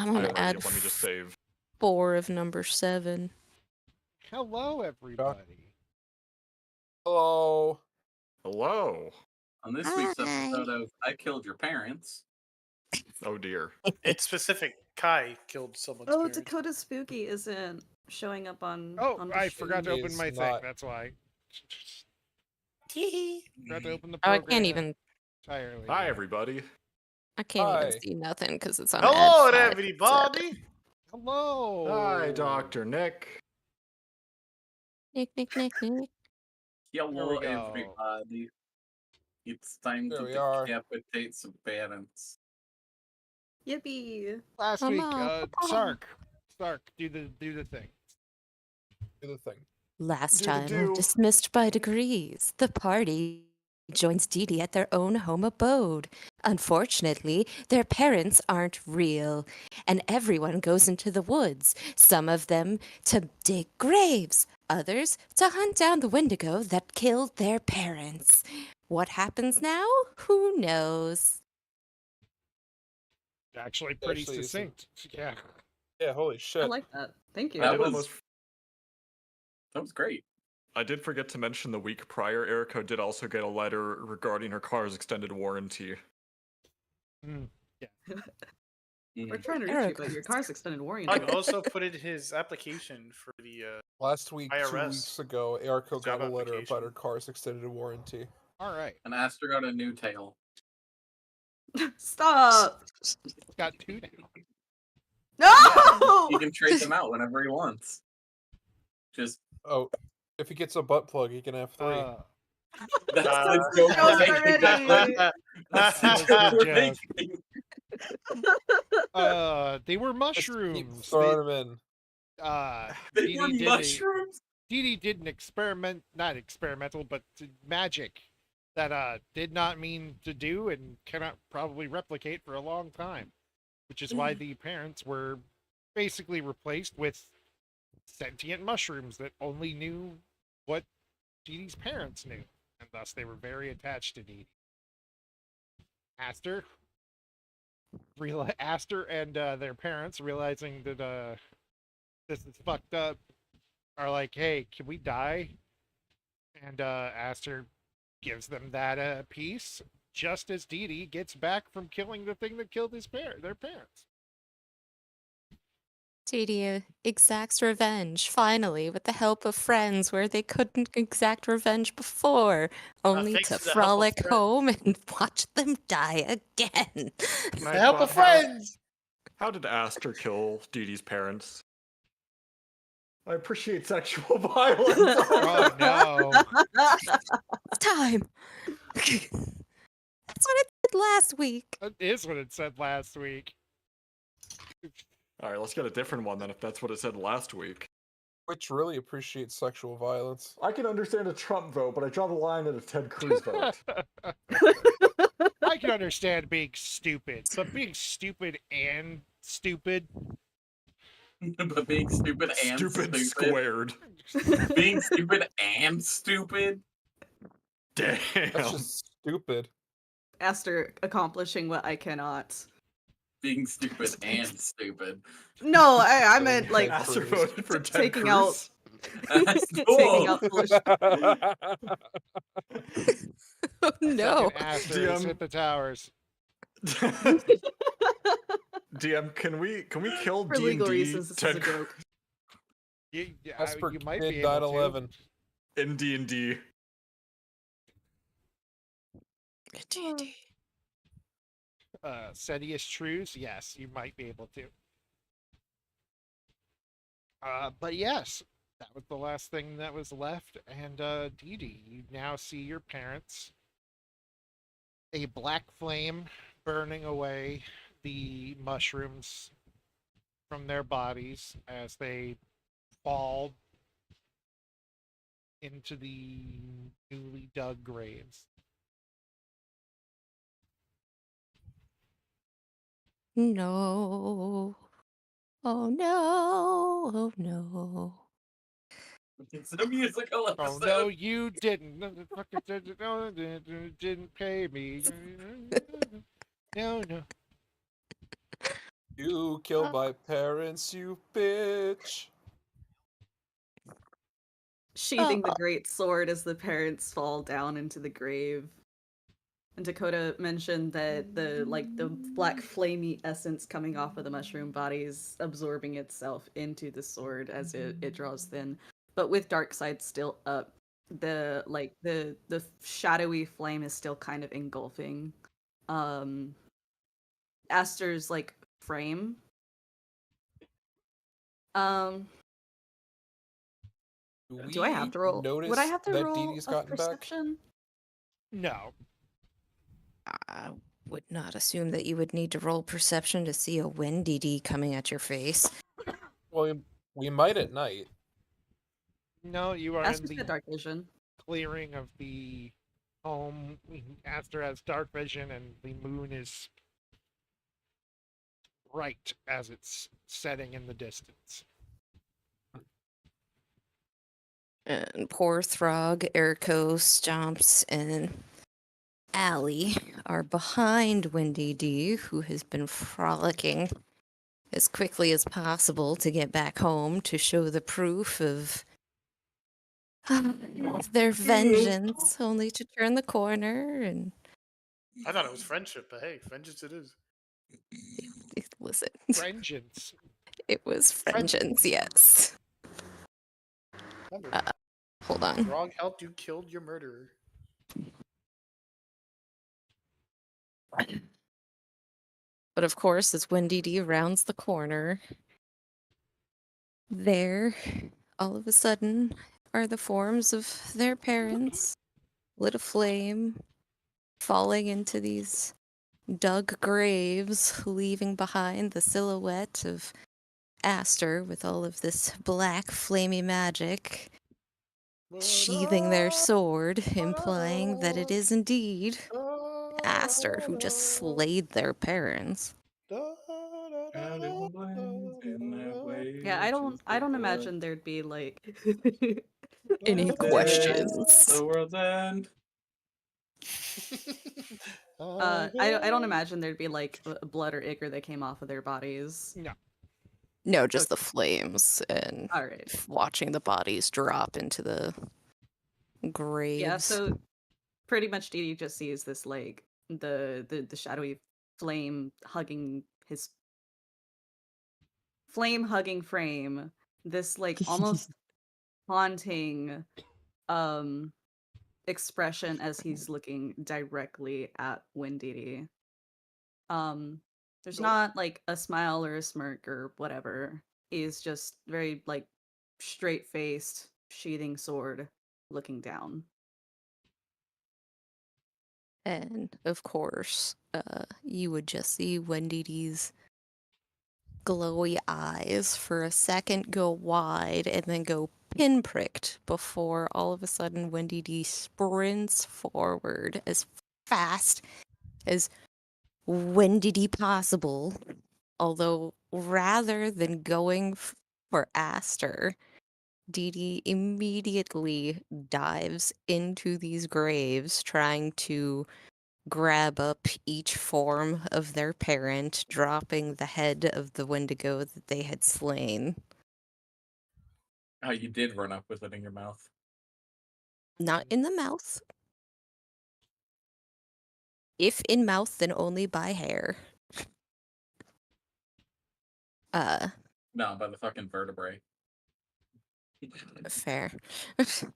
I'm gonna Alright, add let me just save. 4 of number 7. Hello, everybody. Hello. Hello. On this week's episode of I Killed Your Parents. Oh dear. It's specific. Kai killed someone's Oh, parents. Dakota Spooky isn't showing up on. Oh, on the I forgot to stream. open my He's thing. not. That's why. Tee-hee. Forgot to open the Oh, I program. can't even. entirely. Hi, everybody. I can't Hi. even see nothing because it's on. Hello, ad 5. everybody. Hello. Hi, Dr. Nick. Nick. Hello, There we go. everybody. It's time There to we are. decapitate some parents. Yippee! Last Come week, on, Sark, do the thing. Do the thing. Last Do-do-do. time, dismissed by degrees, the party joins Dee Dee at their own home abode. Unfortunately, their parents aren't real, and everyone goes into the woods, some of them to dig graves, others to hunt down the Wendigo that killed their parents. What happens now? Who knows? Actually, pretty Actually, it's- succinct. Yeah. Yeah, holy I shit. like that. Thank you. I That did was- almost. That was great. I did forget to mention the week prior, Erica did also get a letter regarding her car's extended warranty. Mm. We're trying to reach you, but your car's extended warranty. I also put in his application for the. Last week, 2 IRS weeks ago, Erico job got a letter application. about her car's extended warranty. All right. And Aster got a new tail. Stop! Got 2 now. No! He can trade them out whenever he wants. Just Oh, if he gets a butt plug, he can have 3. that's Uh, the joke that was we're making. already- That's the That's a joke we're good making. They were Just keep mushrooms. throwing them in. They Dee were Dee did mushrooms. Dee Dee did an experiment, not experimental, but magic that did not mean to do and cannot probably replicate for a long time, which is why the parents were basically replaced with sentient mushrooms that only knew what Dee Dee's parents knew, and thus they were very attached to Dee Dee. Aster and their parents, realizing that this is fucked up, are like, hey, can we die? And Aster gives them that piece, just as Dee Dee gets back from killing the thing that killed their parents. Dee Dee exacts revenge, finally, with the help of friends where they couldn't exact revenge before, only thanks to to the help of frolic friends. home and watch them die again. Can I The help of thought, friends. How did Aster kill Dee Dee's parents? I appreciate sexual violence. Oh no. It's time! That's what I did last week. That is what it said last week. Alright, let's get a different one then if that's what it said last week. Which really appreciates sexual violence. I can understand a Trump vote, but I draw the line at a Ted Cruz vote. I can understand being stupid, but being stupid and stupid. But being stupid and Stupid stupid. squared. Being stupid and stupid. Damn. That's just stupid. Aster accomplishing what I cannot. Being stupid and stupid. No, I meant like Aster voted for Ted taking Cruz. That's taking out foolish. Oh no. Fucking Aster DM. has hit the towers. DM, can we kill For D&D legal reasons, this is Ted a Cruz joke. Esper You might did be able 9/11. in D&D? D&D. Sedius Trues, yes, you might be able to. But yes, that was the last thing that was left. And Dee Dee, you now see your parents. A black flame burning away the mushrooms from their bodies as they fall into the newly dug graves. No. Oh no. Oh no. It's a musical Oh episode. no, you didn't. No, the fucker didn't pay me. No, no. You killed my parents, you bitch. Sheathing the great sword as the parents fall down into the grave. And Dakota mentioned that the black flamey essence coming off of the mushroom bodies absorbing itself into the sword as it draws thin. But with Darkseid still up, the shadowy flame is still kind of engulfing Aster's frame. Do I have to roll? Would I Notice have to that roll Dee Dee's a gotten back? perception? No. I would not assume that you would need to roll perception to see a Wendy coming at your face. Well, we might at night. No, you are in Aster's the got dark vision. clearing of the home. Aster has dark vision, and the moon is bright as it's setting in the distance. And poor Throg, Eriko, Stomps, and Allie are behind Wendy D, who has been frolicking as quickly as possible to get back home to show the proof of their vengeance, only to turn the corner and I thought it was friendship, but hey, vengeance it is. listen. Vengeance. It was vengeance, yes. Remember, Hold on. Throg helped you killed your murderer. But of course, as Wendy D rounds the corner, there, all of a sudden, are the forms of their parents, lit aflame, falling into these dug graves, leaving behind the silhouette of Aster with all of this black, flamey magic, sheathing their sword, implying that it is indeed Aster who just slayed their parents. Yeah, I don't imagine there'd be Any questions? The world's end. I don't imagine there'd be blood or ichor that came off of their bodies. No. No, just the flames and All right. watching the bodies drop into the graves. Yeah, so pretty much Dee Dee just sees this the shadowy flame hugging his flame hugging frame, this almost haunting expression as he's looking directly at Wendy. There's not a smile or a smirk or whatever. He's just very straight faced, sheathing sword, looking down. And of course, you would just see Wendy D's glowy eyes for a second go wide and then go pinpricked before all of a sudden Wendy D sprints forward as fast as Wendy D possible. Although rather than going for Aster, Dee Dee immediately dives into these graves trying to grab up each form of their parent, dropping the head of the Wendigo that they had slain. Oh, you did run up with it in your mouth. Not in the mouth. If in mouth, then only by hair. No, by the fucking vertebrae. Fair. But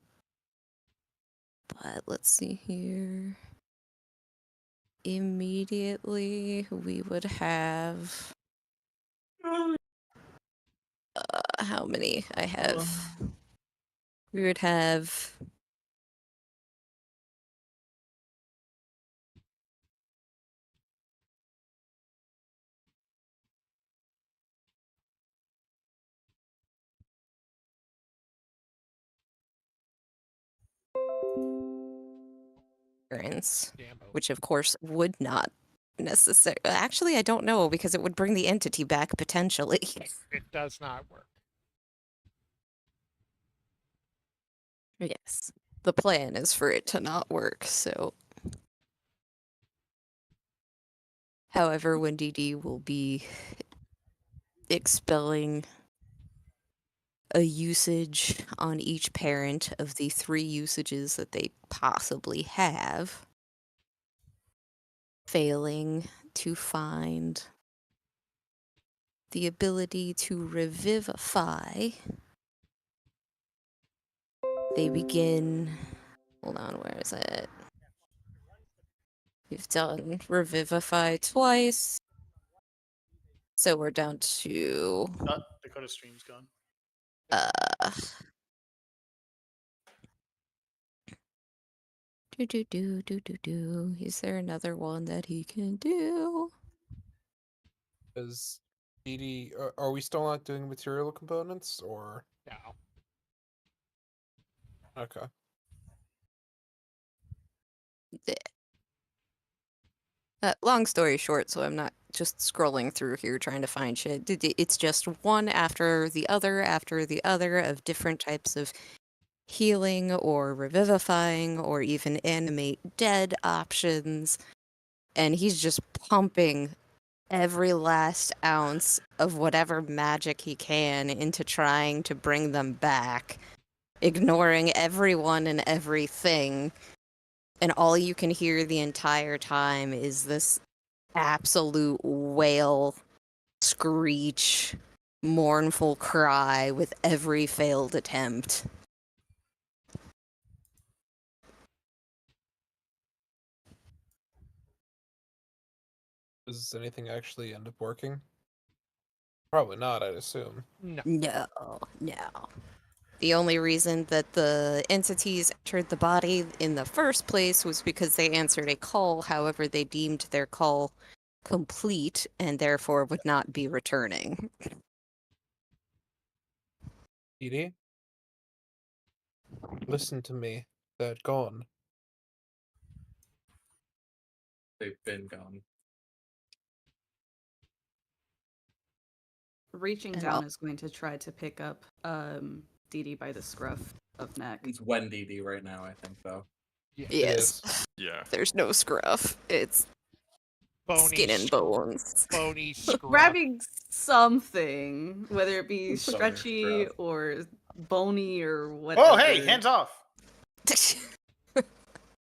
let's see here. Immediately, we would have... how many? I have... We would have... Dambo. which of course would not necessarily... Actually, I don't know, because it would bring the entity back potentially. It does not work. Yes. The plan is for it to not work, so... However, Wendy D will be expelling a usage on each parent of the 3 usages that they possibly have, failing to find the ability to revivify. They begin. Hold on, where is it? We've done revivify twice. So we're down to Dakota stream's gone. uh do. Is there another one that he can do? Is DD, are we still not doing material components or? No. Okay. Long story short, so I'm not just scrolling through here trying to find shit. It's just one after the other of different types of healing or revivifying or even animate dead options. And he's just pumping every last ounce of whatever magic he can into trying to bring them back, ignoring everyone and everything. And all you can hear the entire time is this absolute wail, screech, mournful cry with every failed attempt. Does anything actually end up working? Probably not, I'd assume. No. No. The only reason that the entities entered the body in the first place was because they answered a call. However, they deemed their call complete and therefore would not be returning. DD? Listen to me. They're gone. They've been gone. Reaching And down I'll- is going to try to pick up Dee Dee by the scruff of neck. It's Wendy D right now, I think, though. Yeah. Yes. Yeah. There's no scruff. It's Bony, skin and bones. bony But scruff. grabbing something, whether it be Sorry, stretchy scruff. or bony or whatever. Oh, hey, hands off!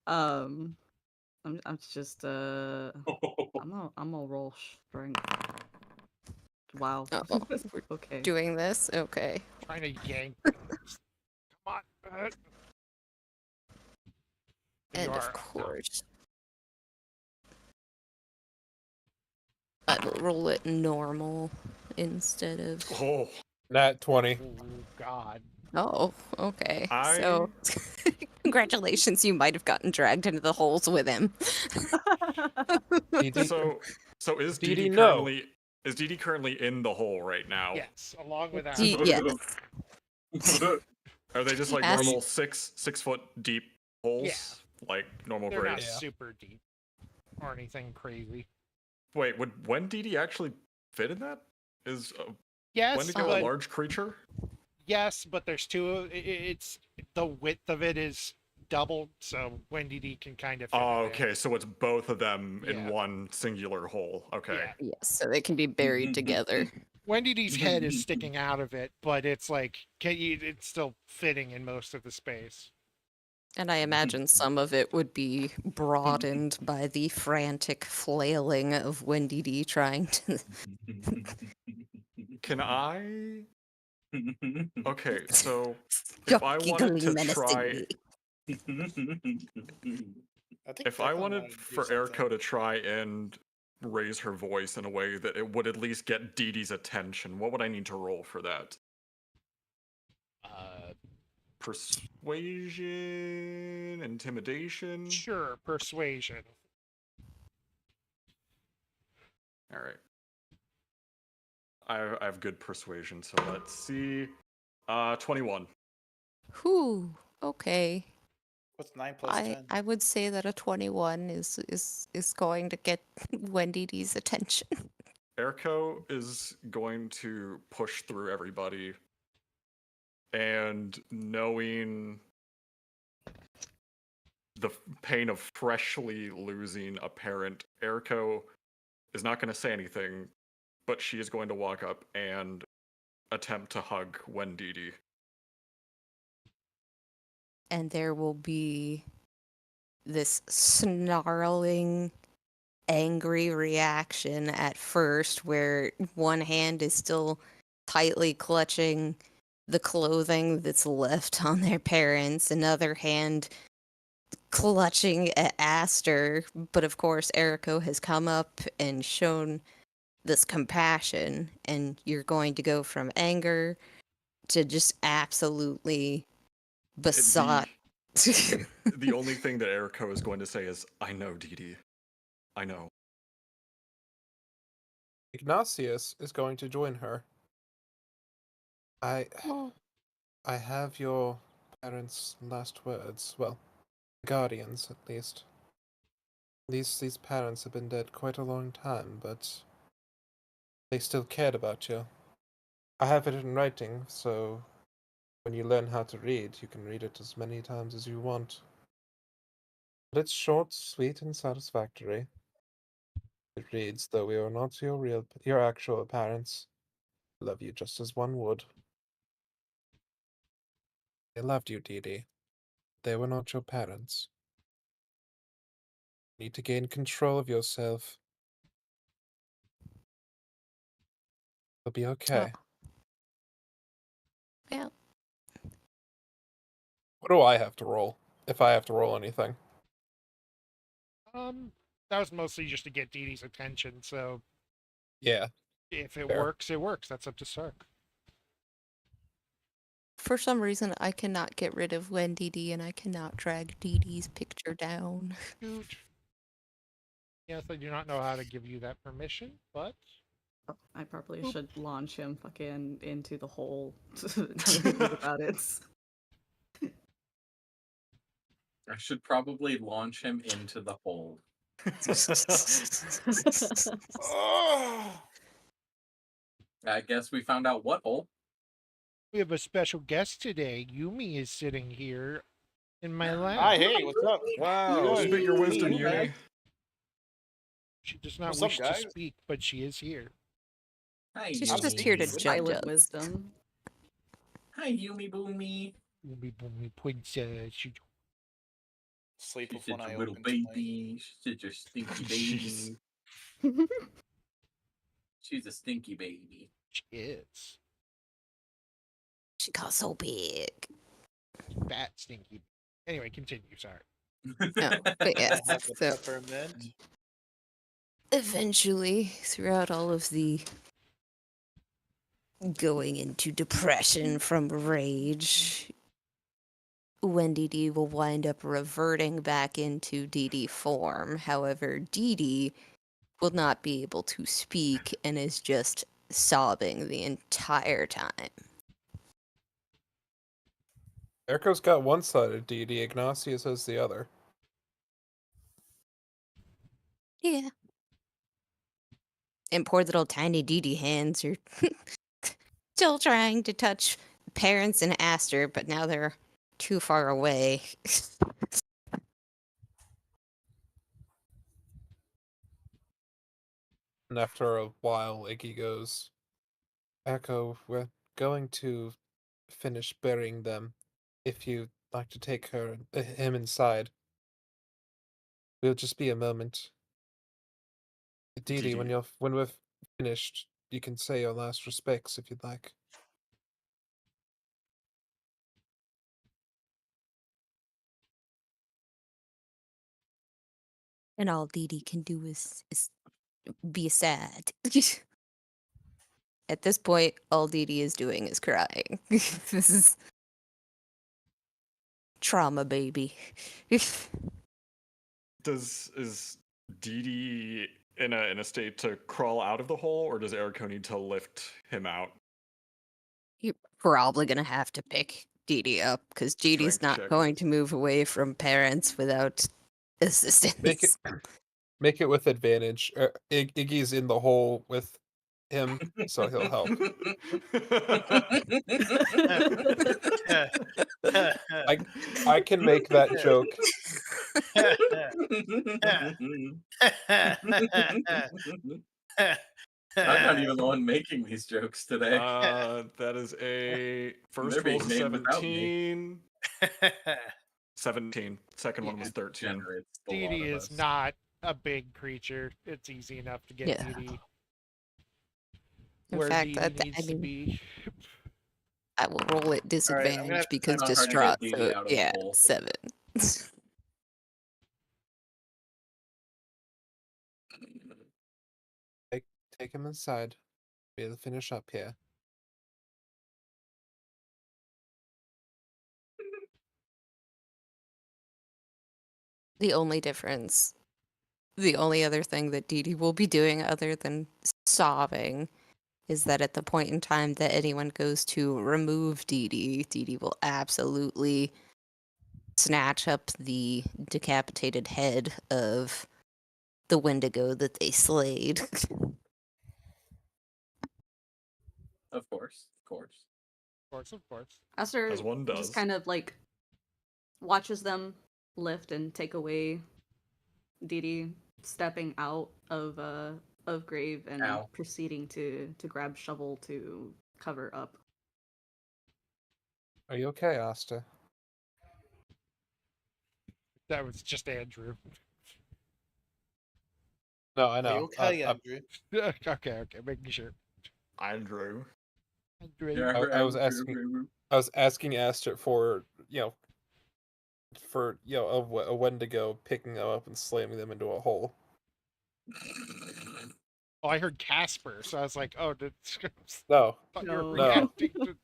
I'm just I'm gonna roll strength. Wow. Uh-oh. Okay. Doing this? Okay. Trying to yank. Come on. And You of are- course, I will roll it normal instead of. Oh, Nat 20. Oh, God. Oh, okay. So, congratulations, you might have gotten dragged into the holes with him. DD? so is DD, DD no. currently is DD currently in the hole right now? Yes, along with that. Yes. Are they just like Ask- normal 6 foot deep holes? Yeah. Like normal They're not graves? Yeah. super deep or anything crazy. Wait, would DD actually fit in that? Is Yes, Wendy a but large creature? yes, but there's two. It's the width of it is doubled, so Wendy D can kind of. Fit Oh, in there. okay. So it's both of them in Yeah. one singular hole. Okay. Yeah. Yes, so they can be buried together. Wendy D's head is sticking out of it, but it's like it's still fitting in most of the space. And I imagine some of it would be broadened by the frantic flailing of Wendy D trying to. Can I? Okay, so if Stop I wanted giggling to menacingly. I think if I Declan wanted to do for something. Eriko to try and raise her voice in a way that it would at least get Dee Dee's attention, what would I need to roll for that? Persuasion, intimidation. Sure, persuasion. All right. I have good persuasion, so let's see. 21. Whew. Okay. What's 9 plus 10? I would say that a 21 is going to get Wendy D's attention. Eriko is going to push through everybody, and knowing the pain of freshly losing a parent, Eriko is not going to say anything, but she is going to walk up and attempt to hug Wendidi. And there will be this snarling, angry reaction at first, where one hand is still tightly clutching the clothing that's left on their parents, another hand clutching at Aster. But of course, Eriko has come up and shown this compassion, and you're going to go from anger to just absolutely besought. The only thing that Eriko is going to say is, I know, Didi. I know. Ignatius is going to join her. I have your parents' last words. Well, guardians, at least. These parents have been dead quite a long time, but they still cared about you. I have it in writing, so when you learn how to read, you can read it as many times as you want. But it's short, sweet, and satisfactory. It reads, though we are not your actual parents, I love you just as one would. They loved you, Didi. They were not your parents. You need to gain control of yourself. You'll be okay. Yeah. What do I have to roll? If I have to roll anything. That was mostly just to get Dee Dee's attention, so Yeah. if it Fair. works, it works. That's up to Sark. For some reason, I cannot get rid of Wendidi, and I cannot drag Dee Dee's picture down. Shoot. Yes, I do not know how to give you that permission, but Oh, I probably should launch him fucking into the hole. Now that I think about it. I should probably launch him into the hole. Oh, I guess we found out what hole. we have a special guest today. Yumi is sitting here in my lap. hi, hey, what's up? Wow, Good. spit your wisdom, Hey, Yumi. She does not What's up, wish to guys? speak, but she is here. Hi, She's Yumi. just here to judge Silent us. wisdom. Hi, Yumi Boomy. Yumi Boomy Princess. Sleep with She's one such eye a little open tonight. baby. She's such a stinky Jeez. baby. She's a stinky baby. She is. She got so big. Fat, stinky. Anyway, continue. Sorry. No, but yes, Have the so peppermint. eventually, throughout all of the going into depression from rage, Wendidi will wind up reverting back into Dee Dee form. However, Dee Dee will not be able to speak and is just sobbing the entire time. Eriko's got one side of Didi, Ignatius has the other. Yeah. And poor little tiny Dee Dee hands are still trying to touch parents and Aster, but now they're too far away. And after a while, Iggy goes, Echo, we're going to finish burying them. If you'd like to take him inside. It'll just be a moment. Didi, when Didi. when we're finished, you can say your last respects if you'd like. And all Dee Dee can do is be sad. At this point, all Dee Dee is doing is crying. This is trauma, baby. Is Didi in a state to crawl out of the hole, or does Eriko need to lift him out? You're probably gonna have to pick Dee Dee up, because Dee Dee's Strength not check. going to move away from parents without assistance. Make it with advantage. Iggy's in the hole with him, so he'll help. I can make that joke. I'm not even the one making these jokes today. That is a first They're being roll's a made without me. 17. 17. Second one was Yeah, 13. degenerates, the Dee lot Dee of is us. not a big creature. It's easy enough to get Yeah. Dee Dee In where fact, Dee Dee needs to be. I will roll at have disadvantage to because decide on how to get distraught. Dee Dee So out of the yeah, hole. 7. Take him inside. Be able to finish up here. The only difference, the only other thing that Dee Dee will be doing other than sobbing is that at the point in time that anyone goes to remove Dee Dee will absolutely snatch up the decapitated head of the Wendigo that they slayed. Of course, of course. Of course. As Aster one does. just kind of like watches them lift and take away Dee Dee, stepping out of grave and Ow. proceeding to grab shovel to cover up. Are you okay, Asta? That was just Andrew. No, I Are know. you okay, I- Andrew? Okay, making sure. Andrew. Andrew. I was asking Aster for a Wendigo picking them up and slamming them into a hole. Oh, I heard Casper, so I was like, oh, No. thought you were No. reacting to.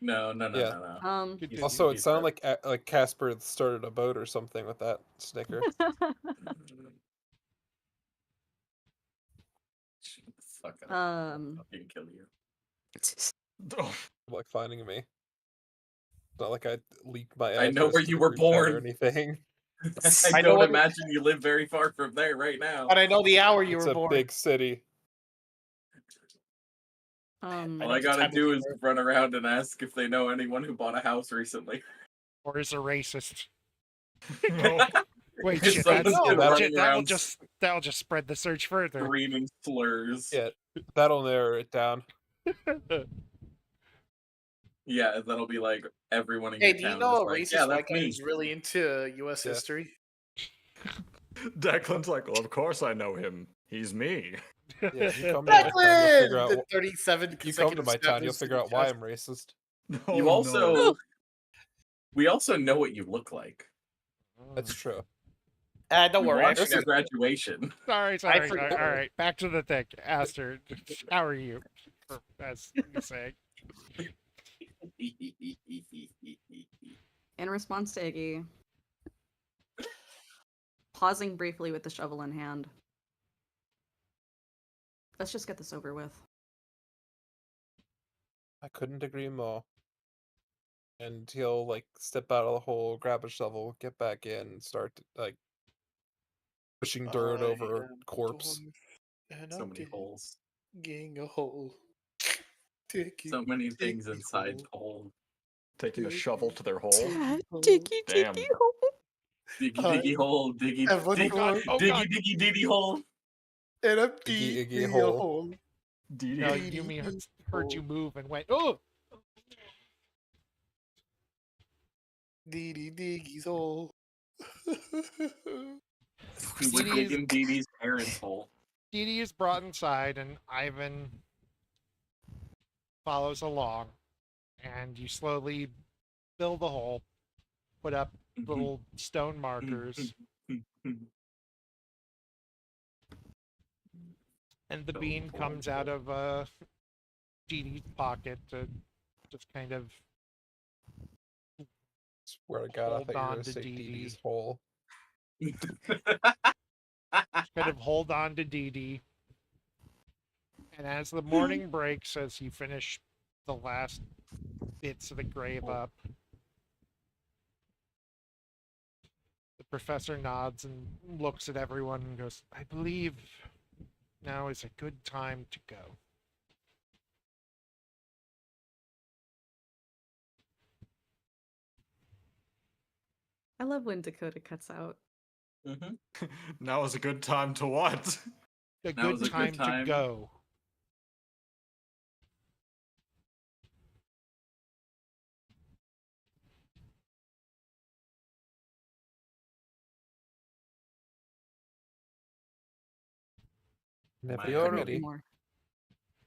No. Yeah. Continue. Also, it sounded like Casper started a boat or something with that snicker. Shut the fuck up. Um, I'll fucking kill you. Oh, Like finding me. It's not like I leaked my I address know where to you the were group chat born. or anything. I I know don't what- imagine you live very far from there right now. But I know the hour you It's were a born. big city. All know I the gotta time of do the is year. run around and ask if they know anyone who bought a house recently. Or is a racist. no. Wait, If shit, someone's that's, been running that'll around just spread the search further. screaming slurs. Yeah, that'll narrow it down. Yeah, that'll be like everyone in Hey, your do you town know is a like, racist yeah, white that's guy me. who's really into U.S. Yeah. history? Declan's like, well, of course I know him. He's me. Yeah, you come to my town, you'll figure Declan! out. The 37 You come to consecutive my town, you'll snappers figure to out why the I'm racist. Oh, You no. also, we also know what you look like. That's true. chest. Don't We worry. watched Actually, your graduation. Sorry. forgot. All right, back to the thing. Aster, how are you? As you say. in response to Iggy, pausing briefly with the shovel in hand. Let's just get this over with. I couldn't agree more. And he'll like step out of the hole, grab a shovel, get back in, and start like pushing dirt over a corpse. And So I'm many holes. digging a hole. Digging, So many things digging inside hole. hole. Taking a shovel to their hole. Diggy, Damn. diggy hole. Diggy Hi. diggy hole. Diggy Heaven diggy door. Oh, diggy God. diggy diggy hole. And I'm Iggy digging a hole. hole. Dee No, Dee. you mean heard you move and went, oh! Dee dee diggy's hole. We're Dee Dee's- digging Dee Dee's parents' hole. Dee Dee is brought inside, and Ivan follows along. And you slowly fill the hole, put up little stone markers, and the Stone bean comes out of Dee Dee's pocket to just kind of Swear to God, I Hold thought you were on gonna to say Dee Dee. Dee Dee's hole. kind of hold on to Dee Dee. And as the morning breaks, as you finish the last bits of the grave up, the professor nods and looks at everyone and goes, I believe now is a good time to go. I love when Dakota cuts out. Mhm. Now is a good time to what? A Now good is a good time to time. go. Whenever My you're Couldn't agree ready. more.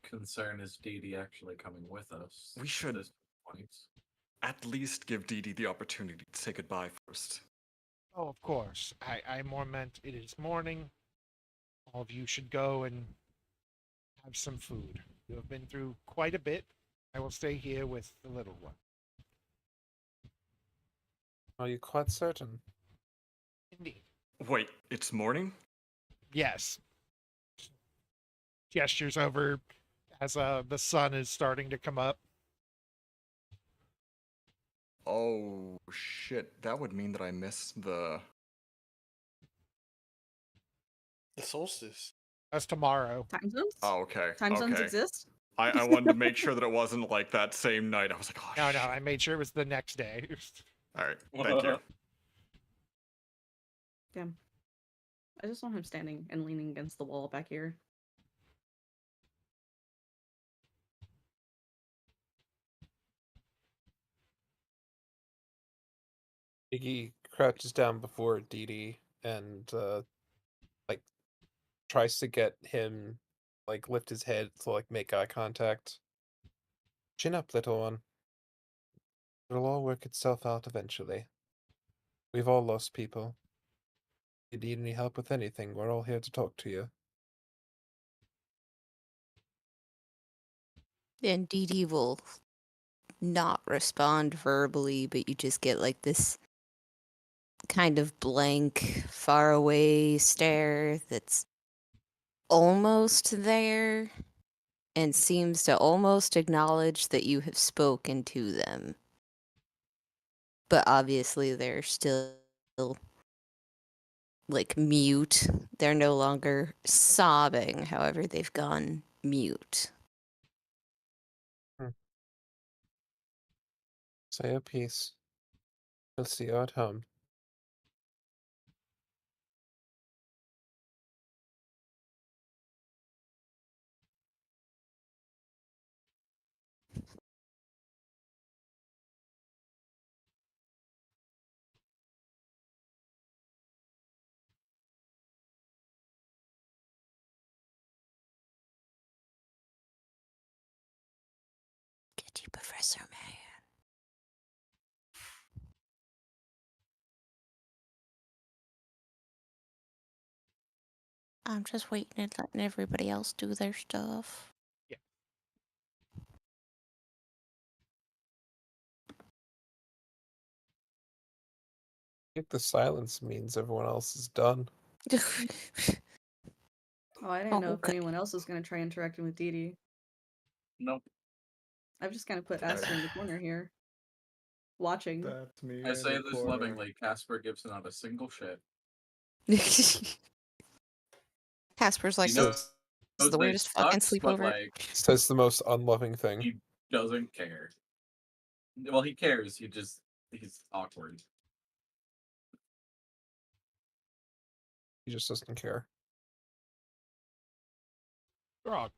concern is Dee Dee actually coming with us. We at should- this point. At least give Dee Dee the opportunity to say goodbye first. Oh, of course. I more meant it is morning. All of you should go and have some food. You have been through quite a bit. I will stay here with the little one. Are you quite certain? Indeed. Wait, it's morning? Yes. Gestures over as the sun is starting to come up. Oh, shit. That would mean that I missed the... The solstice. That's tomorrow. Time zones? Oh, okay. Time zones okay. exist? I wanted to make sure that it wasn't like that same night. I was like, oh, No, shit. I made sure it was the next day. All right, thank you. Damn. I just want him standing and leaning against the wall back here. Iggy crouches down before Dee Dee and like tries to get him like lift his head to like make eye contact. Chin up, little one. It'll all work itself out eventually. We've all lost people. If you need any help with anything, we're all here to talk to you. And Dee Dee will not respond verbally, but you just get like this kind of blank, faraway stare that's almost there and seems to almost acknowledge that you have spoken to them. But obviously, they're still like mute. They're no longer sobbing, however, they've gone mute. Say your piece. We'll see you at home. Get you, Professor Man. I'm just waiting and letting everybody else do their stuff. I think the silence means everyone else is done. Oh, I didn't Oh, know if okay. anyone else was going to try interacting with Dee Dee. Nope. I've just kind of put Aster in the corner here. Watching. That's me. I say this lovingly. Casper gives not a single shit. Casper's like, He this knows is the they weirdest fucking sucks, but, sleepover. like, Says the most unloving thing. he doesn't care. Well, he cares. He's awkward. He just doesn't care. Grog.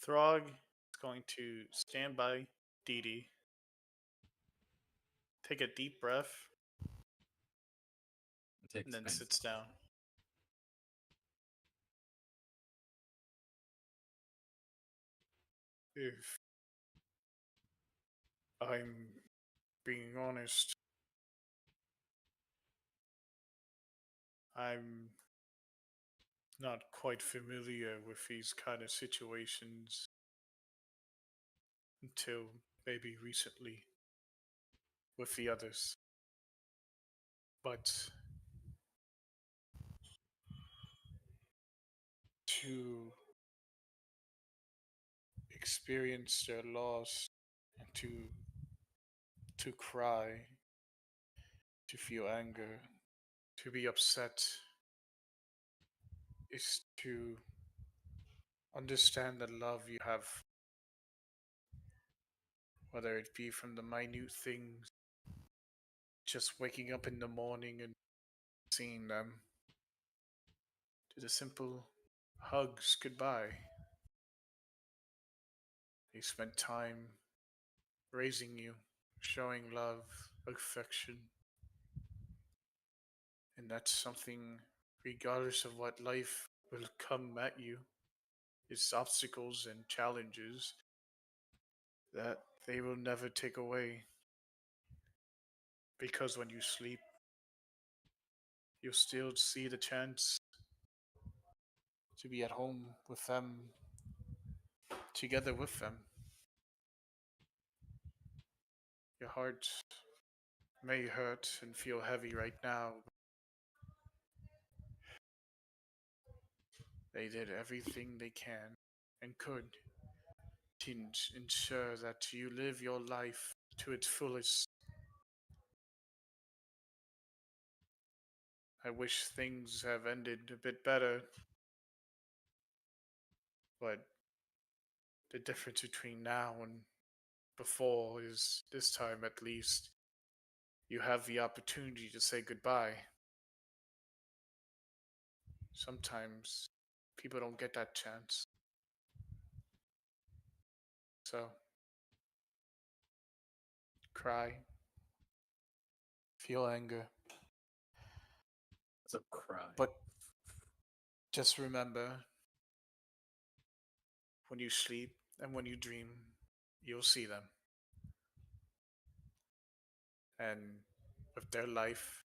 Throg is going to stand by Dee Dee. Take a deep breath It takes and then pain. sits down. If I'm being honest, I'm not quite familiar with these kind of situations until maybe recently with the others. But to experience their loss and to cry, to feel anger, to be upset is to understand the love you have, whether it be from the minute things, just waking up in the morning and seeing them, to the simple hugs goodbye. They spent time raising you, showing love, affection, And that's something, regardless of what life will come at you, its obstacles and challenges, that they will never take away. Because when you sleep, you'll still see the chance to be at home with them, together with them. Your heart may hurt and feel heavy right now. They did everything they can and could to ensure that you live your life to its fullest. I wish things have ended a bit better, but the difference between now and before is this time at least you have the opportunity to say goodbye. Sometimes people don't get that chance. So, cry, feel anger, It's a cry. but just remember when you sleep and when you dream, you'll see them. And with their life,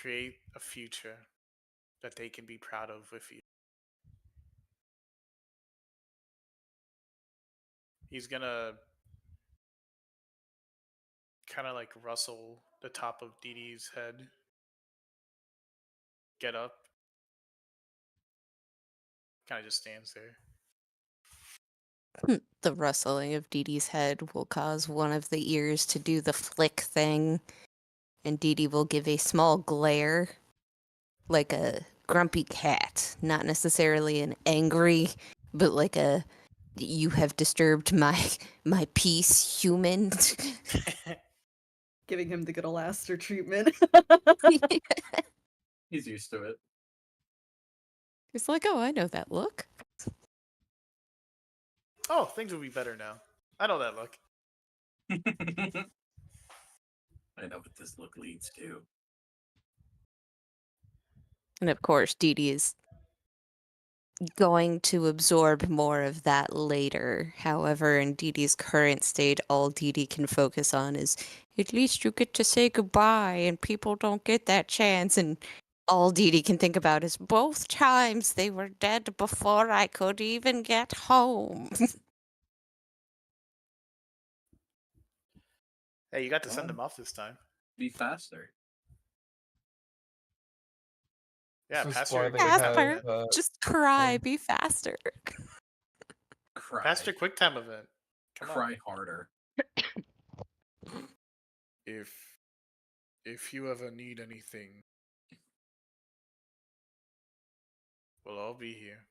create a future that they can be proud of with you. He's gonna kind of like rustle the top of Dee Dee's head, get up, kind of just stands there. The rustling of Dee Dee's head will cause one of the ears to do the flick thing, and Dee Dee will give a small glare, like a grumpy cat. Not necessarily an angry, but like a "you have disturbed my peace, human." Giving him the good old Aster treatment. He's used to it. It's like, oh, I know that look. Oh, things will be better now. I know that look. I know what this look leads to. And of course, Dee Dee is going to absorb more of that later. However, in Dee Dee's current state, all Dee Dee can focus on is, at least you get to say goodbye, and people don't get that chance. And all Dee Dee can think about is both times they were dead before I could even get home. Hey, you got to send Well, them off this time. Be faster. Yeah, This is pass why your they quick have, time Casper, event. just cry, um, be faster. Cry. Pass your quick time event. Come on. Cry harder. If you ever need anything, we'll all be here.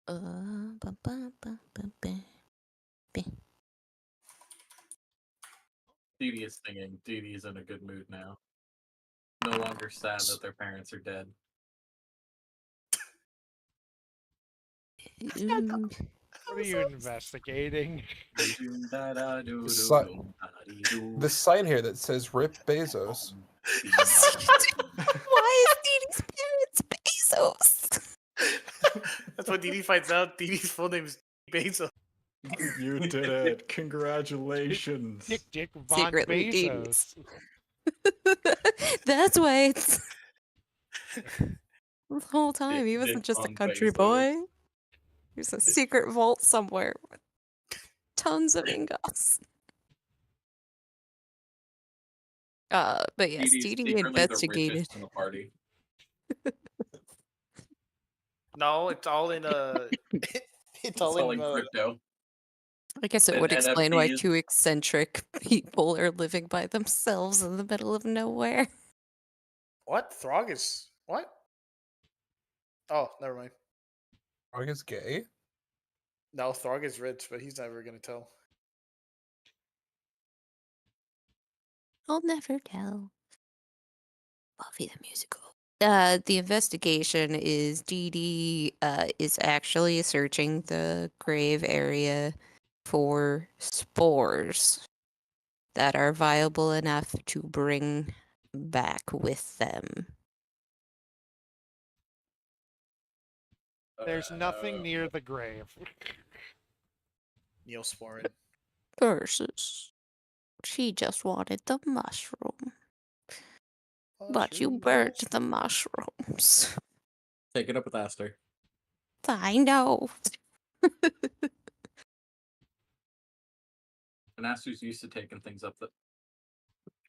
Ba, ba, ba, ba, ba. Dee Dee is singing. Dee Dee is in a good mood now. No longer sad that their parents are dead. Ooh. What are you investigating? This sign here that says "Rip Bezos." Why is Dee Dee's parents Bezos? That's what Dee Dee finds out. Dee Dee's full name is Bezos. You did it. Congratulations. Dick Von Secretly Bezos. That's why it's the whole time he wasn't Dick just a Von country Bezos. boy. There's a secret vault somewhere with tons of ingots. But yes, Dee Dee's Dee Dee secretly the investigated. richest in the party. No, it's all in it's It's all all in in crypto. I guess it And would explain why NFTs. two eccentric people are living by themselves in the middle of nowhere. What? Throg is what? Oh, never mind. Throg is gay? No, Throg is rich, but he's never gonna tell. I'll never tell. Buffy the musical. The investigation is Dee Dee is actually searching the grave area for spores that are viable enough to bring back with them. There's nothing near the grave. Neosporin. Versus, she just wanted the mushroom, but you Mushroom, burnt the mushrooms. Take it up with Aster. I know. And Aster's used to taking things up that.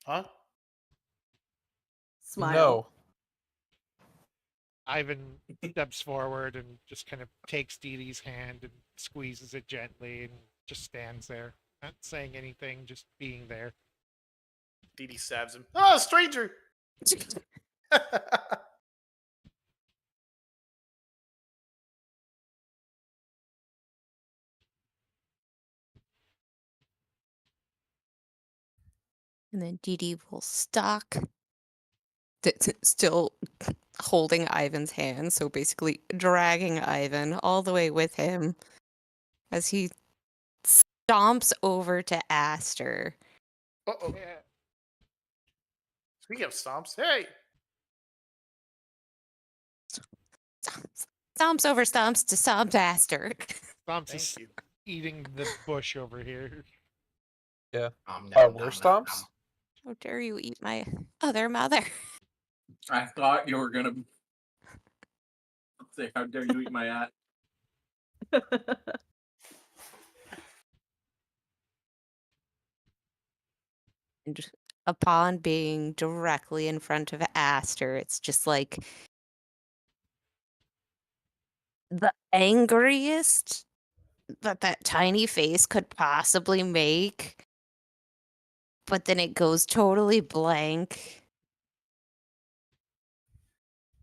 Huh? Smile. No. Ivan steps forward and just kind of takes Dee Dee's hand and squeezes it gently and just stands there, not saying anything, just being there. Dee Dee stabs him. Oh, stranger! And then Dee Dee will stalk, still holding Ivan's hand, so basically dragging Ivan all the way with him as he stomps over to Aster. Uh-oh. Speaking of stomps, hey! Stomps over stomps to stomp Aster. Stomps Thank is you. eating the bush over here. Worse stomps? How dare you eat my other mother? I thought you were gonna say, "How dare you eat my at?" And upon being directly in front of Aster, it's just like the angriest that tiny face could possibly make. But then it goes totally blank.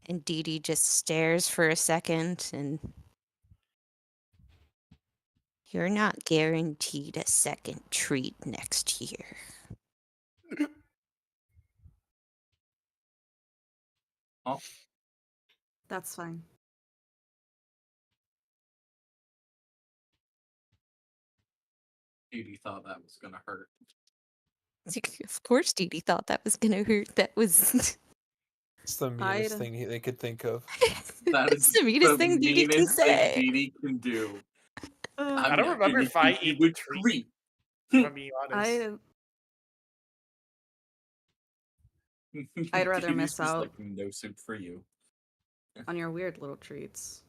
And Dee Dee just stares for a second, and you're not guaranteed a second treat next year. That's fine. Dee Dee thought that was gonna hurt. Of course, Dee Dee thought that was gonna hurt. That was It's the meanest thing they could think of. That it's is the meanest thing Dee Dee can meanest thing say. Dee Dee can do. I don't remember if I ate the treat. If I'm being honest. I'd rather Dee Dee's miss just out. Like, no soup for you. On your weird little treats.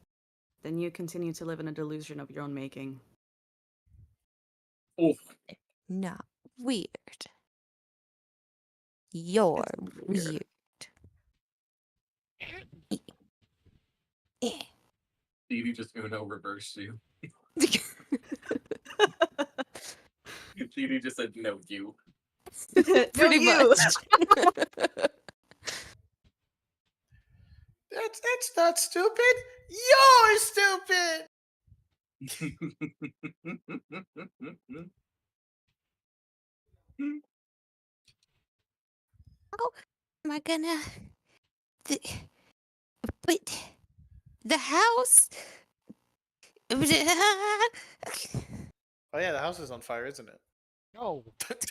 Then you continue to live in a delusion of your own making. Oh, Not weird. You're weird. Eh. Dee Dee just Uno reversed you. Dee Dee just said, "No, you." Pretty you. much. That's not stupid. You're stupid. How am I gonna? But the house. Oh yeah, the house is on fire, isn't it? No. Don't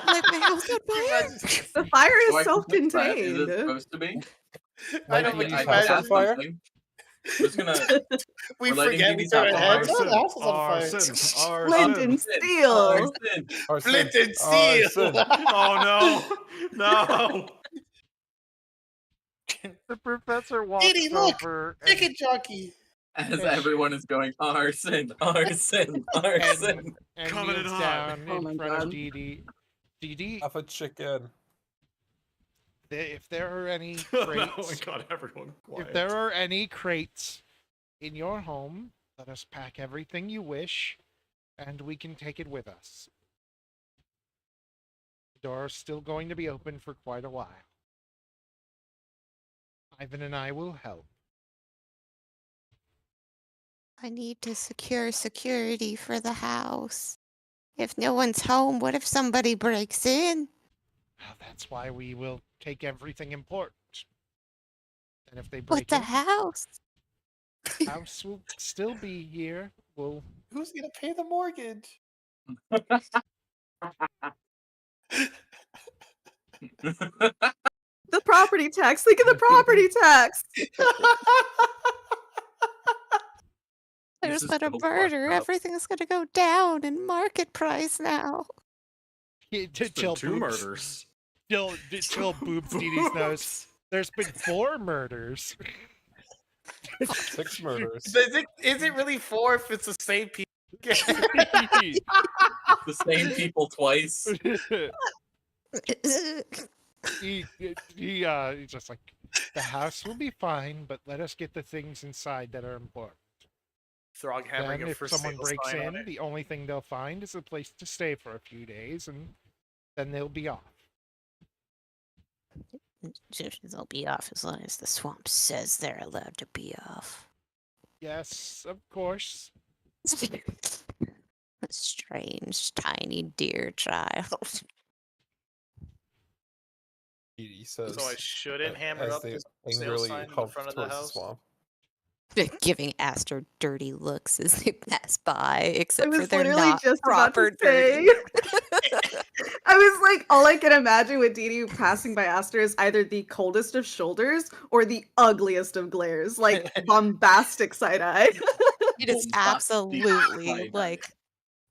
let my house on fire. The fire Do is I think that is self-contained. it supposed to be? I know, Like but Dee you Dee's house on imagine fire? I'm just gonna. we We're letting forget Dee we Dee's turn our house heads. on Oh, the house is on fire. Arson. Flint Arson. and steel. Arson. Flint and steel. Arson. Oh no. No. The professor walks Dee Dee, look! over Chicken jockey. As everyone is going, arson, arson, arson. and Coming kneels in hot. down Oh in my front God. of Dee Dee. Dee Dee, Half a chicken. if there are any Oh crates, my god, everyone quiet. if there are any crates in your home, let us pack everything you wish, and we can take it with us. The door's still going to be open for quite a while. Ivan and I will help. I need to secure security for the house. If no one's home, what if somebody breaks in? Well, that's why we will take everything important. And if they But break the in, house. house will still be here. We'll Who's gonna pay the mortgage? The property tax. Think of the property tax. There's is been a so fucked murder. up. Everything's gonna go down in market price now. to There's been chill 2 boobs. murders. Chill boobs. Dee Dee's nose. There's been 4 murders. 6 murders. Is it really 4 if it's the same people? The same people twice. He's just like, the house will be fine, but let us get the things inside that are important. Throg hammering Then a if first someone sale breaks sign on in, it. the only thing they'll find is a place to stay for a few days, and then they'll be off. They'll be off as long as the swamp says they're allowed to be off. Yes, of course. A strange, tiny deer child. Edie says. So I shouldn't hammer as up they this sale angrily sign in the hop front of the towards house. swamp. Giving Aster dirty looks as they pass by, I except for was they're literally not just about proper to say. dirty. I was like, all I can imagine with Dee Dee passing by Aster is either the coldest of shoulders or the ugliest of glares, like bombastic side eye. It is Bombastic absolutely side-eye. like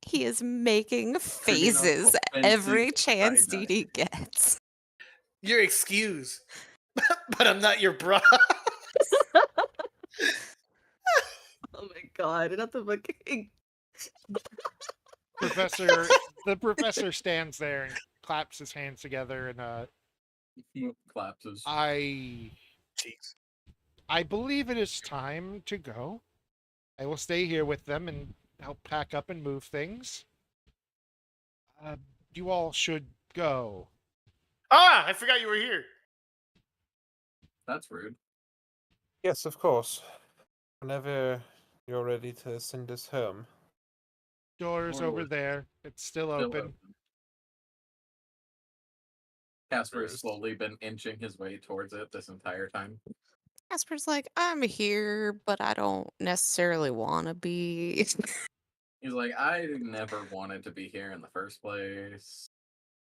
he is making Pretty enough faces offensive every chance side-eye. Dee Dee gets. You're excused, but I'm not your bra. Oh my god, not the fucking. The professor stands there and claps his hands together, and Collapses. Jeez. I believe it is time to go. I will stay here with them and help pack up and move things. You all should go. Ah, I forgot you were here. That's rude. Yes, of course. Whenever you're ready to send us home. Doors Or over was- there. It's still Still open. Casper has First. slowly been inching his way towards it this entire time. Casper's like, I'm here, but I don't necessarily want to be. He's like, I never wanted to be here in the first place.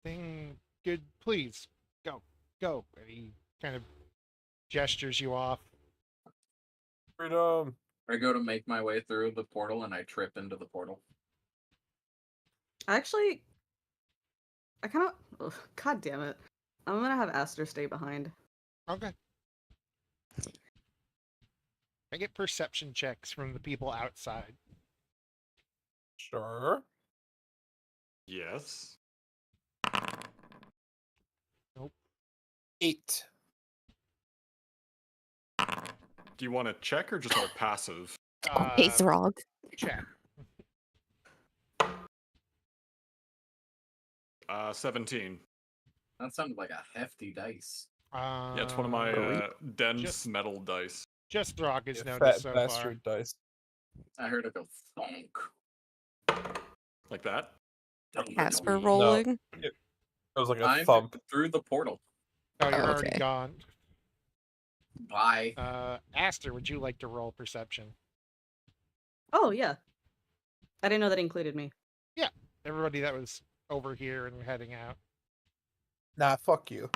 Good. Please go. And he kind of gestures you off. Freedom! I go to make my way through the portal and I trip into the portal. Actually, I kind of. God damn it. I'm gonna have Aster stay behind. Okay. I get perception checks from the people outside. Sure. Yes. 8. Do you want to check or just all passive? Hey, Throg. Check. 17. That sounded like a hefty dice. Yeah, it's one of my dense just- metal dice. Just Throg is Yeah, noticed fat so bastard dice. I heard it go thunk. Like that? Casper rolling. It was like a I'm thump. through the portal. far. Oh, you're Oh, already okay. gone. Bye. Aster, would you like to roll perception? Oh, yeah. I didn't know that included me. Everybody that was over here and heading out. Nah, fuck you.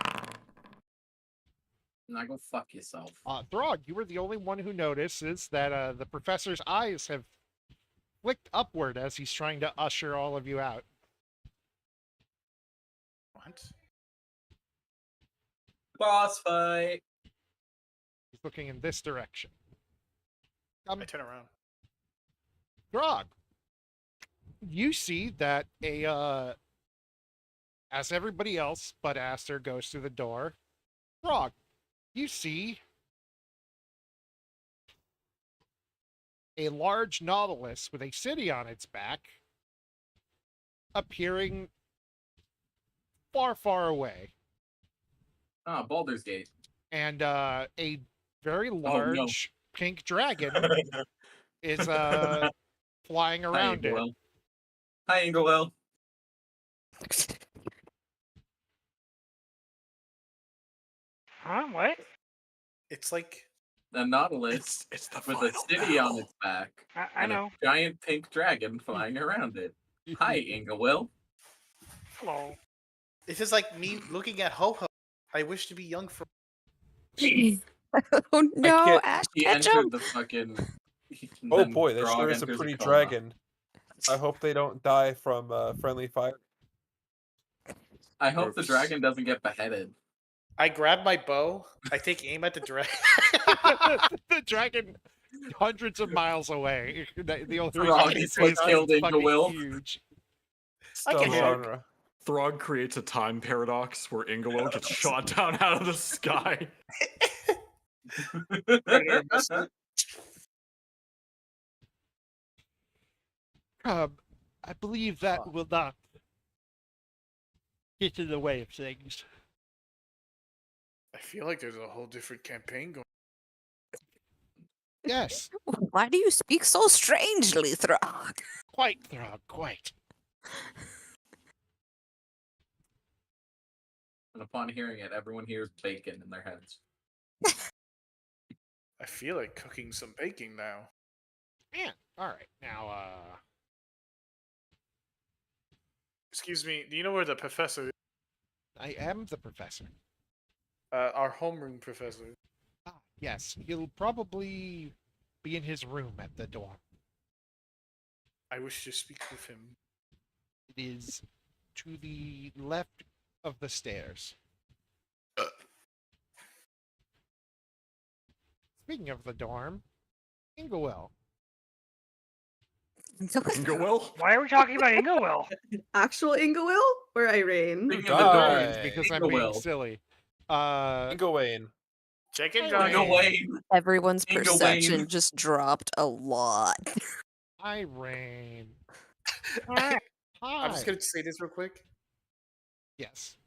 Now go fuck yourself. Throg, you were the only one who notices that the professor's eyes have flicked upward as he's trying to usher all of you out. What? Boss fight. He's looking in this direction. I turn around. Throg, you see that as everybody else but Aster goes through the door, Throg, you see a large nautilus with a city on its back appearing far, far away. Ah, Baldur's Gate. And a very large pink dragon is flying Hi, around it. Ingwell. Hi, Ingwell. Huh? What? It's like The Nautilus It's the with a final city on battle. its back I and know. a giant pink dragon flying around it. Hi, Ingwell. Hello. this is like me looking at Ho Ho. I wish to be young for. Oh no, can't- Ash He Ketchum! entered the fucking. Oh then boy, that Grog sure is a enters pretty coma. dragon. I hope they don't die from friendly fire. I hope the Oops. dragon doesn't get beheaded. I grab my bow. I take aim at the dragon. The dragon, hundreds of miles away. The only reason Frog I can is say is what killed it's fucking Ingwell. huge. I Stun can help. genre. Throg creates a time paradox where Ingwell gets shot down out of the sky. Predator missile. I believe that will not get in the way of things. I feel like there's a whole different campaign going. Yes, Why do you speak so strangely, Throg? quite, Throg, quite. And upon hearing it, everyone hears bacon in their heads. I feel like cooking some baking now. Man, all right. Now, Excuse me. Do you know where the professor? I am the professor. Our homeroom professor. Ah, yes, he'll probably be in his room at the dorm. I wish to speak with him. It is to the left of the stairs. Speaking of the dorm, Ingwell. Ingwell? Why are we talking about Ingwell? Actual Ingawil or Irene? Speaking of the Die. dorms, Because I'm being Ingwell. silly. Gawain. Chicken Hey, dragon. Ingwayne. Everyone's Inga perception Wayne. just dropped a lot. Irene. Alright. Hi. I'm just gonna say this real quick. Yes.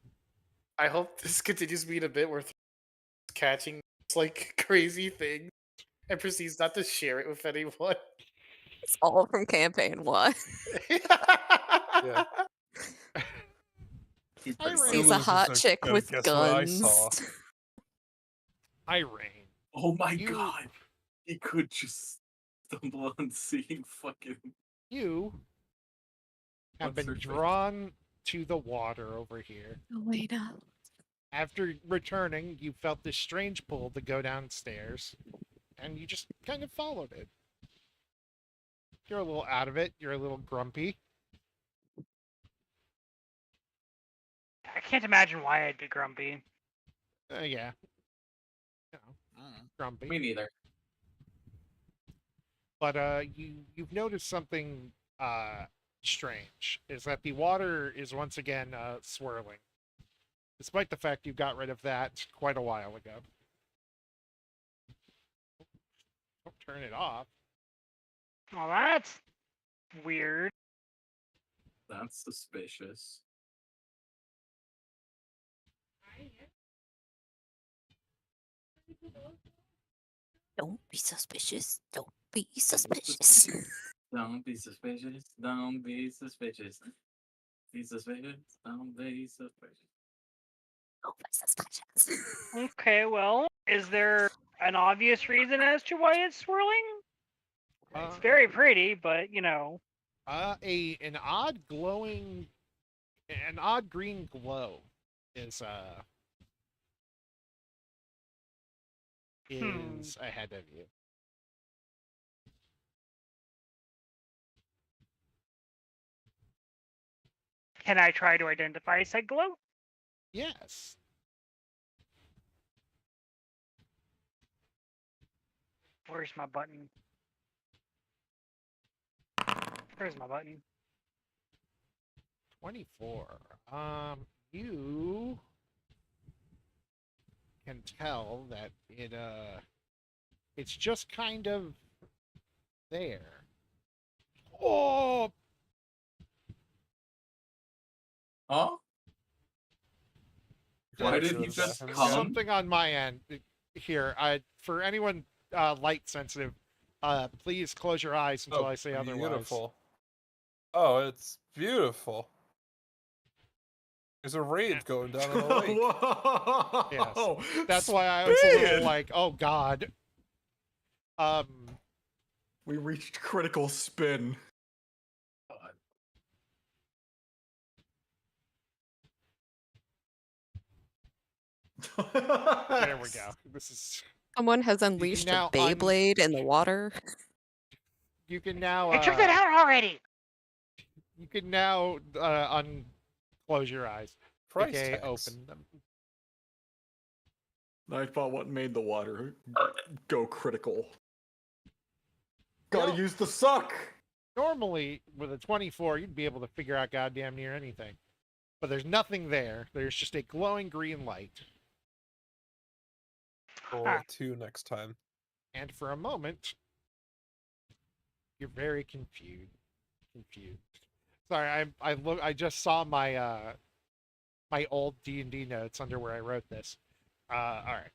I hope this continues being a bit worth catching this, like crazy thing and proceeds not to share it with anyone. It's all from campaign one. Yeah. Keep Irene. it Sees real. a hot chick Go with guess what I guns. saw. Irene. Oh my You- god. He could just stumble on seeing fucking. You have What's been her face? drawn to the water over here. Wait up. After returning, you felt this strange pull to go downstairs, and you just kind of followed it. You're a little out of it. You're a little grumpy. I can't imagine why I'd be grumpy. Yeah. You know, grumpy. Me neither. But you've noticed something strange, is that the water is once again swirling, despite the fact you got rid of that quite a while ago. Don't turn it off. Well, that's weird. That's suspicious. Don't be suspicious. Don't be suspicious. Don't be suspicious. Don't be suspicious. Be suspicious. Don't be suspicious. Don't be suspicious. Okay, well, is there an obvious reason as to why it's swirling? It's very pretty, but you know. An odd green glow is ahead of you. Can I try to identify said glow? Yes. Where's my button? Where's my button? 24. You can tell that it's just kind of there. Oh, Huh? Why did Go he to the just bathroom come? again. something on my end here. For anyone light sensitive, Please close your eyes until I say otherwise. Beautiful. Oh, it's beautiful. There's a rave going down in the lake. Whoa! Yes. That's why I was a little Spin! like, oh god. We reached critical spin. There we go. This is. Someone has unleashed a now Beyblade in the water. You can now. I took it out already. You can now unclose your eyes. Price Okay, tags. open them. I thought what made the water go critical. Gotta No. use the suck! Normally, with a 24, you'd be able to figure out goddamn near anything. But there's nothing there. There's just a glowing green light. Or 2 next time. And for a moment, you're very confused. Sorry, I just saw my my old D&D notes under where I wrote this. All right.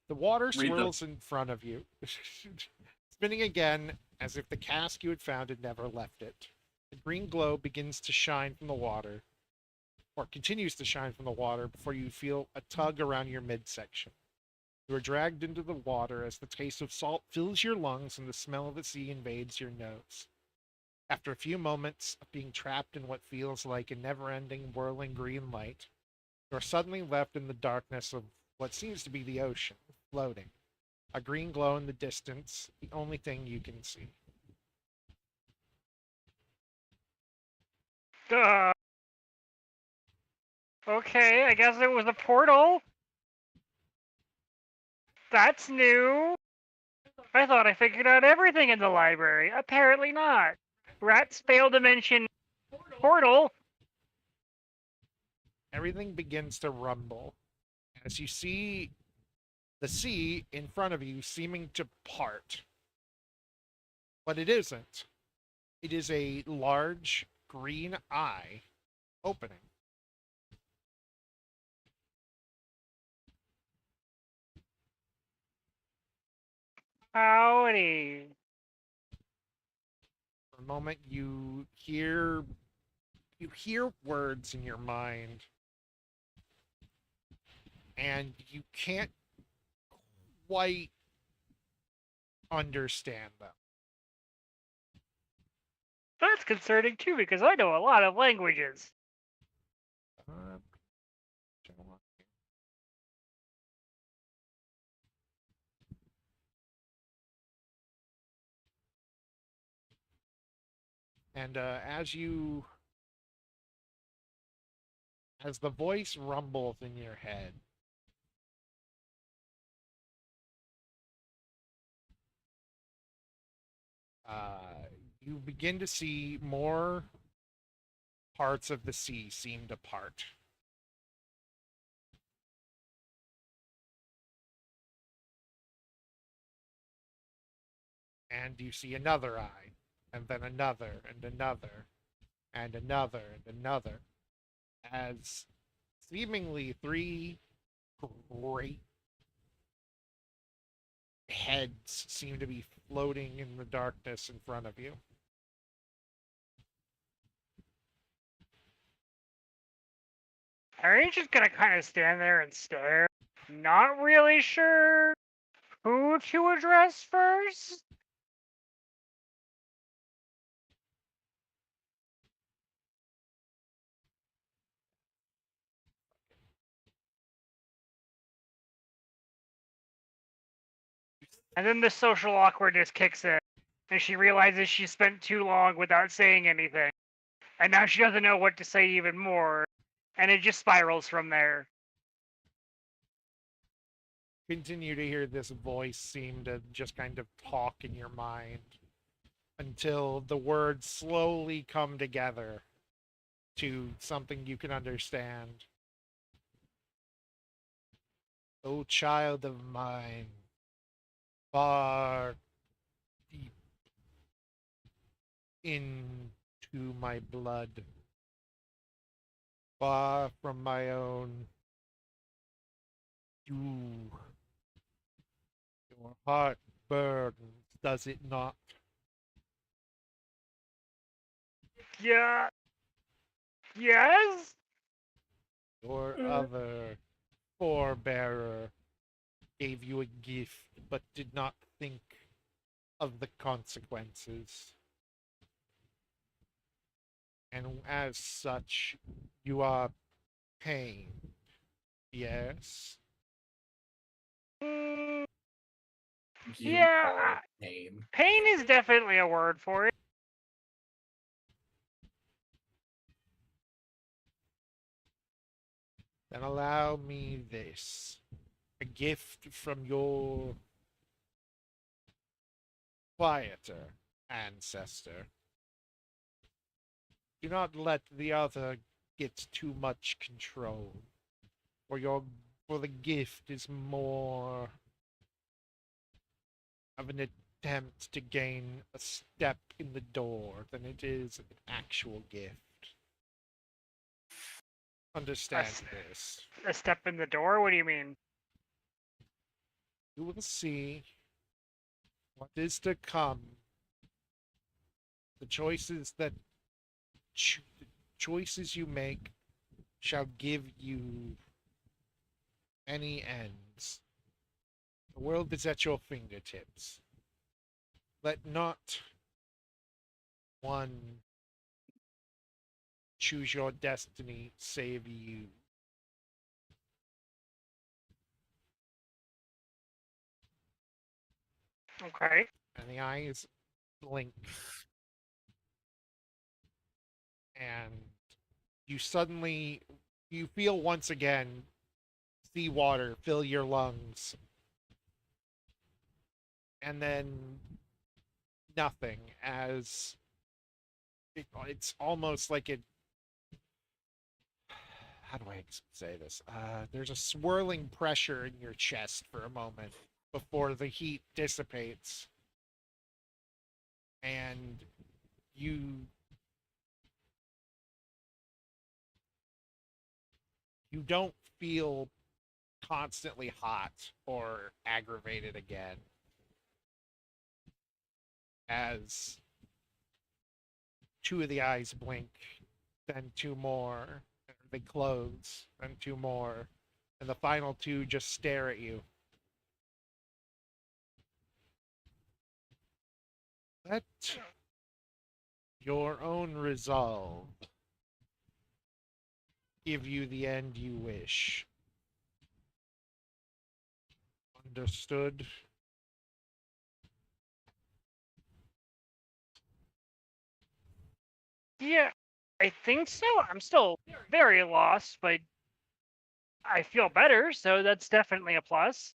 The water Read them. swirls in front of you, spinning again as if the cask you had found had never left it. The green glow begins to shine from the water, or continues to shine from the water before you feel a tug around your midsection. You are dragged into the water as the taste of salt fills your lungs and the smell of the sea invades your nose. After a few moments of being trapped in what feels like a never-ending whirling green light, you are suddenly left in the darkness of what seems to be the ocean, floating. A green glow in the distance, the only thing you can see. Duh. Okay, I guess it was a portal. That's new. I thought I figured out everything in the library. Apparently not. Rats failed to mention portal. Everything begins to rumble as you see the sea in front of you seeming to part. But it isn't. It is a large green eye opening. Howdy. For a moment you hear words in your mind and you can't quite understand them. That's concerning too because I know a lot of languages. And as the voice rumbles in your head, you begin to see more parts of the sea seem to part. And you see another eye, and then another, and another, and another, and another, as seemingly 3 great heads seem to be floating in the darkness in front of you. Are you just gonna kind of stand there and stare? Not really sure who to address first? And then the social awkwardness kicks in, and she realizes she spent too long without saying anything. And now she doesn't know what to say even more, and it just spirals from there. Continue to hear this voice seem to just kind of talk in your mind until the words slowly come together to something you can understand. O child of mine, far deep into my blood, far from my own, your heart burns does it not? Yeah. Yes? Your other forebearer gave you a gift, but did not think of the consequences. And as such, you are pain. Yes? Mm, You yeah. call it pain. Pain is definitely a word for it. Then allow me this. A gift from your quieter ancestor. Do not let the other get too much control. For the gift is more of an attempt to gain a step in the door than it is an actual gift. Understand this. A step in the door? What do you mean? You will see what is to come. The choices you make shall give you many ends. The world is at your fingertips. Let not one choose your destiny save you. Okay. And the eyes blink. And you feel once again seawater fill your lungs. And then nothing, as it's almost like it. How do I say this? There's a swirling pressure in your chest for a moment before the heat dissipates. And you don't feel constantly hot or aggravated again. As two of the eyes blink, then two more. They close, then two more. And the final two just stare at you. Let your own resolve give you the end you wish. Understood? Yeah, I think so. I'm still very lost, but I feel better, so that's definitely a plus.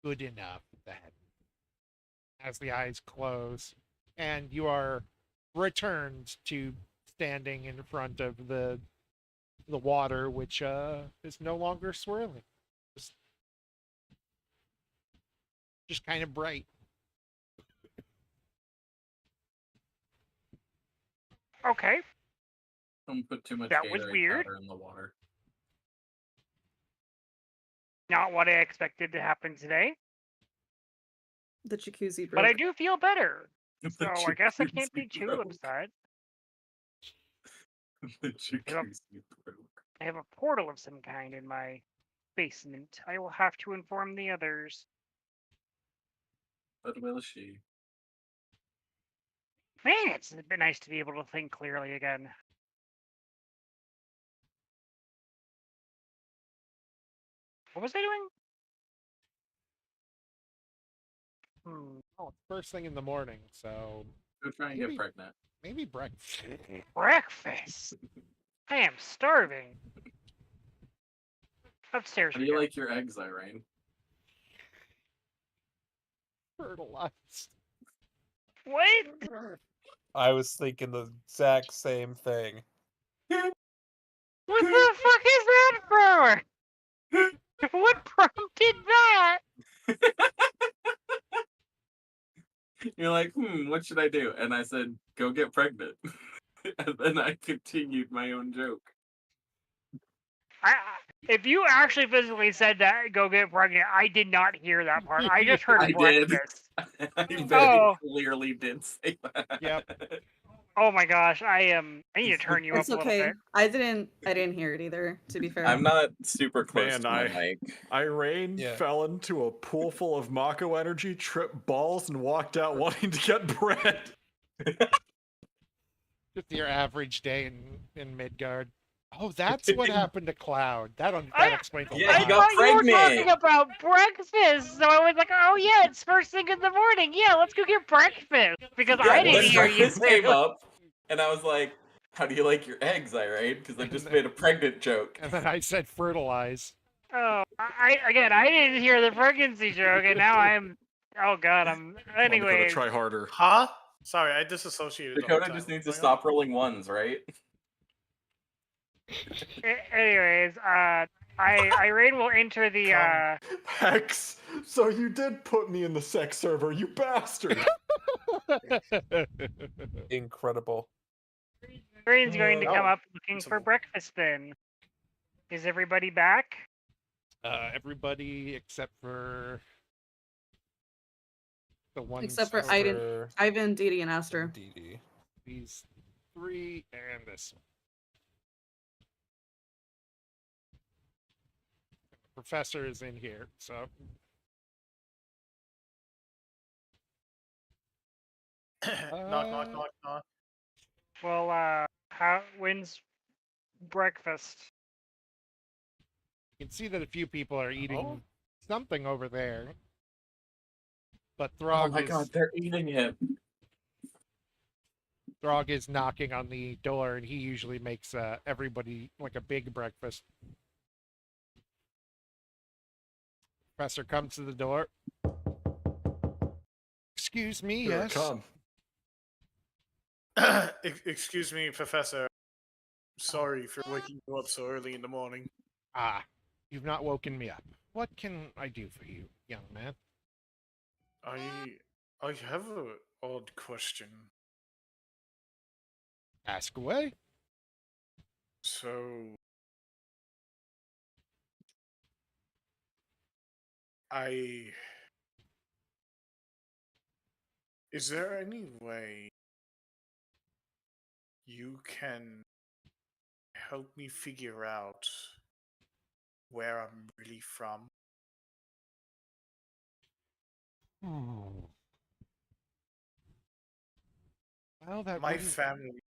Good enough, then. As the eyes close, and you are returned to standing in front of the water, which is no longer swirling. Just kind of bright. Okay. Don't put too much That was Gatorade weird. powder in the water. Not what I expected to happen today, The jacuzzi but I broke. do feel better. The So I guess I can't be jacuzzi too broke. upset. The jacuzzi broke. I have a portal of some kind in my basement. I will have to inform the others. But will she? Man, it's been nice to be able to think clearly again. What was I doing? Oh, it's first thing in the morning, so Go try and Maybe- get pregnant. maybe breakfast. Breakfast. I am starving. Upstairs How we do you go. like your eggs, Irene? Fertilized. What? I was thinking the exact same thing. What the fuck is that for? What prompted that? You're like, what should I do? And I said, go get pregnant. And then I continued my own joke. If you actually physically said that, go get pregnant, I did not hear that part. I just heard I did. breakfast. I very Oh. clearly did say that. Yep. Oh my gosh, I need to turn you It's up a little okay. bit. I didn't hear it either, to be fair. I'm not super close Man, to my mic. Irene Yeah. fell into a pool full of Mako energy, tripped balls, and walked out wanting to get bread. Just your average day in Midgard. Oh, that's what happened to Cloud. That explains a Yeah, lot. he got I thought you were talking pregnant. about breakfast, so I was like, oh yeah, it's first thing in the morning. Yeah, let's go get breakfast. Because Yeah, I didn't when hear you breakfast came say up, and I was like, "How do you like your eggs, Irene?" Because I just made a pregnant joke. And then I said fertilize. Oh, I didn't hear the pregnancy joke, and now I'm. Oh god, I'm. Dakota, Anyway, try harder. Huh? Sorry, I disassociated. the whole Dakota time. just needs to What's going on? stop rolling ones, right? anyways, Irene will enter the Hex, so you did put me in the sex server, you bastard! Incredible. Irene's going to come Oh, up looking for breakfast. Then, is everybody back? Everybody except for the ones. Except for over Ivan, Didi, and Aster. Didi. these three and this one. The professor is in here, so knock, knock. Well, when's breakfast? you can see that a few people are eating Oh. something over there. But Oh Throg my is god, they're eating him. Throg is knocking on the door, and he usually makes everybody like a big breakfast. Professor comes to the door. Excuse me, Here yes. it come. Excuse me, Professor. Sorry for waking you up so early in the morning. Ah, you've not woken me up. What can I do for you, young man? I have a odd question. Ask away. So is there any way you can help me figure out where I'm really from? Well, that My wouldn't- family.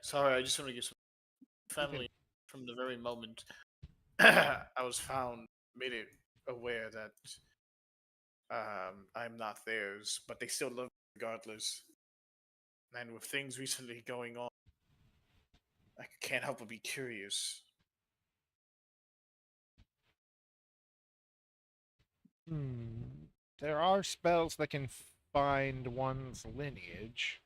Sorry, I just want to give some family from the very moment I was found, made it aware that I'm not theirs, but they still love me regardless. And with things recently going on, I can't help but be curious. There are spells that can find one's lineage.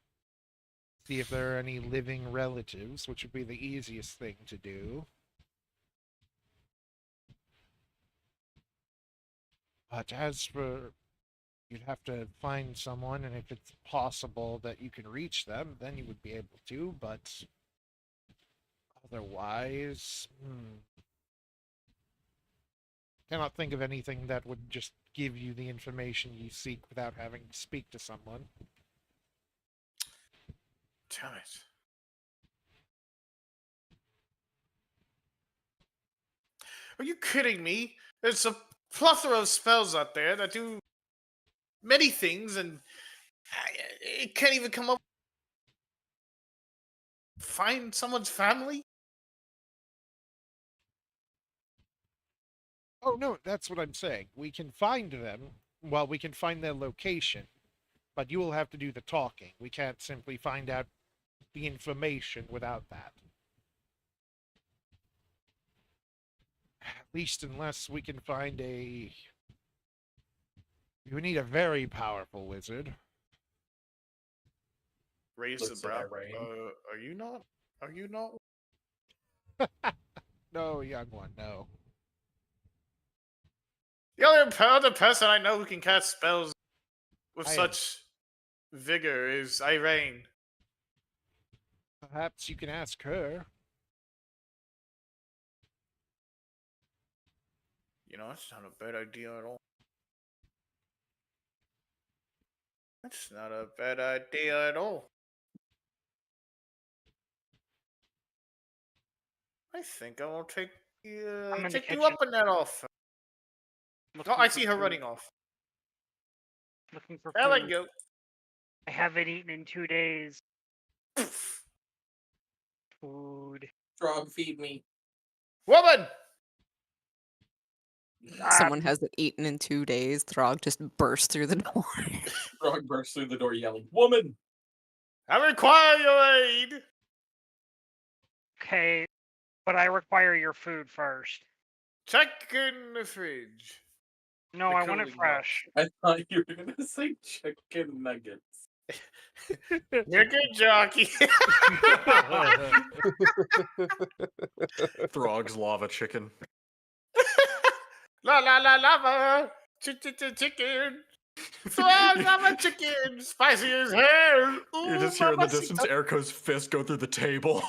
See if there are any living relatives, which would be the easiest thing to do. But as for, you'd have to find someone, and if it's possible that you can reach them, then you would be able to, but otherwise, cannot think of anything that would just give you the information you seek without having to speak to someone. Damn it. Are you kidding me? There's a plethora of spells out there that do many things, and it can't even come up. Find someone's family? Oh, no, that's what I'm saying. We can find them. Well, we can find their location, but you will have to do the talking. We can't simply find out the information without that. At least unless we can find a... You need a very powerful wizard. Raise Looks the brow. at Irene. Are you not? Are you not? No, young one, no. The other person I know who can cast spells with I am- such vigor is Irene. Perhaps you can ask her. You know, that's not a bad idea at all. That's not a bad idea at all. I think I will take I'm in the take you kitchen. up on that offer. Oh, looking I for see her food, running off. Looking for There we food. go. I haven't eaten in 2 days. Food. Frog, feed me. Woman! Someone hasn't eaten in 2 days. Throg just burst through the door. Frog bursts through the door yelling, "Woman!" I require your aid! Okay, but I require your food first. Check in the fridge. No, The I want it cooling box. fresh. I thought you were gonna say chicken nuggets. You're good, jockey. Throg's lava chicken. La la la lava. Chicken. Frog lava chicken. Spicy as hell. You Ooh, just hear in the mamacita. distance Erico's fist go through the table.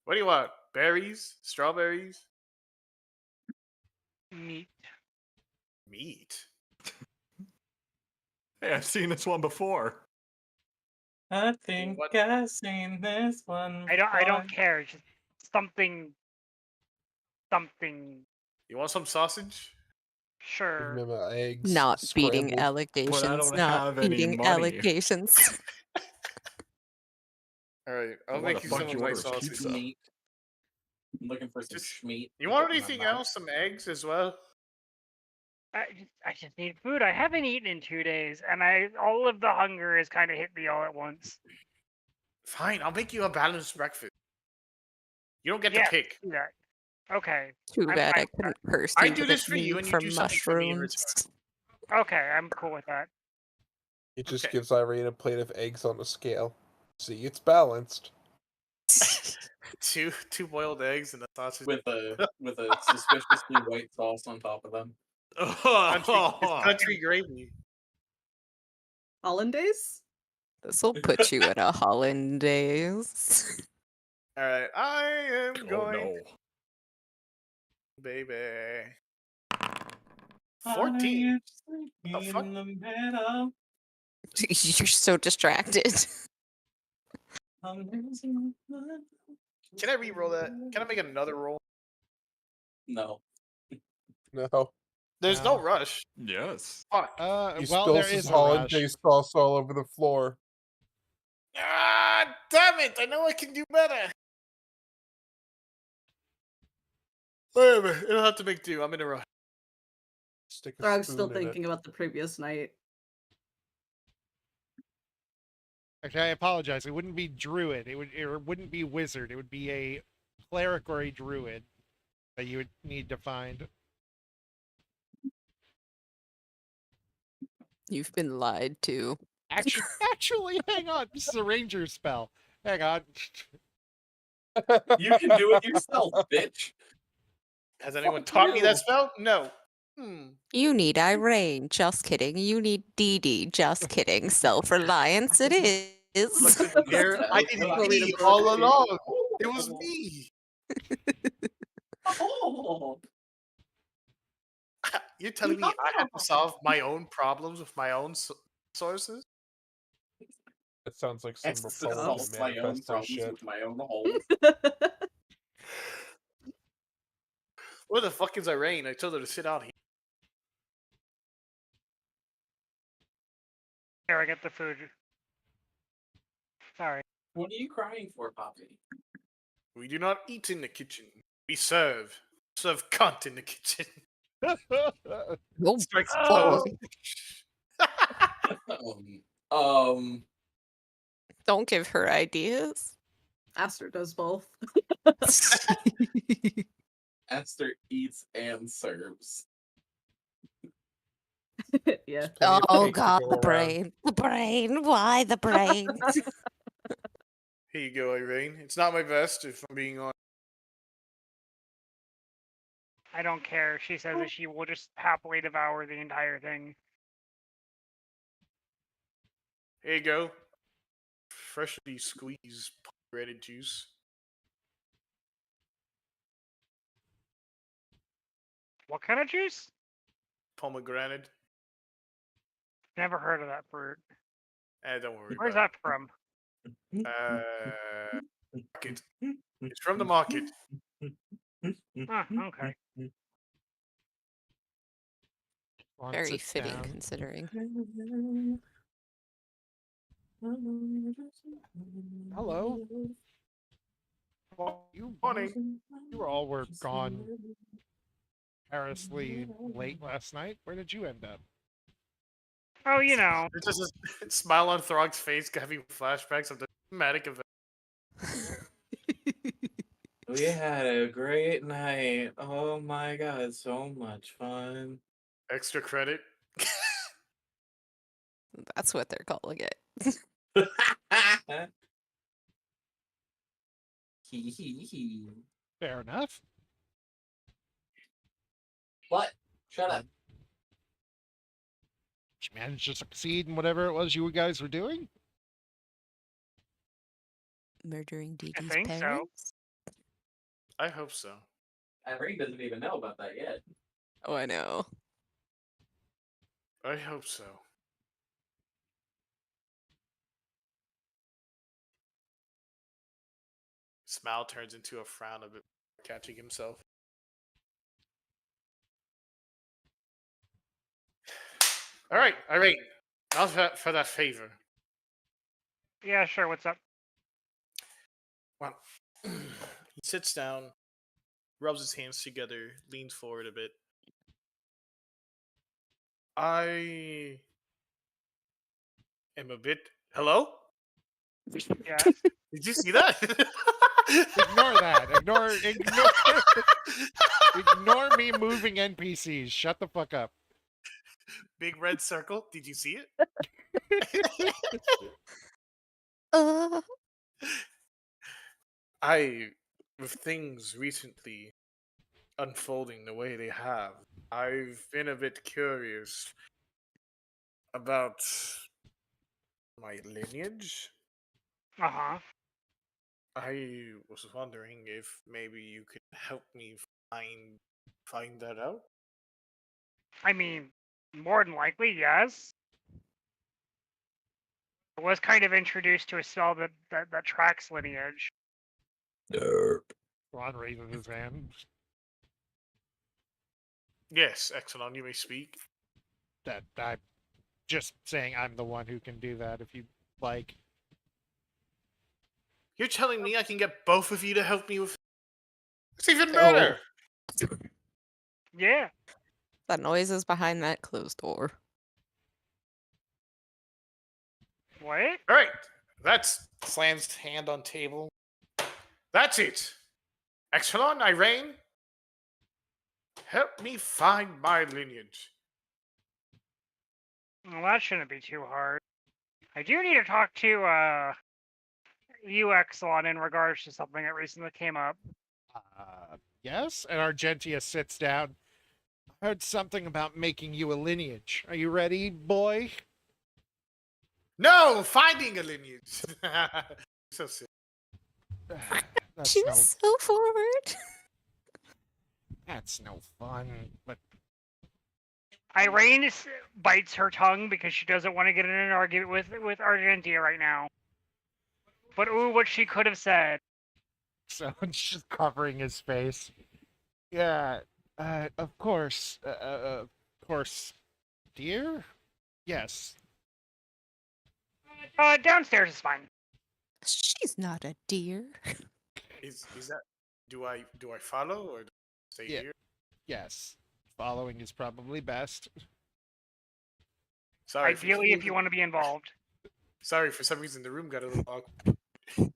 What do you want? Berries? Strawberries? Meat. Meat? Hey, I've seen this one before. I think What? I've seen this one. I don't before. care. Just something. You want some sausage? Sure. Remember eggs. Not beating scrambled. allegations. don't Not have any beating money. allegations. Alright, I'll What make the you fuck some you of my order? sausage. Pizza. Meat. I'm looking for some Just- schmeat. You to want put in my anything mouth. else? Some eggs as well? I just need food. I haven't eaten in 2 days, and all of the hunger has kind of hit me all at once. Fine, I'll make you a balanced breakfast. You don't get Yeah. to pick. Do that. Okay. Too I'm bad I fine with couldn't curse I you do with this a for you, meat and you from do something for me in return. mushrooms. Okay, I'm cool with that. He just Okay. gives Irene a plate of eggs on a scale. See, it's balanced. Two boiled eggs and a sausage. with a suspiciously white sauce on top of them. It's country gravy. Hollandaise? This'll put you in a hollandaise. Alright, I am Oh going, no. baby. Are 14. you sleeping fuck? in the middle? You're so distracted. I'm losing my- Can I re-roll that? Can I make another roll? No. No. There's no No. rush. Yes. Fuck. He Well, spills there his is a rush. hollandaise sauce all over the floor. Ah, damn it! I know I can do better. Whatever. It'll have to make do. I'm in a rush. Stick a Throg's still spoon in it. thinking about the previous night. Actually, I apologize. It wouldn't be druid. It wouldn't be wizard. It would be a cleric or a druid that you would need to find. You've been lied to. Actually, hang on. This is a ranger spell. Hang on. You can do it yourself, bitch. Has anyone Fuck taught me you. that spell? No. You need Irene. Just kidding. You need Dee Dee. Just kidding. Self-reliance it is. Here, I didn't Well, be read a all book. along. It was me. Oh. You're telling me I had to solve my own problems with my own sources? It sounds like some It's to Republican solve my own manifesto problems shit. with my own holes. Where the fuck is Irene? I told her to sit out here. Here, I get the food. Sorry. What are you crying for, Poppy? We do not eat in the kitchen. We serve. Serve cunt in the kitchen. Oh, Strikes a Oh. pose. don't give her ideas. Aster does both. Esther eats and serves. Yeah. Plenty of Oh cake to god, go the around. brain. The brain. Why the brain? Here you go, Irene. It's not my best, if I'm being honest. I don't care. She says that she will just happily devour the entire thing. Here you go. Freshly squeezed pomegranate juice. What kind of juice? Pomegranate. Never heard of that fruit. Don't worry Where's about that from? it. Market. It's from the market. Ah, okay. Vaughn Very sits fitting, down. considering. Hello. Well, you Morning. all were gone perilously late last night. Where did you end up? Oh, you know. There's just a smile on Throg's face, having flashbacks of the dramatic event. We had a great night. Oh my god, so much fun. Extra credit. That's what they're calling it. Hee hee hee. Fair enough. What? Shut up. Did you manage to succeed in whatever it was you guys were doing? Murdering Dee Dee's think so. parents? I hope so. Irene doesn't even know about that yet. Oh, I know. I hope so. Smile turns into a frown a bit, catching himself. All right. Now for that favor. Yeah, sure. What's up? Well, he sits down, rubs his hands together, leans forward a bit. I am a bit. Hello? Yeah. Did you see that? Ignore that. Ignore me moving NPCs. Shut the fuck up. Big red circle. Did you see it? With things recently unfolding the way they have, I've been a bit curious about my lineage. Uh-huh. I was wondering if maybe you could help me find that out. I mean, more than likely, yes. I was kind of introduced to a spell that tracks lineage. Ron raises his hand. Yes, Exelon, you may speak. That I'm just saying I'm the one who can do that if you like. You're telling me I can get both of you to help me with... It's even better! Yeah. That noise is behind that closed door. What? Alright, that's... Slams hand on table. That's it! Exelon, Irene, help me find my lineage. Well, that shouldn't be too hard. I do need to talk to you, Exelon, in regards to something that recently came up. Yes, and Argentia sits down. I heard something about making you a lineage. Are you ready, boy? No, finding a lineage. So sick. That's She's no, so forward. that's no fun. But Irene bites her tongue because she doesn't want to get in an argument with Argentia right now. But ooh, what she could have said. so it's just covering his face. Yeah, of course, dear. Yes, Downstairs is fine. She's not a deer. Is that... Do I follow or do I stay Yeah. here? yes. Following is probably best. Sorry. for some Ideally, if reason- you want to be involved. Sorry, for some reason the room got a little awkward. If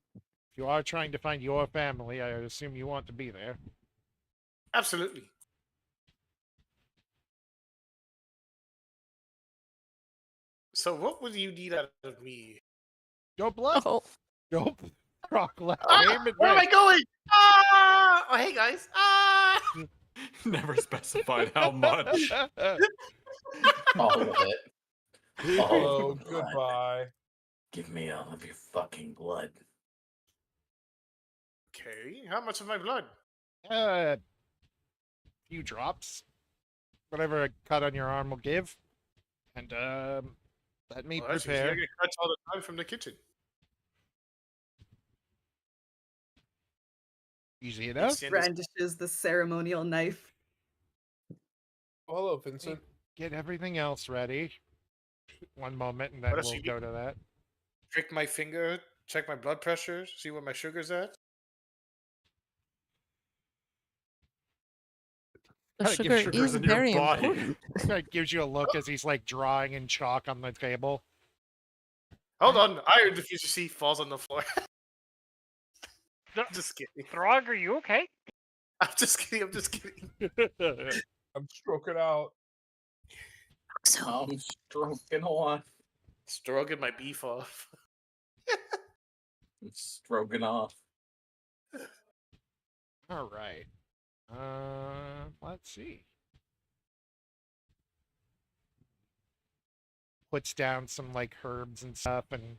you are trying to find your family, I assume you want to be there. Absolutely. So what would you need out of me? Your blood. Oh, Nope. Rock left. Ah, Aim and where am I miss. going? Ah! Oh, hey guys. Ah! Never specified how much. All of it. All Oh, of the blood. goodbye. Give me all of your fucking blood. Okay, how much of my blood? Few drops. whatever a cut on your arm will give, and let me Well, that's easy. I prepare. get cuts all the time from the kitchen. Easy enough. Extend this- Brandishes the ceremonial knife. Follow, Vincent. Get everything else ready. One moment, and then What else we'll you go to that. Prick my finger, check my blood pressure, see where my sugar's at. The Gotta give sugar sugars is in your very body. important. It gives you a look as he's like drawing in chalk on the table. Hold on, iron deficiency falls on the floor. Th- Just kidding. Throg, are you okay? I'm just kidding. I'm just kidding. I'm stroking out. I'm stroking off. Stroking my beef off. Stroking off. All right. Let's see. Puts down some like herbs and stuff and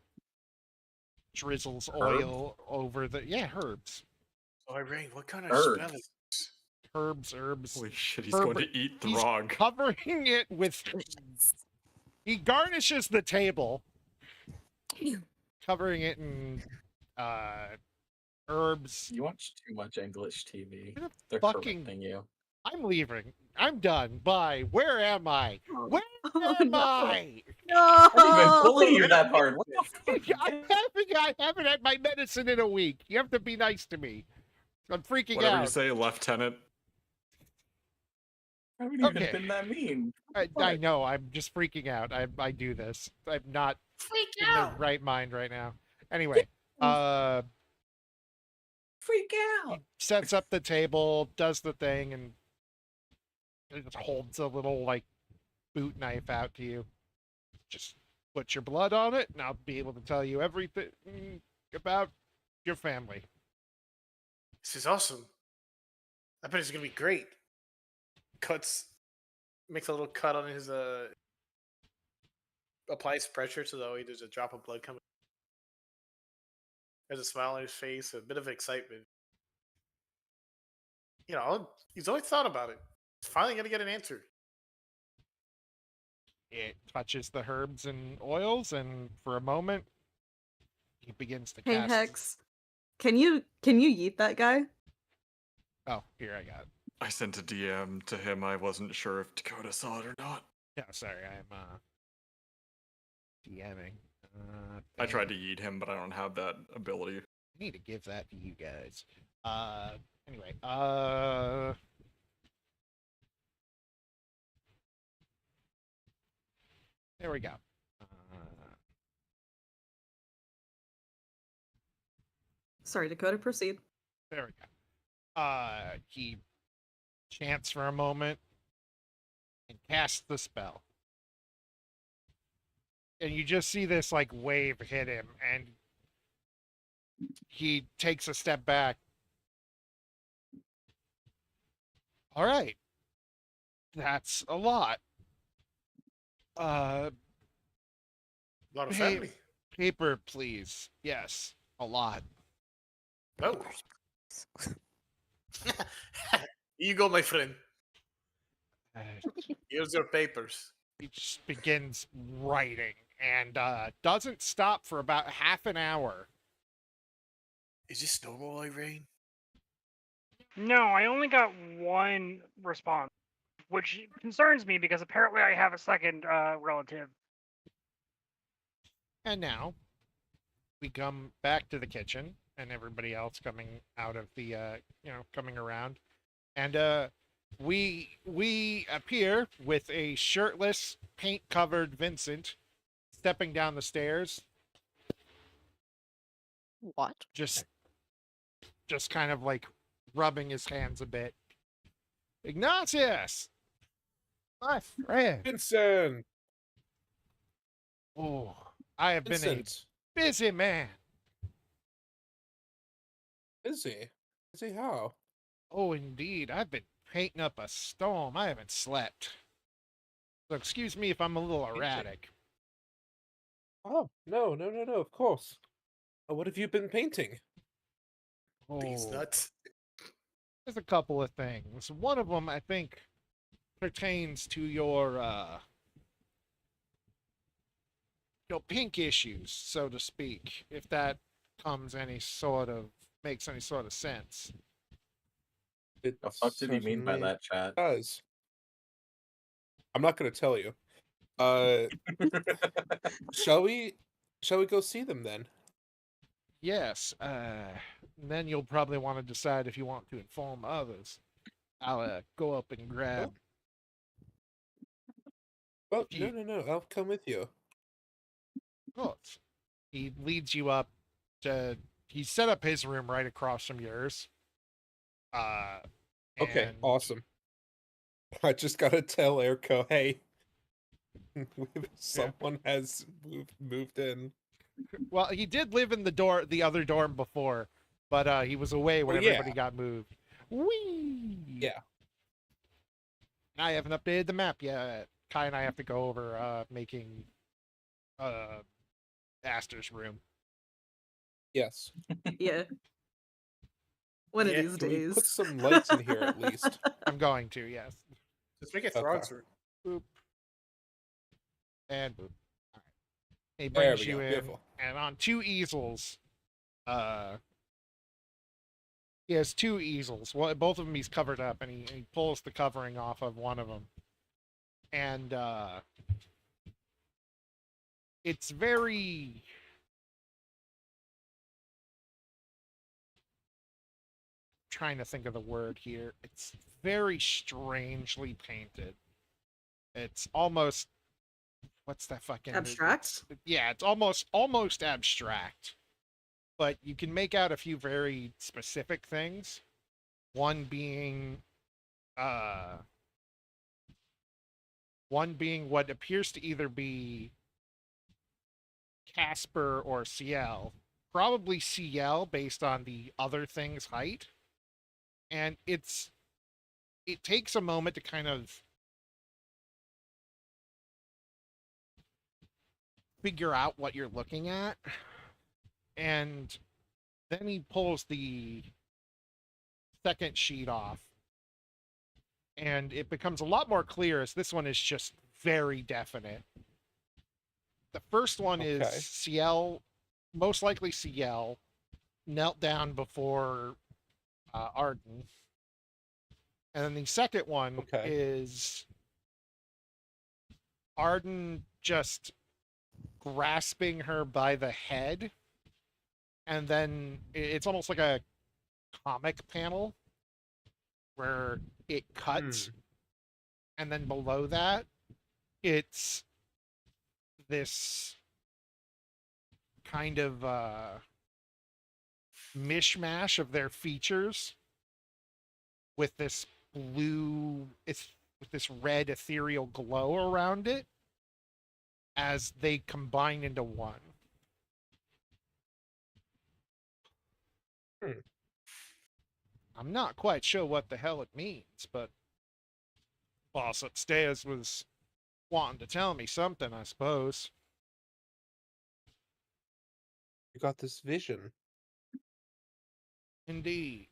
drizzles oil over the herbs. Oh, Irene, what kind of Herbs. spell is this? Herbs. Holy shit, he's Herbert, going to eat he's Throg. Covering it with he garnishes the table, covering it in herbs. You watch too much English TV. You're They're fucking- correcting you. I'm leaving. I'm done. Bye. Where am I? Where Oh, am no. I? I didn't even No! bully you that hard. What the fuck? I haven't had my medicine in a week. You have to be nice to me. I'm freaking Whatever you out. say, Lieutenant. I haven't even Okay. been that mean. I know. I'm just freaking out. I do this. I'm not Freak in the right mind right now. Anyway, Freak out. sets up the table, does the thing, and it just holds a little like boot knife out to you. Just put your blood on it, and I'll be able to tell you everything about your family. This is awesome. I bet it's gonna be great. Makes a little cut on his applies pressure so that way there's a drop of blood coming. There's a smile on his face, a bit of excitement. You know, he's always thought about it. He's finally gonna get an answer. It touches the herbs and oils, and for a moment, he begins to Hey cast. Hex, can you yeet that guy? Oh, here I got it. I sent a DM to him. I wasn't sure if Dakota saw it or not. Yeah, sorry, I'm DMing. I tried to yeet him, but I don't have that ability. I need to give that to you guys. Anyway, there we go. Sorry, Dakota, proceed. There we go. He chants for a moment and casts the spell. And you just see this like wave hit him, and he takes a step back. All right. That's a lot. A lot of Hey. family. Paper, please. Yes, a lot. Oh. Here you go, my friend. Uh, Here's your papers. he just begins writing and doesn't stop for about half an hour. Is this normal, Irene? No, I only got one response, which concerns me because apparently I have a second relative. And now we come back to the kitchen and everybody else coming out of the coming around. And we appear with a shirtless, paint-covered Vincent stepping down the stairs, What? just kind of like rubbing his hands a bit. Ignatius, my friend. Vincent! Oh, I have been Vincent! a busy man. Busy? Busy how? Oh, indeed. I've been painting up a storm. I haven't slept. So excuse me if I'm a little erratic. Oh, no, of course. What have you been painting? These Oh, nuts. there's a couple of things. One of them, I think, pertains to your pink issues, so to speak, if that makes any sort of sense. It The fuck did he mean by certainly that, chat? does. I'm not going to tell you. Uh, shall we go see them then? Yes, then you'll probably want to decide if you want to inform others. I'll go up and grab. Well, Gee. no. I'll come with you. Course. He leads you up to. He set up his room right across from yours. Okay, and- awesome. I just gotta tell Erko, hey, someone has moved in. Well, he did live in the other dorm before, but he was away when Oh, yeah. everybody got moved. Whee! Yeah. I haven't updated the map yet. Kai and I have to go over making Aster's room. Yes. Yeah. One of Yeah, these Can we days. put some lights in here at least? I'm going to, yes. Just make it Okay. Throg's room. Boop. And boop. All right. He There brings we you go. in, Beautiful. and on two easels, he has two easels. Well, both of them he's covered up, and he pulls the covering off of one of them. And it's very... trying to think of the word here. It's very strangely painted. It's almost... what's that fucking... Abstract? Yeah, it's almost abstract. But you can make out a few very specific things. One being what appears to either be Casper or CL. Probably CL based on the other thing's height. And it takes a moment to kind of figure out what you're looking at. And then he pulls the second sheet off. And it becomes a lot more clear as this one is just very definite. The first one Okay. is CL, most likely CL, knelt down before Arden. And then the second one Okay. is Arden just grasping her by the head. And then it's almost like a comic panel where it cuts. And then below that, it's this kind of mishmash of their features with this with this red ethereal glow around it as they combine into one. I'm not quite sure what the hell it means, but boss upstairs was wanting to tell me something, I suppose. You got this vision. Indeed.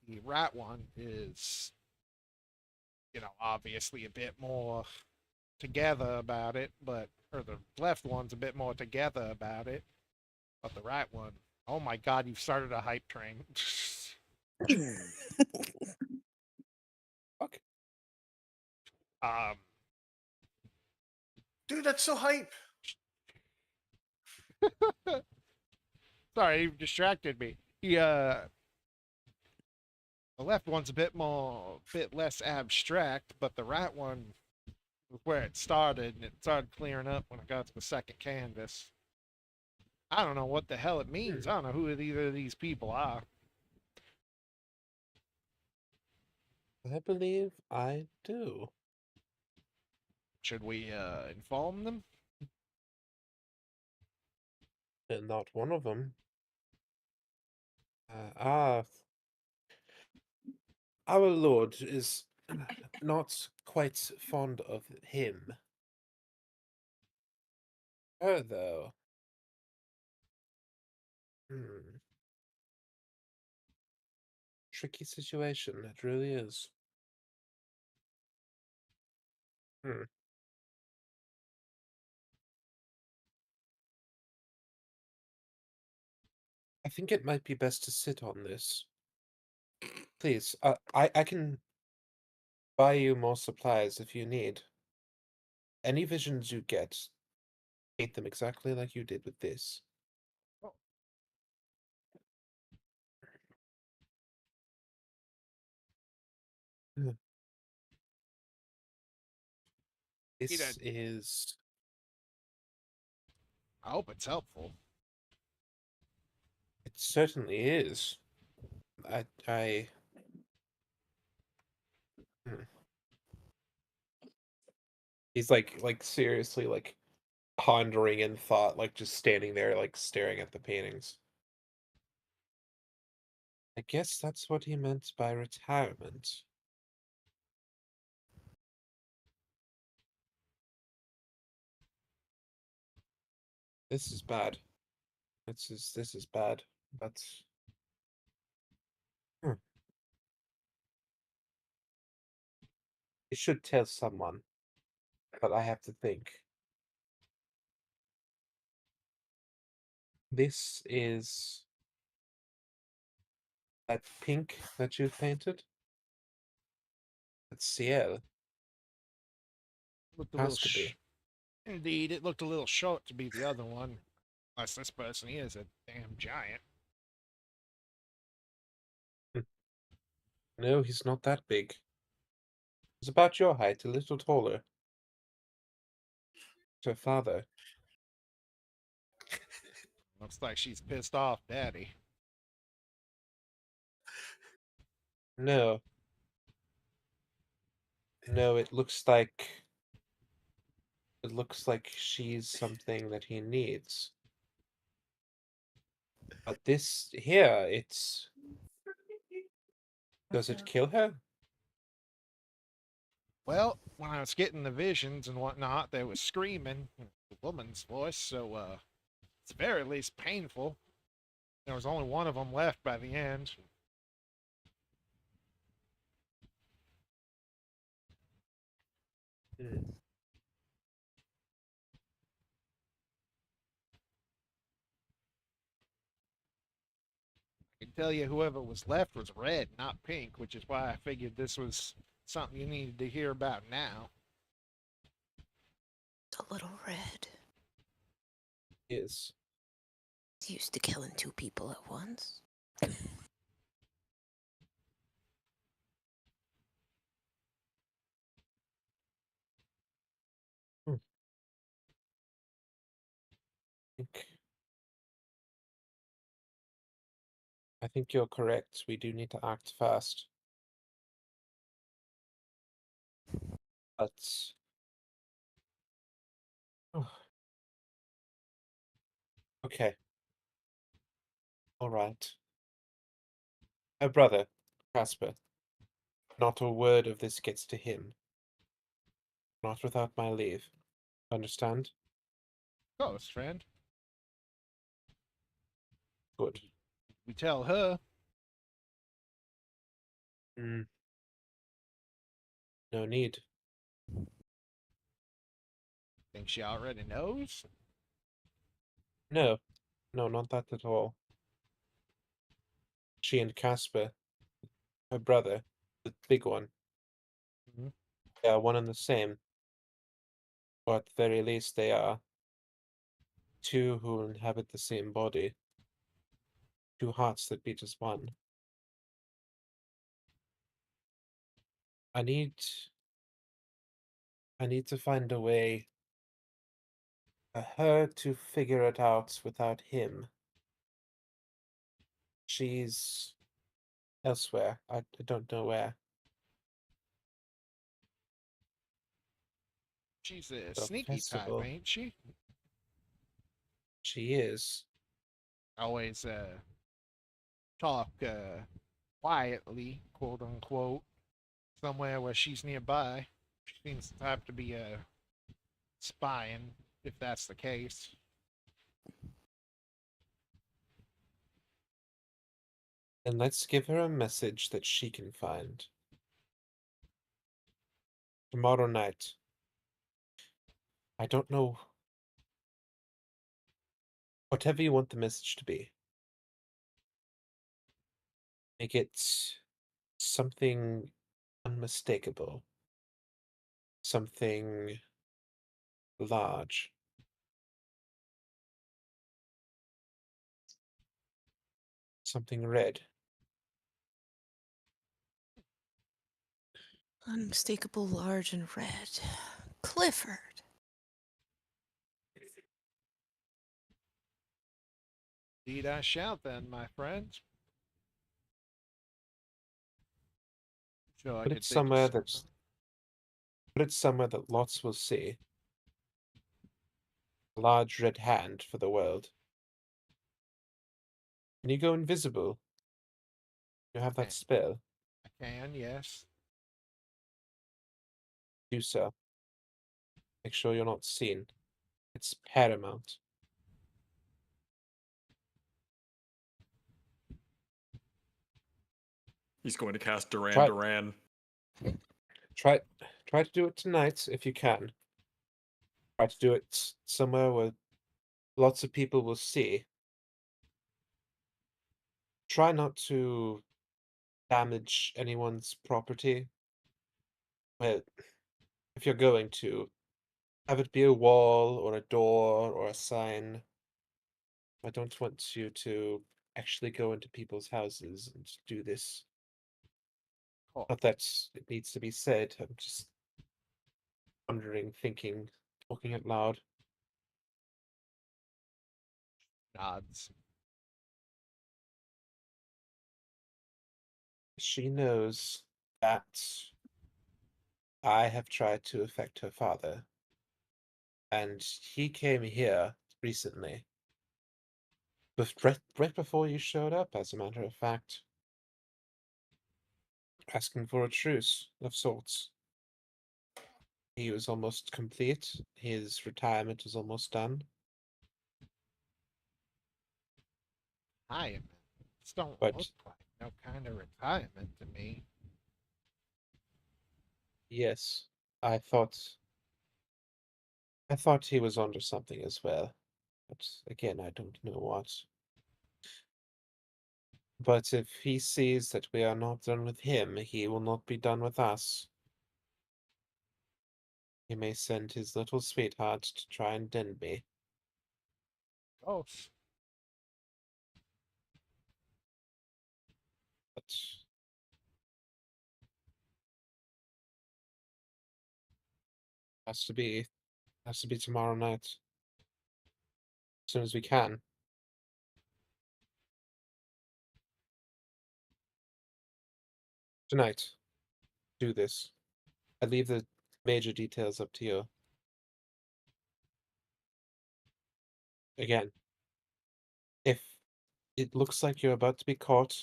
The right one is, obviously a bit more together about it, or the left one's a bit more together about it, but the right one, oh my god, you've started a hype train. Fuck. Dude, that's so hype. Sorry, you distracted me. The left one's a bit less abstract, but the right one was where it started, and it started clearing up when I got to the second canvas. I don't know what the hell it means. I don't know who either of these people are. I believe I do. Should we inform them? And not one of them. Our lord is not quite fond of him. Her, though. Tricky situation, it really is. Hmm. I think it might be best to sit on this. Please, I can buy you more supplies if you need. Any visions you get, hate them exactly like you did with this. Hmm. You know, This is I hope it's helpful. it certainly is. I hmm. He's like seriously like pondering in thought, like just standing there, like staring at the paintings. I guess that's what he meant by retirement. This is bad. This is bad. But hmm. He should tell someone, but I have to think. This is that pink that you've painted? That's Ciel. Looked a little Has to be. Indeed, it looked a little short to be the other one. Unless this person is a damn giant. Hmm. No, he's not that big. He's about your height, a little taller. Her father. Looks like she's pissed off, Daddy. No. No, it looks like she's something that he needs. But this here, it's does it kill her? Well, when I was getting the visions and whatnot, they was screaming in the woman's voice, so it's very least painful. There was only one of them left by the end. Hmm. I can tell you whoever was left was red, not pink, which is why I figured this was something you needed to hear about now. A little red. Is. He's used to killing two people at once. Hmm. Think- I think you're correct. We do need to act fast. But oh, okay. All right. My brother, Casper. Not a word of this gets to him. Not without my leave. Understand? Ghost friend. Good. We tell her. Mm, no need. Think she already knows? No. No, not that at all. She and Casper, her brother, the big one, Mhm. they are one and the same. Or at the very least, they are two who inhabit the same body. Two hearts that beat as one. I need I need to find a way for her to figure it out without him. She's elsewhere. I don't know where. She's a The sneaky type, festival. ain't she? She is. Always talk quietly, quote unquote, somewhere where she's nearby. She seems the type to be spying, if that's the case. And let's give her a message that she can find. Tomorrow night, I don't know. Whatever you want the message to be. Make it something unmistakable. Something large. Something red. Unmistakable, large, and red. Clifford. Indeed I shall then, my friend. Sure, I Put could it think of somewhere something. that's Put it somewhere that lots will see. A large red hand for the world. Can you go invisible? You have that Okay. spell. I can, yes. Do so. Make sure you're not seen. It's paramount. He's going to cast Duran Try- Duran. Try to do it tonight if you can. Try to do it somewhere where lots of people will see. Try not to damage anyone's property. Well, if you're going to, have it be a wall or a door or a sign. I don't want you to actually go into people's houses and do this. Cool. Not that it needs to be said. I'm just wondering, thinking, talking out loud. Nods. She knows that I have tried to affect her father, and he came here recently, but right before you showed up, as a matter of fact, asking for a truce of sorts. He was almost complete. His retirement was almost done. Retirement. This don't But look like no kind of retirement to me. yes, I thought he was onto something as well. But again, I don't know what. But if he sees that we are not done with him, he will not be done with us. He may send his little sweetheart to try and den me. Gross. But has to be tomorrow night. As soon as we can. Tonight. Do this. I leave the major details up to you. Again, if it looks like you're about to be caught,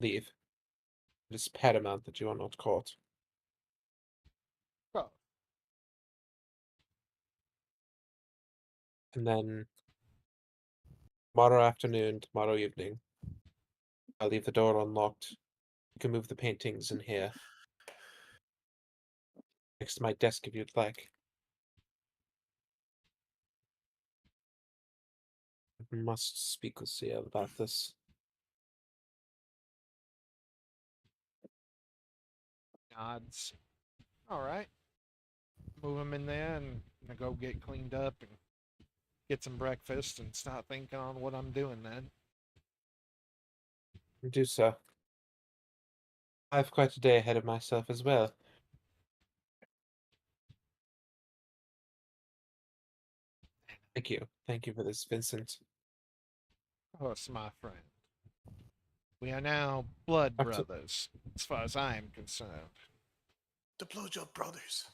leave. It is paramount that you are not caught. Gross. And then tomorrow afternoon, tomorrow evening, I'll leave the door unlocked. You can move the paintings in here. Next to my desk if you'd like. I must speak with Ciel about this. Nods. All right. Move him in there and go get cleaned up and get some breakfast and start thinking on what I'm doing then. Do so. I have quite a day ahead of myself as well. Thank you. Thank you for this, Vincent. Of course, my friend. We are now blood After- brothers, as far as I am concerned. The Blowjob Brothers.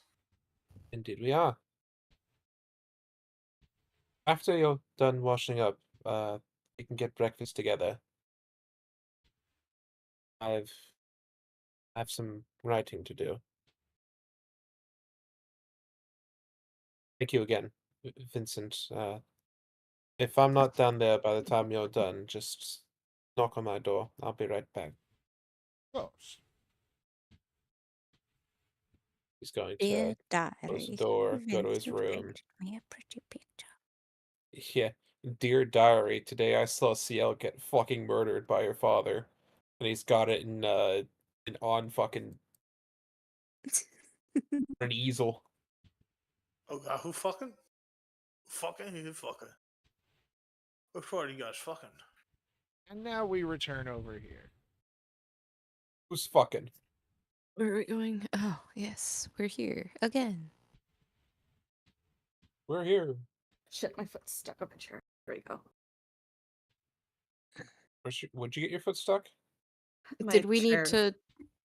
Indeed we are. After you're done washing up, we can get breakfast together. I have some writing to do. Thank you again, Vincent. If I'm not down there by the time you're done, just knock on my door. I'll be right back. Of course. He's going Dear to close the diary, door, go to his Vincent room. painted me a pretty picture. Yeah. Dear diary, today I saw CL get fucking murdered by her father. And he's got it in on fucking an easel. Oh god, who fucking? Who fucking? Which part of you guys fucking? And now we return over here. Who's fucking? Where are we going? Oh, yes, we're here again. We're here. Shit, my foot's stuck up a chair. There we go. Would you get your foot stuck? My Did we chair. need to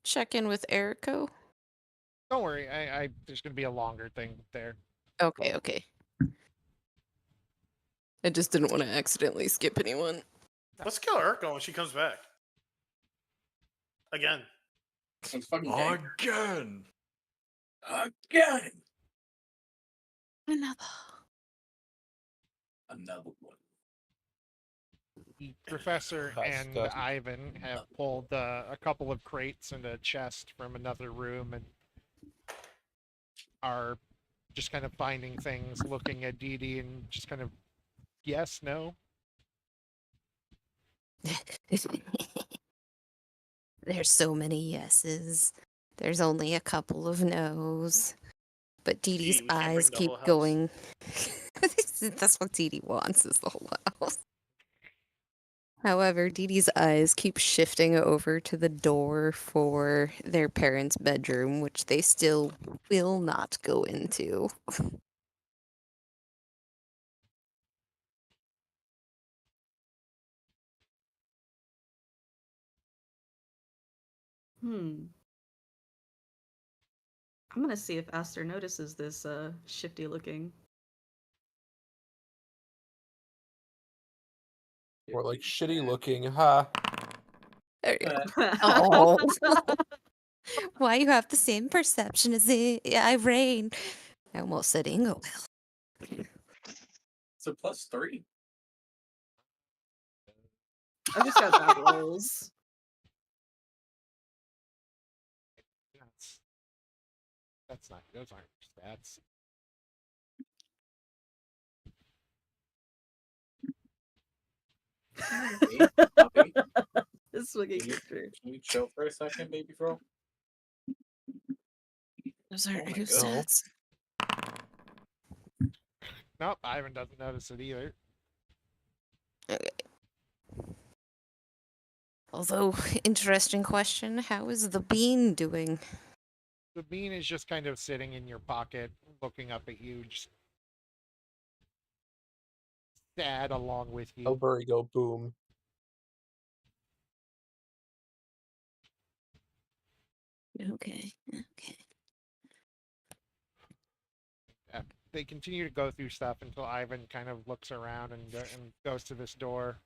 check in with Erico? Don't worry, I there's gonna be a longer thing there. Okay, okay. I just didn't want to accidentally skip anyone. Let's kill Urko when she comes back. Again. It's fucking gay. Again. Again. Another. Another one. The professor That's and dusty. Ivan have pulled a couple of crates and a chest from another room and are just kind of finding things, looking at Dee Dee and just kind of yes, no. There's so many yeses. There's only a couple of no's. But Dee Dee's we can't bring eyes the keep whole house. going. That's what Dee Dee wants, is the whole house. However, Dee Dee's eyes keep shifting over to the door for their parents' bedroom, which they still will not go into. I'm gonna see if Aster notices this shifty looking. Or like shitty looking, huh? There you go. Oh. Why you have the same perception as Irene? I almost said Ingo. It's a +3. I've just got bad rolls. That's not. Those aren't stats. Puppy, This looking Can you- true. Can you chill for a second, baby girl? Those Oh aren't my new God. stats. Nope, Ivan doesn't notice it either. Okay. Although, interesting question, how is the bean doing? The bean is just kind of sitting in your pocket, looking up at you, just sad along with you. Elbury go boom. Okay, okay. They continue to go through stuff until Ivan kind of looks around and goes to this door.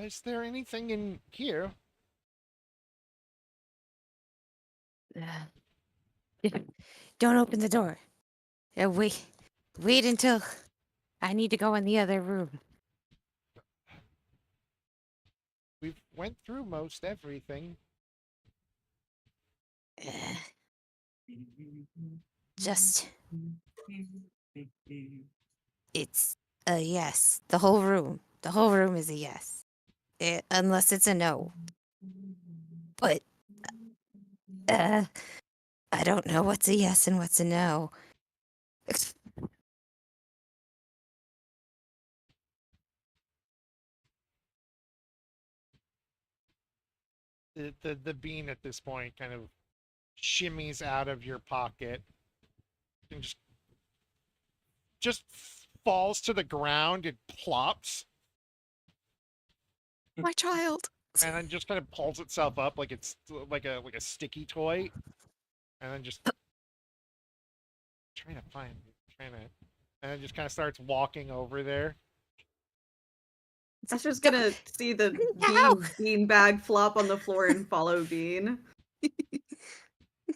Is there anything in here? Don't open the door. Wait until I need to go in the other room. We've went through most everything. Just, it's a yes. The whole room. The whole room is a yes. Unless it's a no. But, I don't know what's a yes and what's a no. The bean at this point kind of shimmies out of your pocket and just falls to the ground. It plops My child. and then just kind of pulls itself up like it's like a sticky toy, and then just trying to, and then just kind of starts walking over there. Aster's gonna see the No. bean bag flop on the floor and follow Bean.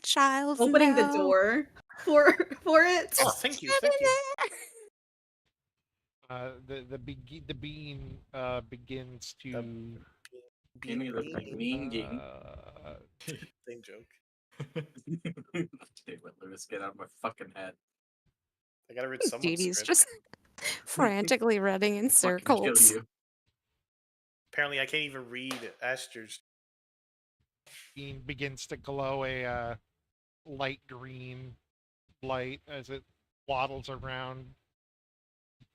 Child, Opening the no. door for it. Oh, thank you, thank you. The bean begins to Give me the mean game. uh, Same joke. Dude, Lewis, get out of my fucking head. I gotta read someone's Dee Dee's script. just frantically running in Fucking kill circles. you. Apparently, I can't even read Aster's. Bean begins to glow a light green light as it waddles around.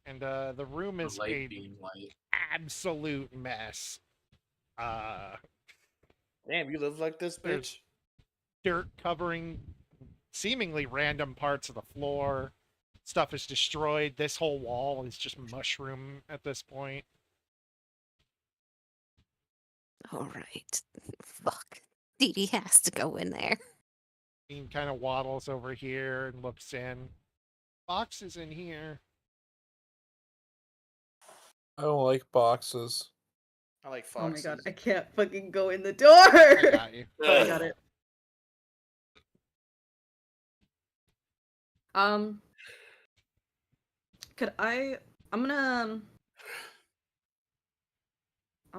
And the room The is light a beam light. absolute mess. Damn, you live like this, There's- bitch? Dirt covering seemingly random parts of the floor. Stuff is destroyed. This whole wall is just mushroom at this point. All right. Fuck. Dee Dee has to go in there. Bean kind of waddles over here and looks in. Boxes in here. I don't like boxes. I like Oh my foxes. god, I can't fucking go in the door! I got you. I got it. Could I'm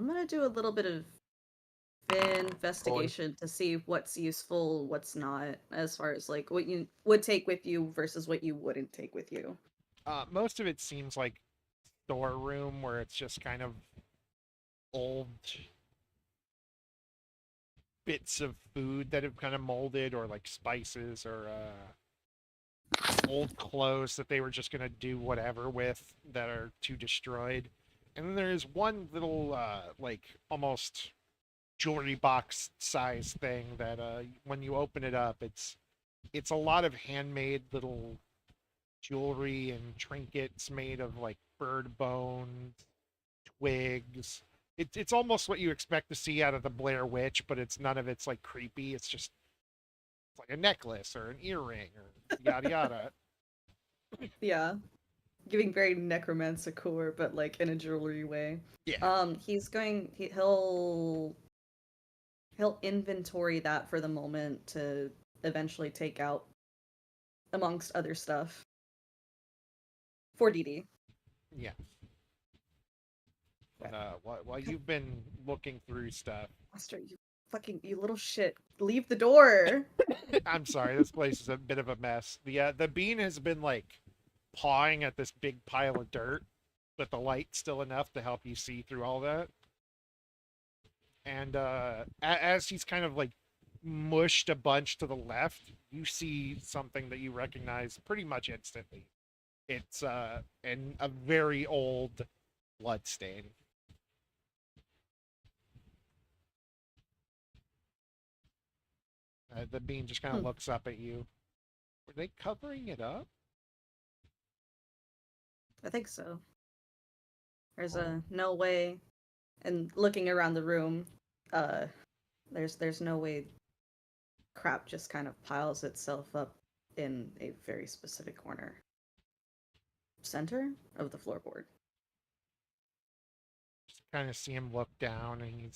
gonna do a little bit of investigation to see what's useful, what's not, as far as like what you would take with you versus what you wouldn't take with you. Most of it seems like storeroom where it's just kind of old bits of food that have kind of molded, or like spices, or old clothes that they were just gonna do whatever with that are too destroyed. And then there's one little like almost jewelry box size thing that when you open it up, it's a lot of handmade little jewelry and trinkets made of like bird bones, twigs. It's almost what you expect to see out of the Blair Witch, but it's none of it's like creepy. It's just like a necklace or an earring or yada yada. Yeah. Giving very necromancer, but like in a jewelry way. Yeah. He'll inventory that for the moment to eventually take out amongst other stuff for Dee Dee. Yeah. But while you've been looking through stuff, Master, you little shit. Leave the door. I'm sorry, this place is a bit of a mess. The bean has been like pawing at this big pile of dirt, but the light's still enough to help you see through all that. And as he's kind of like mushed a bunch to the left, you see something that you recognize pretty much instantly. It's a very old blood stain. The bean just kind of looks up at you. Were they covering it up? I think so. There's no way, and looking around the room, there's no way crap just kind of piles itself up in a very specific corner. Center of the floorboard. Just kind of see him look down, and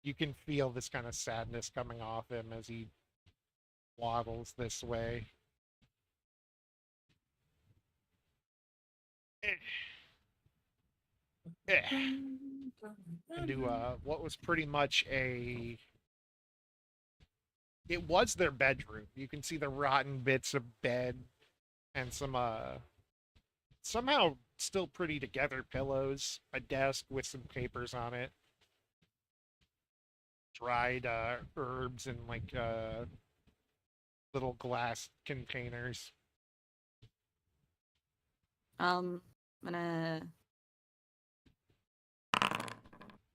you can feel this kind of sadness coming off him as he waddles this way. Into what was pretty much it was their bedroom. You can see the rotten bits of bed and some somehow still pretty together pillows, a desk with some papers on it, dried herbs in like little glass containers. I'm gonna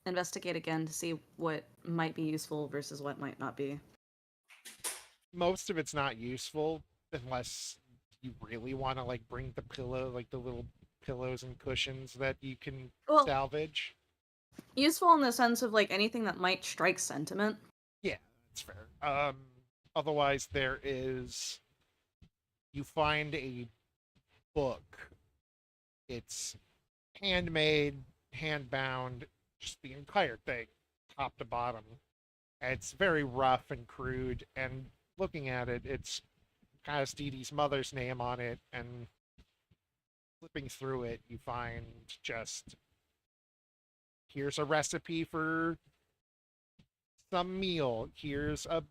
investigate again to see what might be useful versus what might not be. Most of it's not useful unless you really want to like bring the pillow, like the little pillows and cushions that you can Well, salvage. useful in the sense of like anything that might strike sentiment. Yeah, that's fair. Otherwise you find a book. It's handmade, hand-bound, just the entire thing, top to bottom. It's very rough and crude, and looking at it, it's has Dee Dee's mother's name on it, and flipping through it, you find just, here's a recipe for some meal, here's a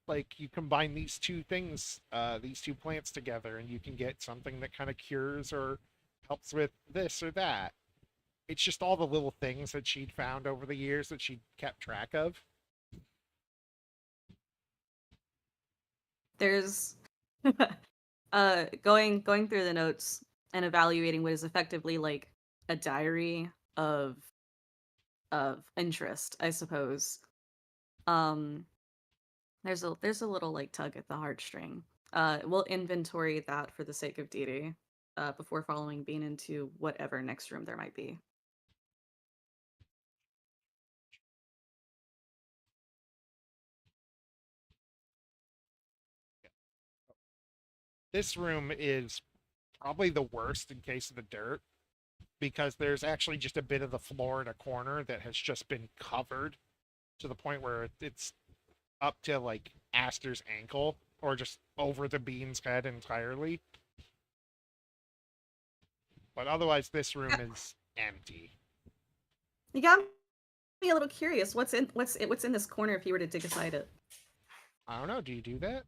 like you combine these two things, these two plants together, and you can get something that kind of cures or helps with this or that. It's just all the little things that she'd found over the years that she kept track of. There's going through the notes and evaluating what is effectively like a diary of interest, I suppose. There's a little like tug at the heartstring. We'll inventory that for the sake of Dee Dee, before following Bean into whatever next room there might be. This room is probably the worst in case of the dirt, because there's actually just a bit of the floor in a corner that has just been covered to the point where it's up to like Aster's ankle or just over the Bean's head entirely. But otherwise, this room is empty. You got me a little curious. What's in this corner if you were to dig aside it? I don't know. Do you do that?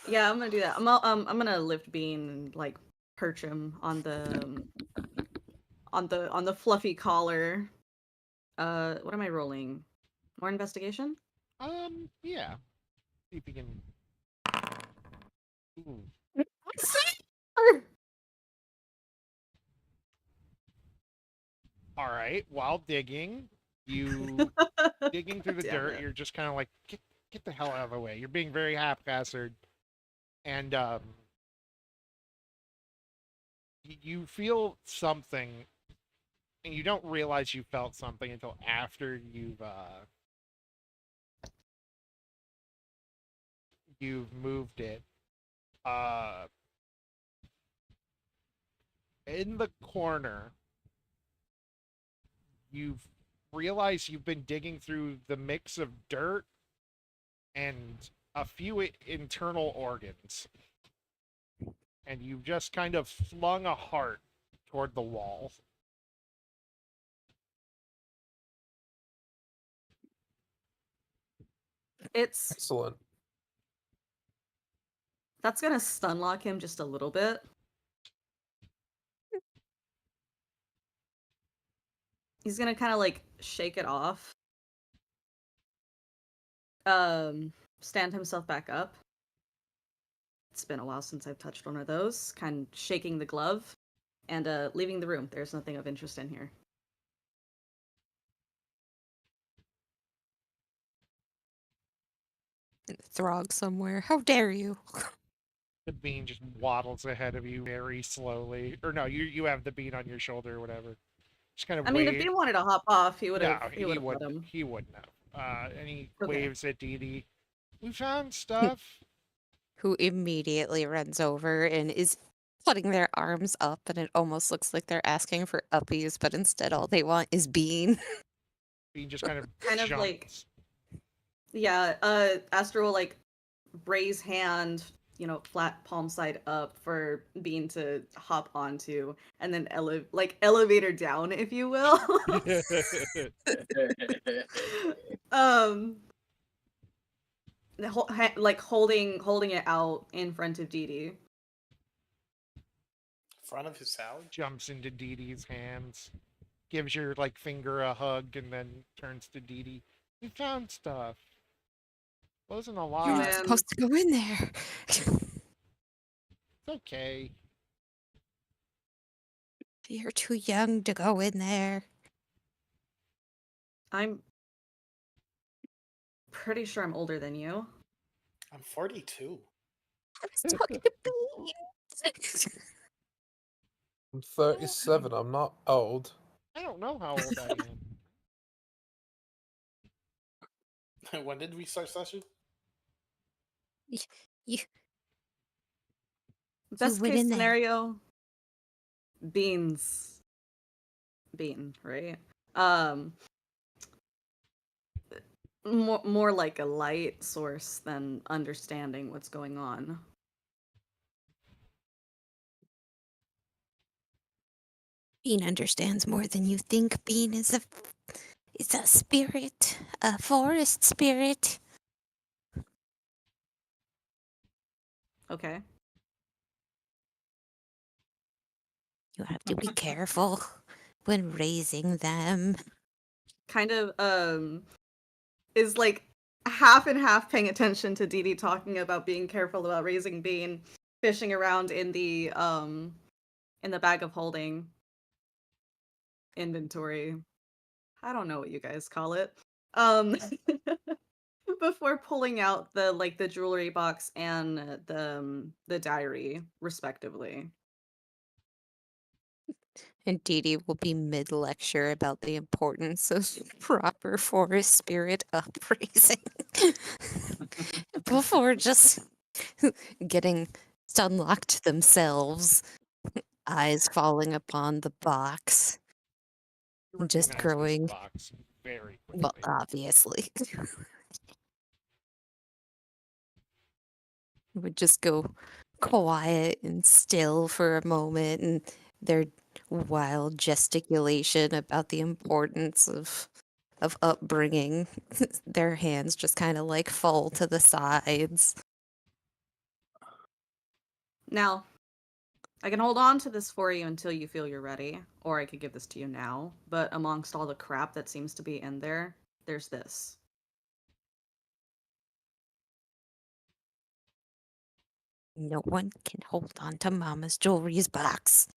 Yeah, I'm gonna do that. I'm gonna lift Bean and like perch him on the fluffy collar. What am I rolling? More investigation? Yeah. See if you can. Ooh. All right. While digging, digging through the Damn dirt, it. you're just kind of like get the hell out of the way. You're being very haphazard, and you feel something, and you don't realize you felt something until after you've moved it. In the corner, you've realized you've been digging through the mix of dirt and a few internal organs. And you've just kind of flung a heart toward the wall. Excellent. That's gonna stun lock him just a little bit. He's gonna kind of like shake it off. Stand himself back up. It's been a while since I've touched one of those. Kind of shaking the glove and leaving the room. There's nothing of interest in here. In the Throg somewhere. How dare you? The Bean just waddles ahead of you very slowly. Or no, you have the Bean on your shoulder or whatever. Just kind of I mean, if he wanted to hop off, he would have. No, he would have let him. He wouldn't have. And he Okay. waves at Dee Dee. We found stuff. Who immediately runs over and is putting their arms up, and it almost looks like they're asking for uppies, but instead all they want is Bean. Bean just kind of Kind of jumps. like- Yeah, Aster will like raise hand, flat palm side up for Bean to hop onto, and then elevator down, if you will. Like holding it out in front of Dee Dee. Front of his salad? Jumps into Dee Dee's hands, gives your like finger a hug, and then turns to Dee Dee. We found stuff. Wasn't a lot. You're Man. not supposed to go in there. It's okay. You're too young to go in there. I'm pretty sure I'm older than you. I'm 42. I was talking to Bean. I'm 37. I'm not old. I don't know how old I am. When did we start session? Best went case in there. scenario, Bean, right? More like a light source than understanding what's going on. Bean understands more than you think. Bean is a spirit, a forest spirit. Okay. You have to be careful when raising them. Kind of is like half and half paying attention to Dee Dee talking about being careful about raising Bean, fishing around in the bag of holding inventory. I don't know what you guys call it. Um before pulling out the jewelry box and the diary respectively. And Dee Dee will be mid lecture about the importance of proper forest spirit upraising before just getting unlocked themselves, eyes falling upon the box, You just recognize this growing. box very quickly. Well, obviously. Would just go quiet and still for a moment, and their wild gesticulation about the importance of upbringing. Their hands just kind of like fall to the sides. Now, I can hold on to this for you until you feel you're ready, or I could give this to you now, but amongst all the crap that seems to be in there, there's this. No one can hold on to Mama's jewelry's box.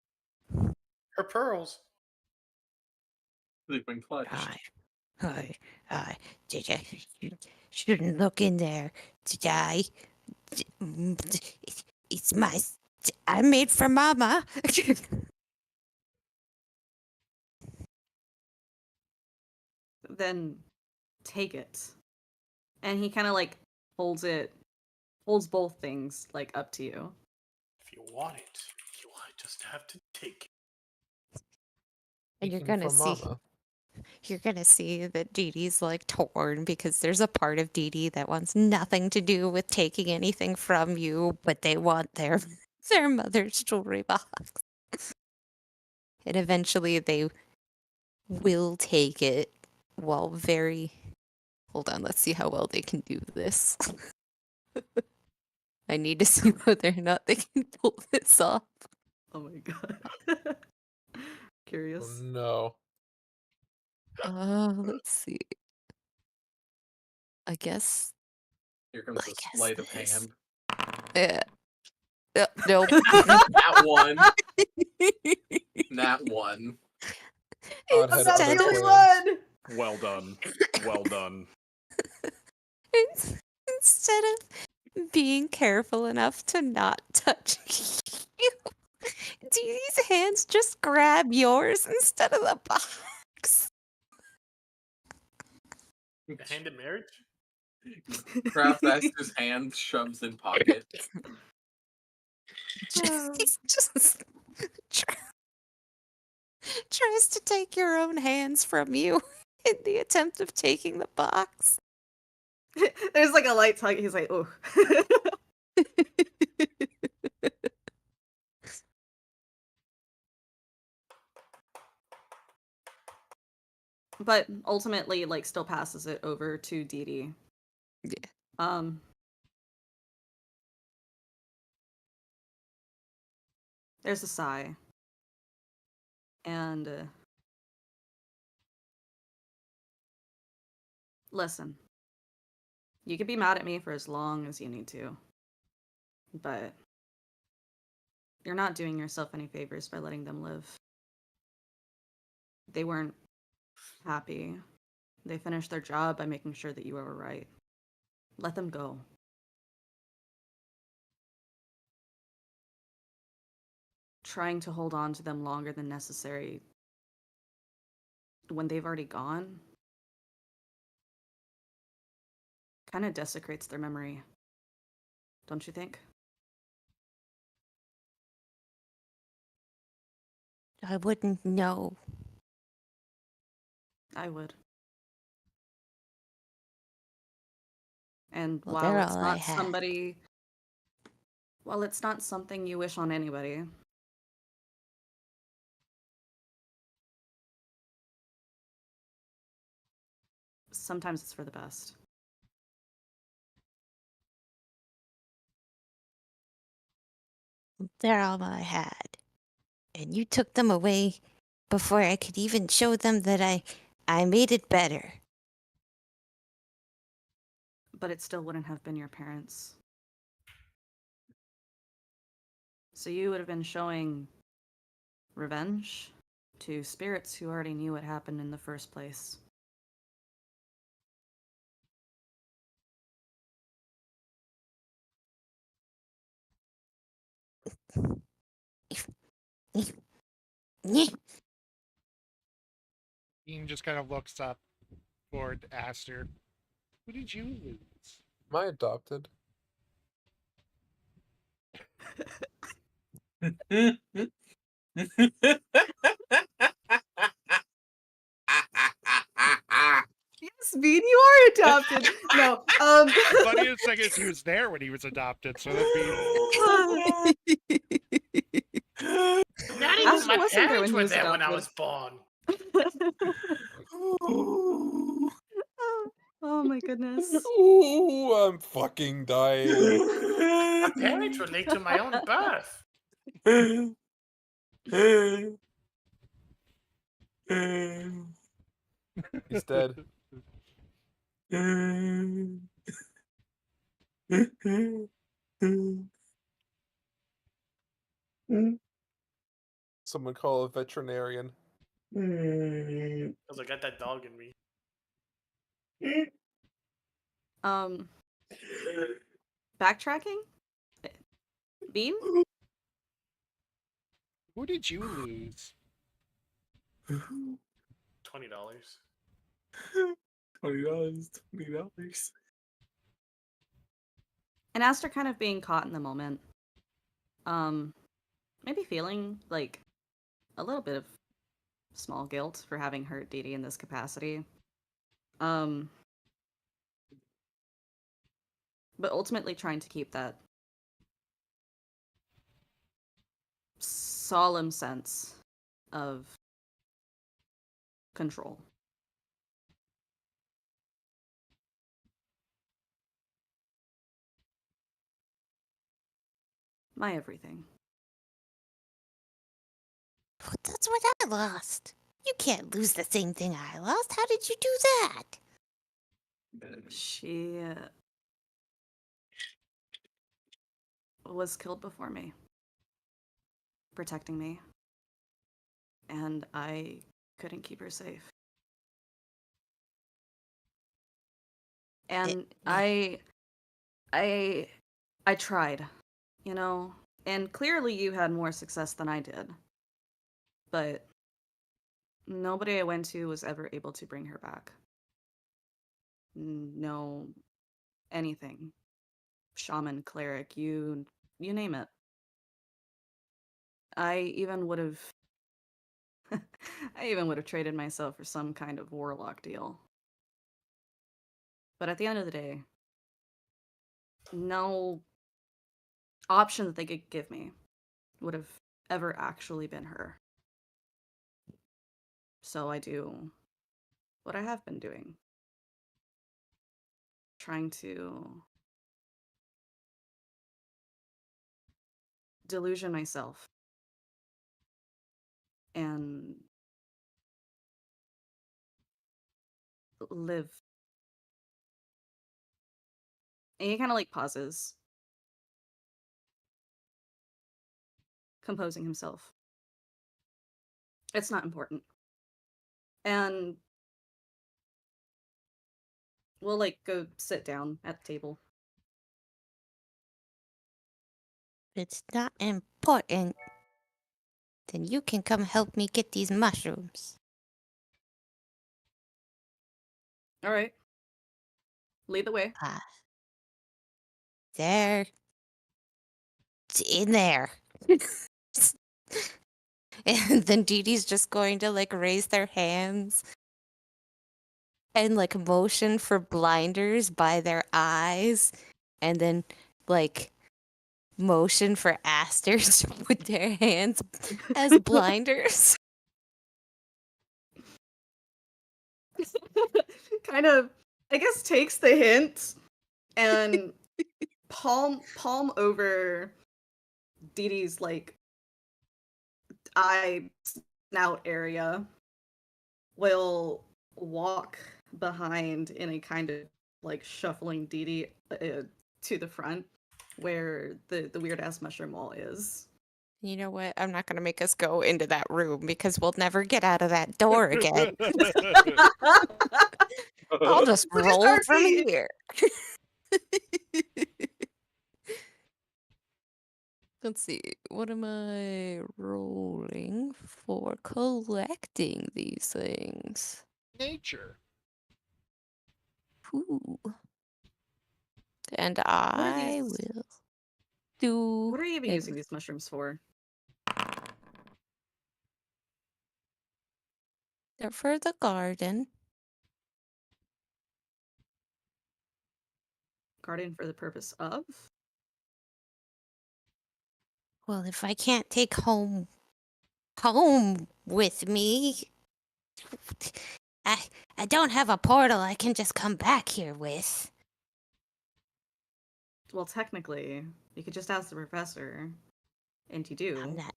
Her pearls. They've been clutched. I did you shouldn't look in there. Did I? It's my. I made for Mama. Then take it. And he kind of like holds both things like up to you. If you want it, you just have to take it. And you're Speaking gonna for see. Mama, You're gonna see that Dee Dee's like torn because there's a part of Dee Dee that wants nothing to do with taking anything from you, but they want their mother's jewelry box. And eventually they will take it while very. Hold on, let's see how well they can do this. I need to see whether or not they can pull this off. Oh my god. Curious. oh no. Let's see. I guess. Here comes I the guess sleight of this. hand. Yeah. Nope. That one. That one. Hard-headed Instead That's other the of- only twins. one! Well done. Well done. Instead of being careful enough to not touch you, Dee Dee's hands just grab yours instead of the box. The hand of marriage? Grabs his hand, shoves in pocket. He's just tries to take your own hands from you in the attempt of taking the box. There's like a light tug. He's like, oh. But ultimately, like, still passes it over to Dee Dee. Yeah. There's a sigh. And, listen. You can be mad at me for as long as you need to. But you're not doing yourself any favors by letting them live. They weren't happy. They finished their job by making sure that you were right. Let them go. Trying to hold on to them longer than necessary when they've already gone kind of desecrates their memory. Don't you think? I wouldn't know. I would. And Well, while they're it's all I not had. somebody, while it's not something you wish on anybody, sometimes it's for the best. They're all I had. And you took them away before I could even show them that I made it better. But it still wouldn't have been your parents. So you would have been showing revenge to spirits who already knew what happened in the first place. Dean just kind of looks up toward Aster. Who did you lose? Am I adopted? Yes, Bean, you are adopted. No, Funniest thing is he was there when he was adopted, so that'd be. Not Aster even my wasn't there parents when he were was there when I adopted. was born. Oh my goodness. Ooh, I'm fucking dying. My parents were late to my own birth. He's dead. Someone call a veterinarian. Because I got that dog in me. Backtracking? Bean? Who did you lose? $20. $20. And Aster kind of being caught in the moment. Maybe feeling like a little bit of small guilt for having hurt Dee Dee in this capacity. But ultimately trying to keep that solemn sense of control. My everything. That's what I lost. You can't lose the same thing I lost. How did you do that? She was killed before me, protecting me, and I couldn't keep her safe. And I tried, you know, and clearly you had more success than I did. But nobody I went to was ever able to bring her back. No, anything. Shaman, cleric, you name it. I even would have traded myself for some kind of warlock deal. But at the end of the day, no option that they could give me would have ever actually been her. So I do what I have been doing. Trying to delusion myself and live. And he kind of like pauses, composing himself. It's not important. And we'll like go sit down at the table. If it's not important, then you can come help me get these mushrooms. All right. Lead the way. There. It's in there. And then Dee Dee's just going to like raise their hands and like motion for blinders by their eyes, and then like motion for Aster to put their hands as blinders. Kind of, I guess, takes the hint and palm over Dee Dee's like eye snout area will walk behind in a kind of like shuffling Dee Dee to the front where the weird ass mushroom wall is. You know what? I'm not going to make us go into that room because we'll never get out of that door again. I'll just Look at roll from RP. here. Let's see. What am I rolling for collecting these things? Nature. Ooh. And What are I these? will do. What are you even a- using these mushrooms for? They're for the garden. Guardian for the purpose of? Well, if I can't take home with me, I don't have a portal I can just come back here with. Well, technically, you could just ask the professor, and you do. I'm not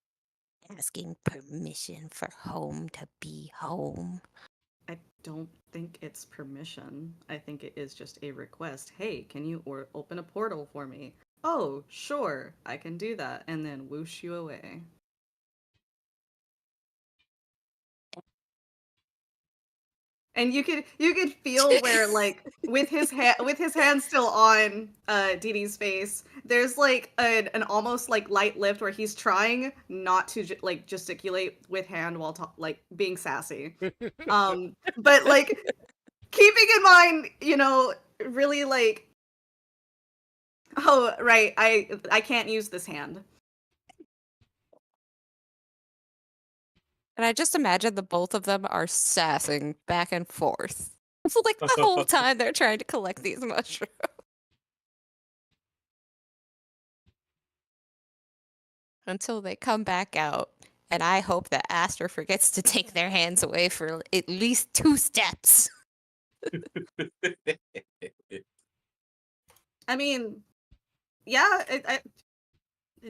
asking permission for home to be home. I don't think it's permission. I think it is just a request. Hey, can you open a portal for me? Oh, sure, I can do that, and then whoosh you away. And you could feel where like with his hand still on Dee Dee's face, there's like an almost like light lift where he's trying not to like gesticulate with hand while like being sassy. But like keeping in mind, you know, really like, oh right, I can't use this hand. And I just imagine the both of them are sassing back and forth. It's like the whole time they're trying to collect these mushrooms. Until they come back out. And I hope that Aster forgets to take their hands away for at least 2 steps. I mean, yeah, I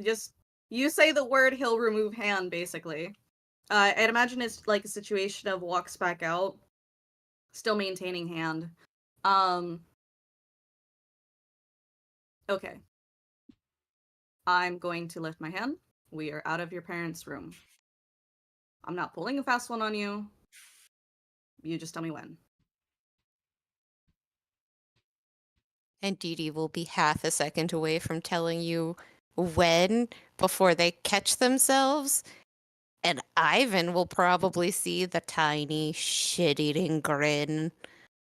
just you say the word, he'll remove hand, basically. I'd imagine it's like a situation of walks back out, still maintaining hand. Okay. I'm going to lift my hand. We are out of your parents' room. I'm not pulling a fast one on you. You just tell me when. And Dee Dee will be half a second away from telling you when before they catch themselves. And Ivan will probably see the tiny shit-eating grin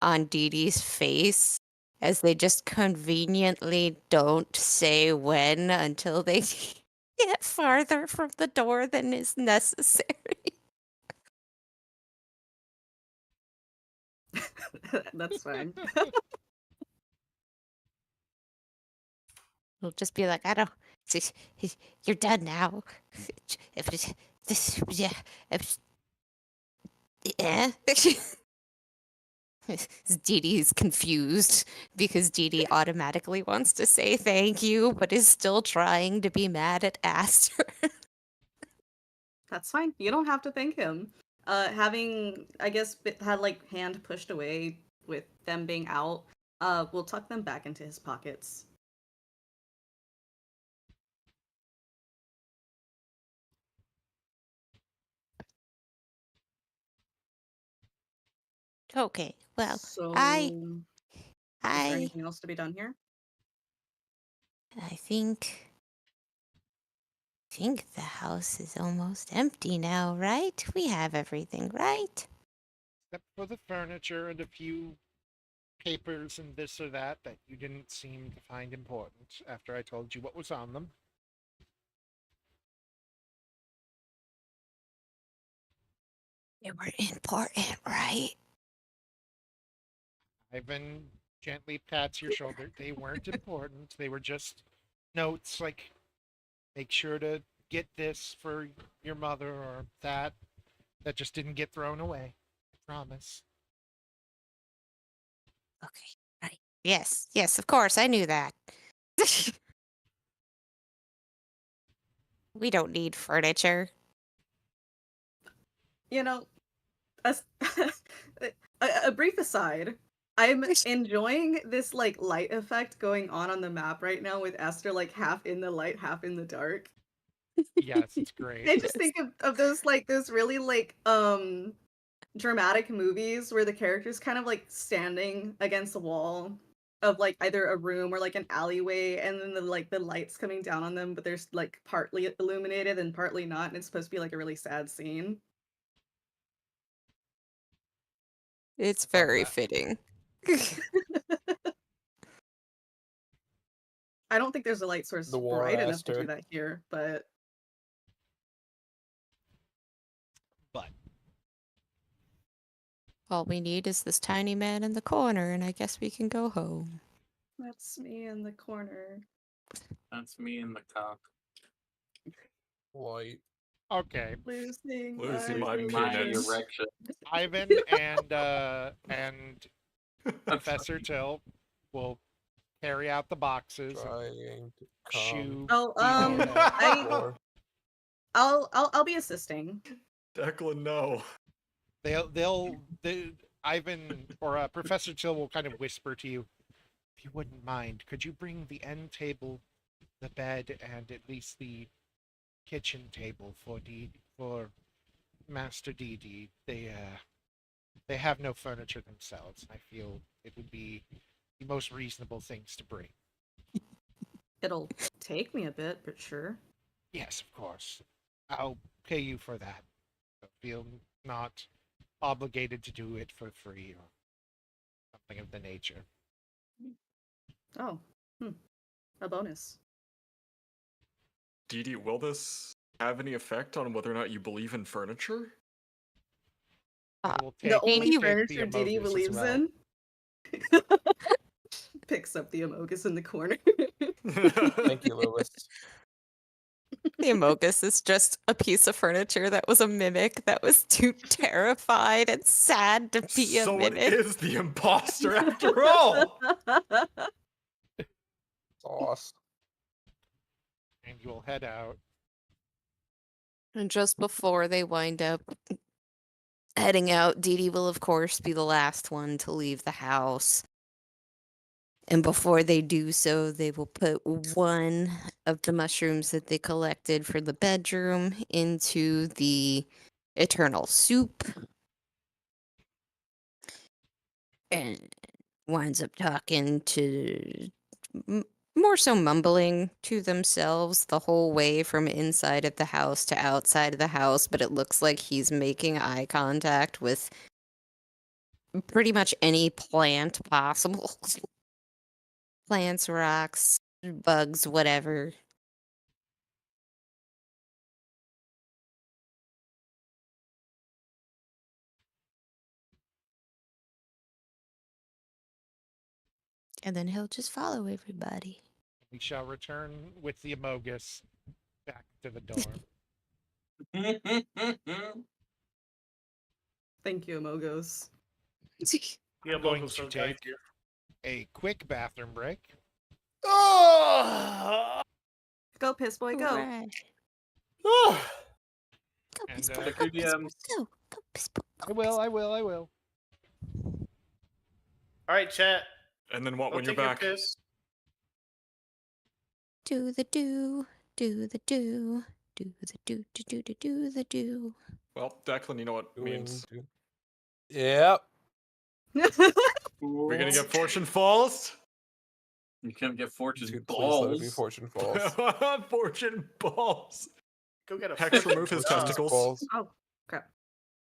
on Dee Dee's face as they just conveniently don't say when until they get farther from the door than is necessary. That's fine. It'll just be like, I don't. You're done now. If it's this, yeah, yeah. Dee Dee's confused because Dee Dee automatically wants to say thank you, but is still trying to be mad at Aster. That's fine. You don't have to thank him. Having, I guess, had like hand pushed away with them being out, we'll tuck them back into his pockets. Okay, well, So, I is there anything else to be done here? I think the house is almost empty now, right? We have everything, right? Except for the furniture and a few papers and this or that you didn't seem to find important after I told you what was on them. They were important, right? Ivan gently pats your shoulder. They weren't important. They were just notes like, make sure to get this for your mother or that. That just didn't get thrown away. I promise. Okay, right. Yes, of course, I knew that. We don't need furniture. You know, a, a brief aside. I'm enjoying this like light effect going on the map right now with Esther like half in the light, half in the dark. Yes, it's great. I just think of those like those really like dramatic movies where the character's kind of like standing against a wall of like either a room or like an alleyway, and then the lights coming down on them, but they're like partly illuminated and partly not, and it's supposed to be like a really sad scene. It's I love very that. fitting. I don't think there's a light source The war, bright enough to do Esther. that here, but But All we need is this tiny man in the corner, and I guess we can go home. that's me in the corner. That's me in the cock. Light. okay, Losing Losing my My penis. erection. Ivan and Professor Till will carry out the boxes, Trying to shoo. Oh, Didi off the I- floor. I'll be assisting. Declan, no. Ivan or Professor Till will kind of whisper to you, if you wouldn't mind, could you bring the end table, the bed, and at least the kitchen table for Master Didi? They have no furniture themselves. I feel it would be the most reasonable things to bring. It'll take me a bit, but sure. Yes, of course. I'll pay you for that. So feel not obligated to do it for free or something of the nature. Oh, a bonus. Didi, will this have any effect on whether or not you believe in furniture? I will The take- only take the furniture Didi Amogus as believes well. in. Picks up the Amogus in the corner. Thank you, Lewis. The Amogus is just a piece of furniture that was a mimic that was too terrified and sad to be a So it mimic. is the imposter after all! Sauce. And you will head out. And just before they wind up heading out, Didi will, of course, be the last one to leave the house. And before they do so, they will put one of the mushrooms that they collected for the bedroom into the eternal soup. And winds up talking to, more so mumbling to themselves the whole way from inside of the house to outside of the house, but it looks like he's making eye contact with pretty much any plant possible. Plants, rocks, bugs, whatever. And then he'll just follow everybody. We shall return with the Amogus back to the dorm. Thank you, Amogos. Yeah, going local, to so take- thank you. A quick bathroom break. Oh! Go, piss boy, go. Hooray. Oh! Go, And, piss boy, uh, go, Good piss boy, DMs. go, go, piss boy, I go, will, piss I will, I will. All right, chat. And then what Go when you're take your back? piss. Do the do, do the do, do the do, do the do. Well, Declan, you know what it means. Yep. We're gonna get Fortune Falls? You can get Fortune Dude, please let it be balls. Fortune Falls. Fortune Balls! Go get a Hex fucking remove his job. testicles. Balls. Oh, crap.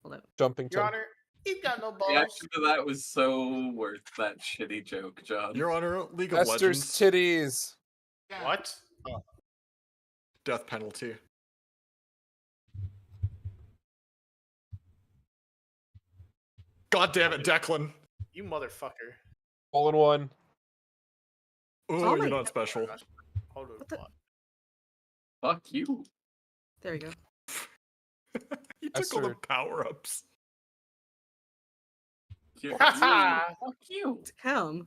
Hold up. Jumping Your Tom. Honor, he's got no The balls. reaction to that was so worth that shitty joke, John. Your Honor, League of Esther's Legends. titties. What? Death penalty. God damn it, Declan. You motherfucker. All in one. Oh, Oh my you're not special. Hold on. What the- what? Fuck you. There we go. He took all the Esther. power-ups. Yeah, Ha ha! Fuck you. Him.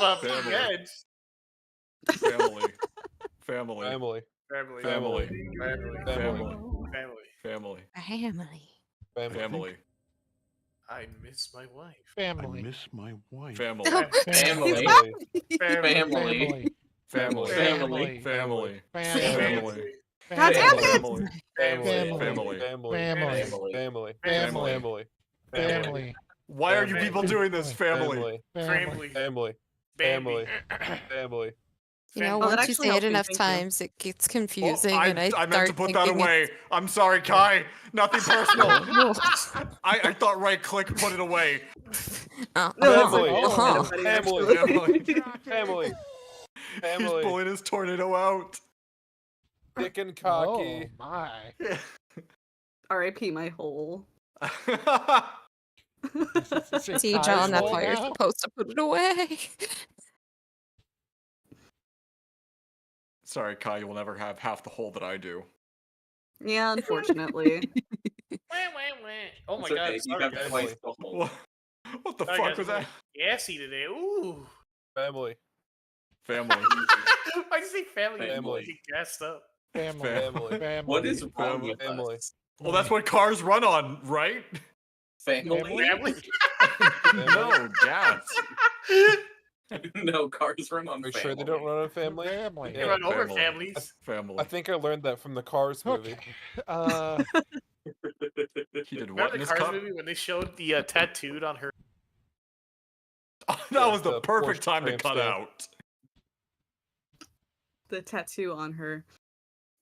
up Family. again. Family. Family. Family. Family. Family. Family. Family. Family. Family. Family. Family. Family. I miss my wife. Family. my wife. Family. Family. Family. Family. Family. Family. Family. Family. God damn it! Family. Family. Family. Family. Family. Family. Family. Family. Why are you people doing this? Family. Family. Family. Family. Family. You know, Oh, that once you actually say it helped me, enough thank you. times, it gets Oh, confusing, I and I meant start to put that thinking away. I'm sorry, Kai. Nothing personal. it's- I thought right click put it away. Uh, No, that's Family. okay. That's kind of funny, Family. actually. Family. He's Family. pulling his tornado out. Dick and Oh cocky. my. R.I.P. my hole. See, John, that's why you're supposed to put it away. Sorry, Kai. You will never have half the hole that I do. Yeah, unfortunately. Oh my It's god, okay, you sorry have guys. twice the whole. What the Sorry, fuck guys, was that? Gassy today. Ooh. Family. Family. I say family. Family. Get gassed up. Family. Family. Family. What is wrong with Family. us? Well, that's what cars run on, right? Family? Family. No, gas. No, cars run on Are you family. sure they don't run on family? Family. They Yeah, run over family. families. Family. I think I learned that from the Cars movie. Okay. He did what Remember in the this Cars cup? movie when they showed the tattooed on her? That Yeah, was the the perfect Porsche time to tramp cut stamp. out. The tattoo on her.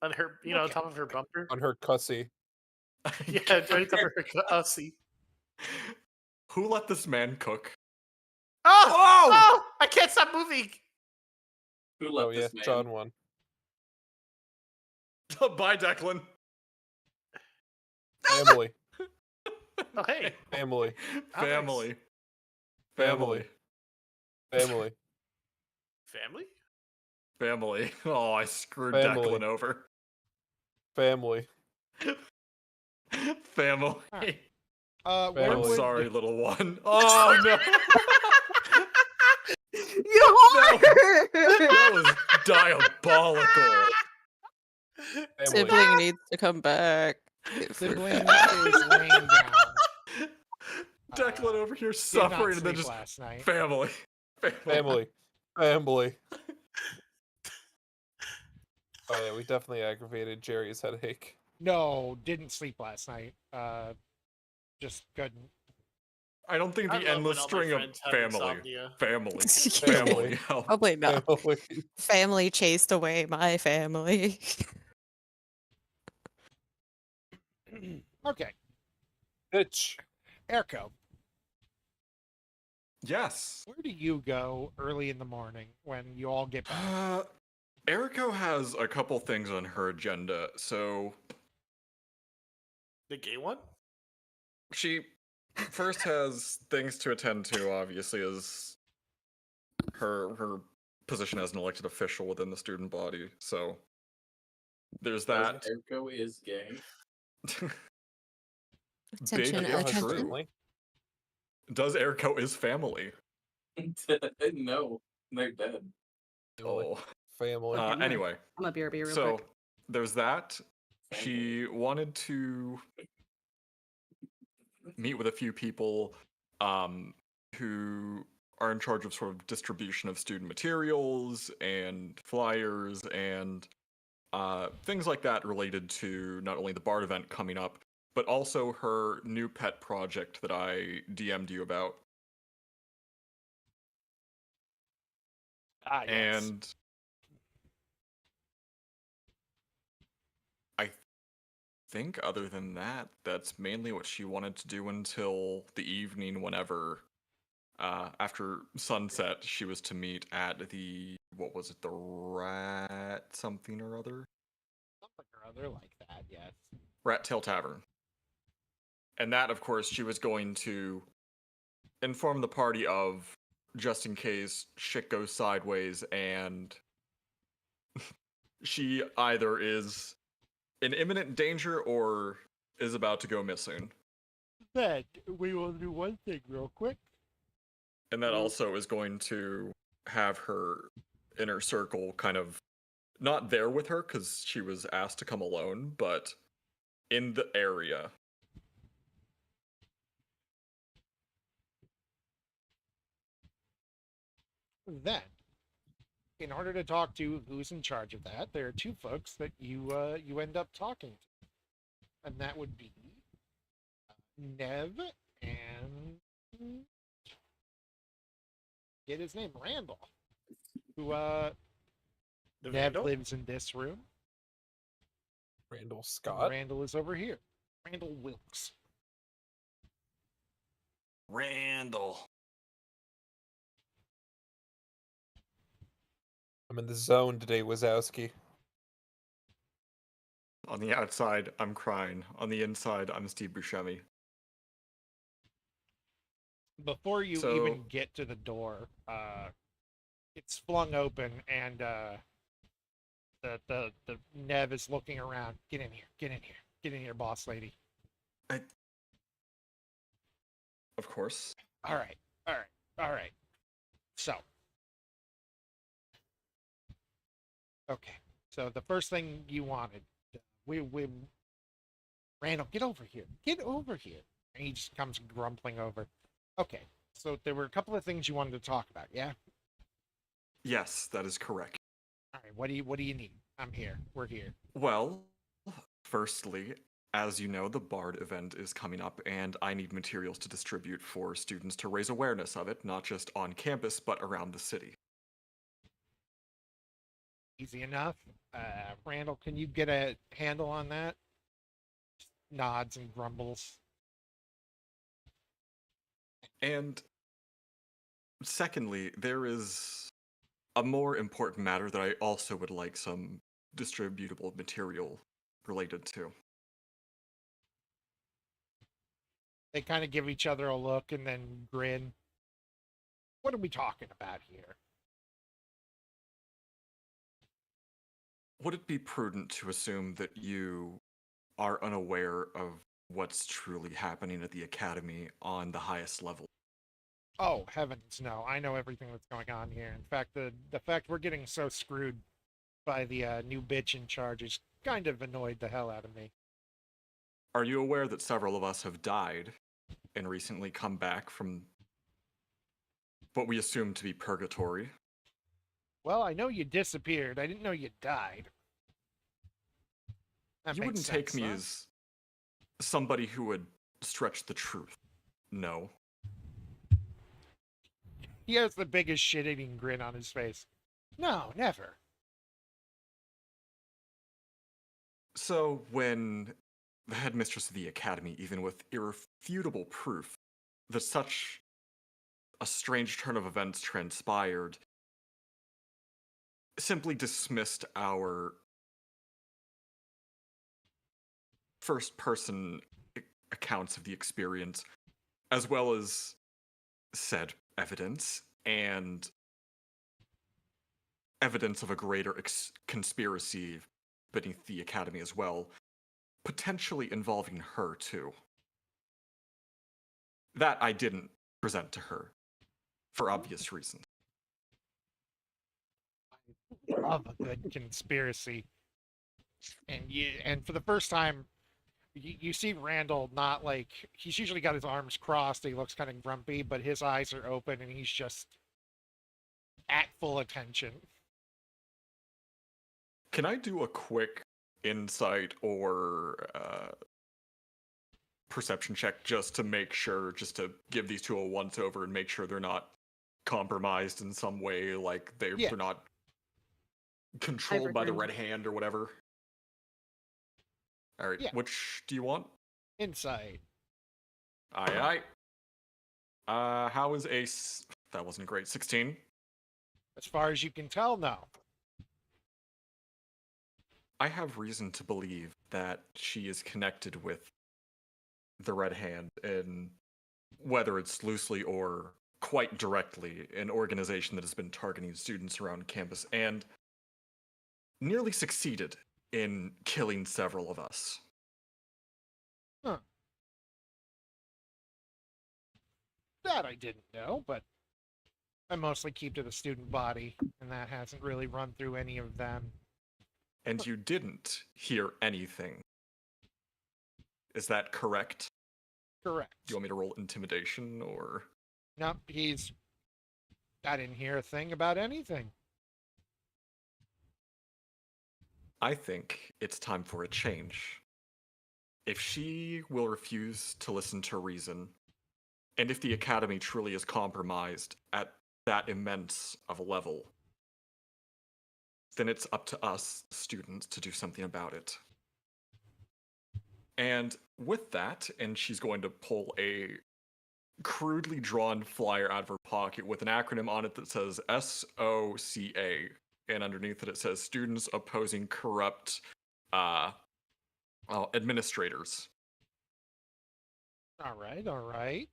On her, you know, on top of her bumper. On her cussy. Yeah, right on top of her cussy. Who let this man cook? Oh! Oh! I can't stop moving. Who let Oh yeah, this man? John won. Bye, Declan. Family. Oh hey. Family. Family. Family. Family. Family. Family? Family. Oh, I screwed Family. Declan over. Family. Family. Where I'm Family. sorry, little one. Oh no. You whore! That was diabolical. Family. Sibling needs to come back. Sibling is laying down. Declan over here Did not suffering and then sleep just last night. family. Family. Family. Oh yeah, we definitely aggravated Jerry's headache. No, didn't sleep last night. Just couldn't. I don't think I the love endless when all my string of friends have family. insomnia. Family. Family. Family. help. Probably not. Family. Family chased away my family. Okay, Bitch. Erko, Yes. where do you go early in the morning when you all get back? Eriko has a couple things on her agenda, so The gay one? she first has things to attend to, obviously, as her position as an elected official within the student body. So there's that. Erko is gay. Attention, Big Yeah, if true. certainly. Does Eriko is family? No, they're dead. Oh. Family. Anyway, I'm a BRB real so quick. there's that. She wanted to meet with a few people who are in charge of sort of distribution of student materials and flyers and things like that related to not only the BARD event coming up, but also her new pet project that I DM'd you about. Ah, yes. And I think other than that, that's mainly what she wanted to do until the evening whenever, after sunset, she was to meet at the, what was it, the Rat something or other? Something or other like that, yes. Rat Tail Tavern. And that, of course, she was going to inform the party of, just in case shit goes sideways and she either is in imminent danger or is about to go missing. Then we will do one thing real quick. And that also is going to have her inner circle kind of not there with her because she was asked to come alone, but in the area. Then, in order to talk to who's in charge of that, there are two folks that you end up talking to, and that would be Nev and get his name, Randall, who The Nev Vandal? lives in this room. Randall And Scott. Randall is over here. Randall Wilkes. Randall. I'm in the zone today, Wazowski. On the outside, I'm crying. On the inside, I'm Steve Buscemi. Before you So- even get to the door, it's flung open, and the Nev is looking around. Get in here! Get in here! Get in here, boss lady! Of course. All right, all right, all right. So, okay. So the first thing you wanted, we Randall, get over here! Get over here! And he just comes grumbling over. Okay. So there were a couple of things you wanted to talk about, yeah? Yes, that is correct. All right. What do you need? I'm here. We're here. Well, firstly, as you know, the BARD event is coming up, and I need materials to distribute for students to raise awareness of it, not just on campus, but around the city. Easy enough. Randall, can you get a handle on that? Just nods and grumbles. And secondly, there is a more important matter that I also would like some distributable material related to. They kind of give each other a look and then grin. What are we talking about here? Would it be prudent to assume that you are unaware of what's truly happening at the Academy on the highest level? Oh, heavens, no. I know everything that's going on here. In fact, the fact we're getting so screwed by the new bitch in charge is kind of annoyed the hell out of me. Are you aware that several of us have died and recently come back from what we assume to be purgatory? Well, I know you disappeared. I didn't know you died. That You makes wouldn't take sense, me huh? as somebody who would stretch the truth. No. He has the biggest shit-eating grin on his face. No, never. So, when the headmistress of the Academy, even with irrefutable proof that such a strange turn of events transpired, simply dismissed our first-person accounts of the experience, as well as said evidence and evidence of a greater conspiracy beneath the Academy as well, potentially involving her too. That I didn't present to her, for obvious reasons. Love a good conspiracy. And for the first time, you see Randall not like, he's usually got his arms crossed, he looks kind of grumpy, but his eyes are open and he's just at full attention. Can I do a quick insight or perception check just to make sure, just to give these two a once over and make sure they're not compromised in some way, like they're not controlled by the returned. Red Hand or whatever? All right, Yeah. which do you want? Insight. Aye, aye. How is that wasn't great. 16? As far as you can tell, no. I have reason to believe that she is connected with the Red Hand, and whether it's loosely or quite directly, an organization that has been targeting students around campus and nearly succeeded in killing several of us. Huh. That I didn't know, but I mostly keep to the student body, and that hasn't really run through any of them. And you didn't hear anything. Is that correct? Correct. Do you want me to roll intimidation or? Nope, I didn't hear a thing about anything. I think it's time for a change. If she will refuse to listen to reason, and if the Academy truly is compromised at that immense of a level, then it's up to us, students, to do something about it. And with that, and she's going to pull a crudely drawn flyer out of her pocket with an acronym on it that says SOCA, and underneath it says Students Opposing Corrupt Administrators. All right.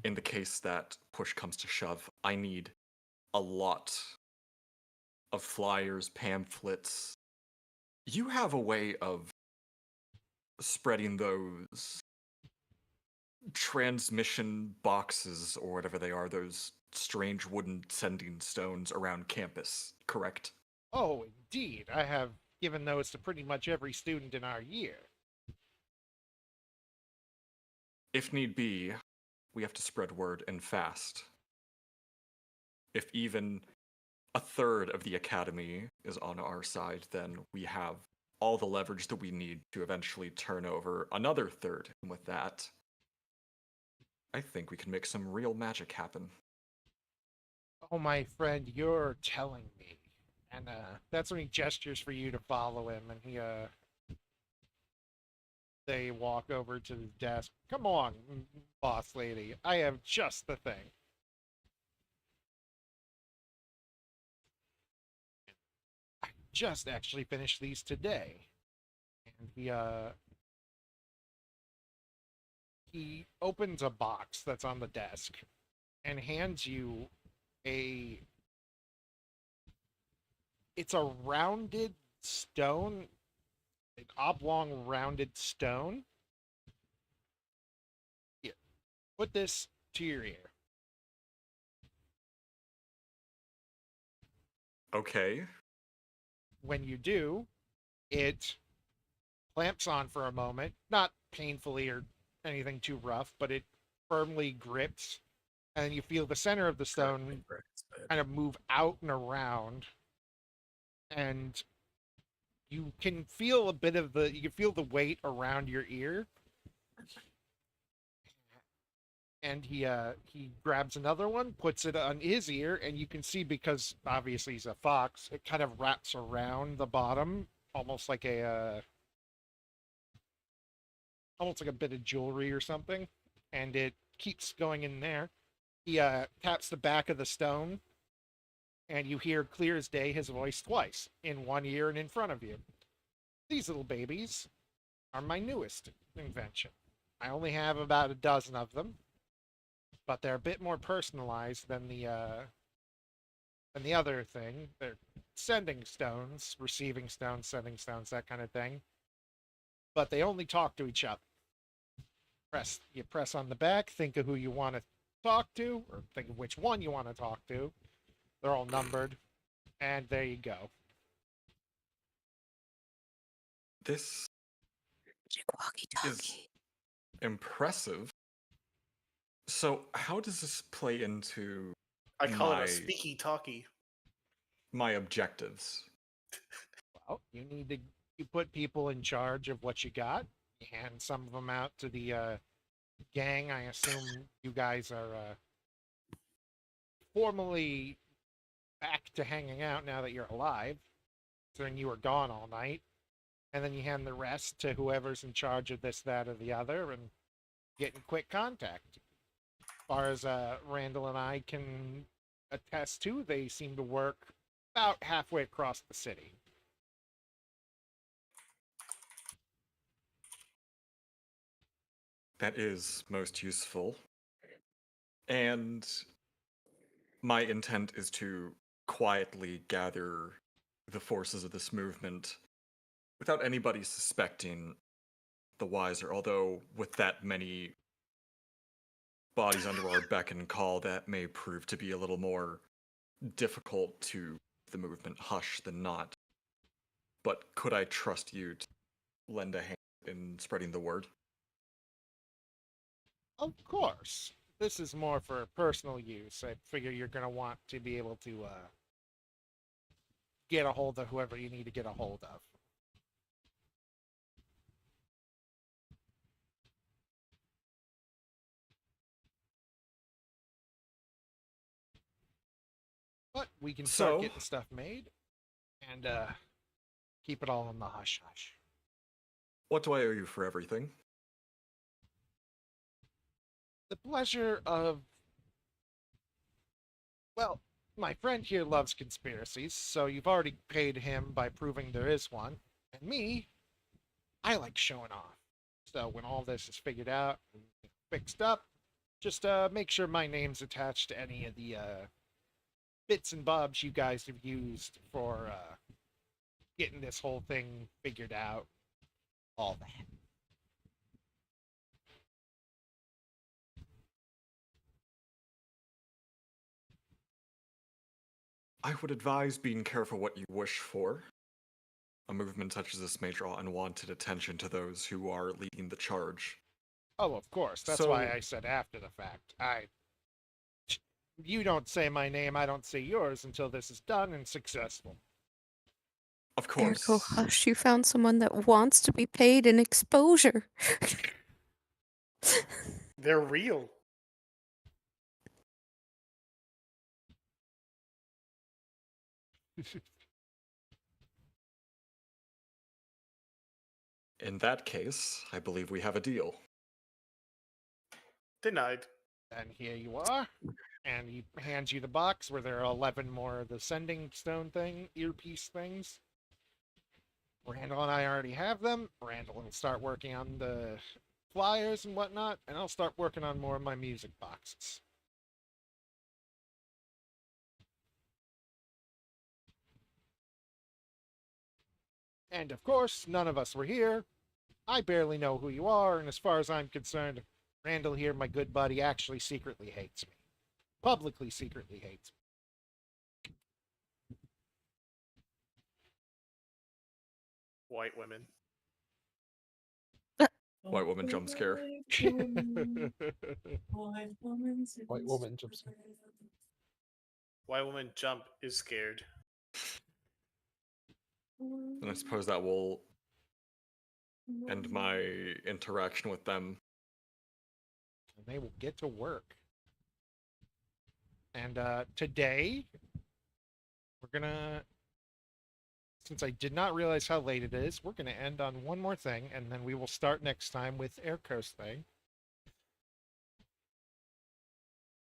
In the case that push comes to shove, I need a lot of flyers, pamphlets. You have a way of spreading those transmission boxes or whatever they are, those strange wooden sending stones around campus, correct? Oh, indeed. I have given those to pretty much every student in our year. If need be, we have to spread word and fast. If even a third of the Academy is on our side, then we have all the leverage that we need to eventually turn over another third. And with that, I think we can make some real magic happen. Oh, my friend, you're telling me. And that's when he gestures for you to follow him, and they walk over to the desk. Come on, boss lady. I have just the thing. I just actually finished these today. And he opens a box that's on the desk and hands you it's a rounded stone, an oblong rounded stone. Here, put this to your ear. Okay. When you do, it clamps on for a moment, not painfully or anything too rough, but it firmly grips, and then you feel the center of the stone kind of move out and around, and you can feel the weight around your ear. And he grabs another one, puts it on his ear, and you can see, because obviously he's a fox, it kind of wraps around the bottom, almost like a bit of jewelry or something, and it keeps going in there. He taps the back of the stone, and you hear clear as day his voice twice, in one ear and in front of you. These little babies are my newest invention. I only have about a dozen of them, but they're a bit more personalized than the other thing. They're sending stones, receiving stones, sending stones, that kind of thing. But they only talk to each other. You press on the back, think of who you want to talk to, or think of which one you want to talk to. They're all numbered, and there you go. This Magic is walkie-talkie. impressive. So, how does this play into I call it my a speaky talkie. objectives? Well, you put people in charge of what you got. You hand some of them out to the gang. I assume you guys are formally back to hanging out now that you're alive. So then you were gone all night. And then you hand the rest to whoever's in charge of this, that, or the other, and get in quick contact. As far as Randall and I can attest to, they seem to work about halfway across the city. That is most useful. And my intent is to quietly gather the forces of this movement without anybody suspecting the wiser, although with that many bodies under our beck and call that may prove to be a little more difficult to the movement hush than not. But could I trust you to lend a hand in spreading the word? Of course. This is more for personal use. I figure you're going to want to be able to get a hold of whoever you need to get a hold of. But we can start So- getting stuff made and keep it all in the hush hush. What do I owe you for everything? The pleasure of. Well, my friend here loves conspiracies, so you've already paid him by proving there is one. And me, I like showing off. So when all this is figured out and fixed up, just make sure my name's attached to any of the bits and bobs you guys have used for getting this whole thing figured out. All that. I would advise being careful what you wish for. A movement such as this may draw unwanted attention to those who are leading the charge. Oh, of course. That's why So- I said after the fact. You don't say my name, I don't say yours until this is done and successful. Of course. Ergo, hush, you found someone that wants to be paid in exposure. They're real. In that case, I believe we have a deal. Denied. And here you are. And he hands you the box where there are 11 more of the sending stone thing, earpiece things. Randall and I already have them. Randall will start working on the flyers and whatnot, and I'll start working on more of my music boxes. And of course, none of us were here. I barely know who you are, and as far as I'm concerned, Randall here, my good buddy, actually secretly hates me. Publicly secretly hates me. White women. White woman jump scare. White woman jump scare. White woman jump is scared. And I suppose that will end my interaction with them. And they will get to work. And today, we're gonna, since I did not realize how late it is, we're gonna end on one more thing, and then we will start next time with Air Coast thing.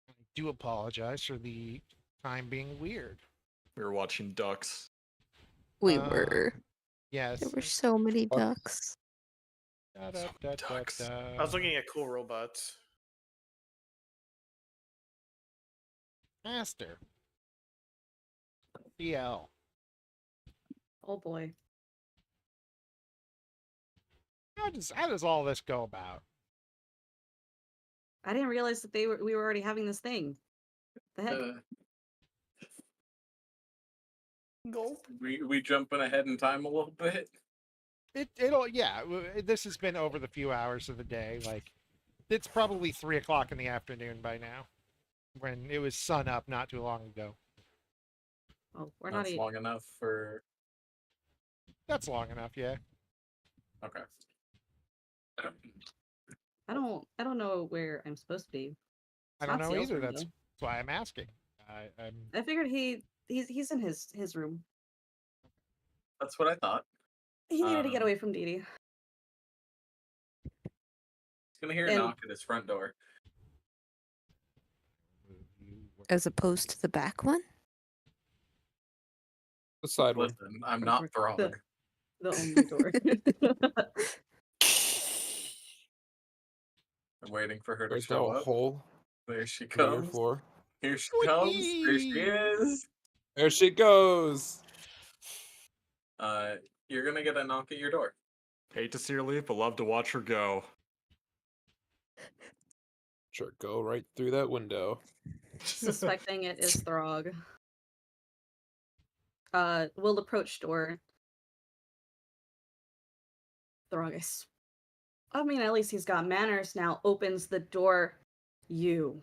I do apologize for the time being weird. We were watching ducks. We Uh, were. Yes. There were so many ducks. Ducks. I was looking at cool robots. Master. DL. Oh boy. How does all this go about? I didn't realize that we were already having this thing. The heck? Gulp. We jumping ahead in time a little bit. It'll this has been over the few hours of the day. Like, it's probably 3 o'clock in the afternoon by now, when it was sun up not too long ago. Oh, we're not That's even. long enough for. That's long enough, yeah. Okay. I don't know where I'm supposed to be. I don't Not know Seal's either. room, That's though. why I'm asking. I'm I figured he's in his room. That's what I thought. He needed to get Um, away from Dee Dee. He's gonna hear a And- knock at his front door. As opposed to the back one? The side one. Listen, I'm not Throg. The only door. I'm waiting for her to There's show no up. hole There she in your comes. floor. Here she comes. There she Whee! is. There she goes. You're gonna get a knock at your door. Hate to see her leave, but love to watch her go. Sure, go right through that window. Suspecting it is Throg. Will approach door. Throgis. I mean, at least he's got manners now. Opens the door. You.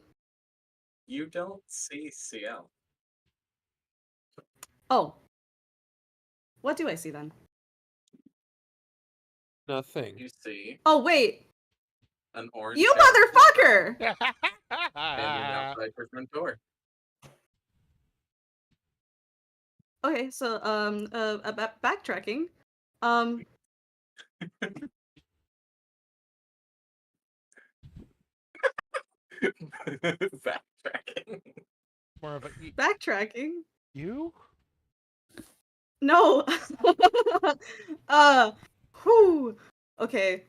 You don't see CL. Oh. What do I see then? Nothing. You see Oh, wait. an orange. You character motherfucker! standing outside your front door. Okay, so, backtracking. Um, Backtracking. More of a backtracking. you? No. uh, whew. Okay,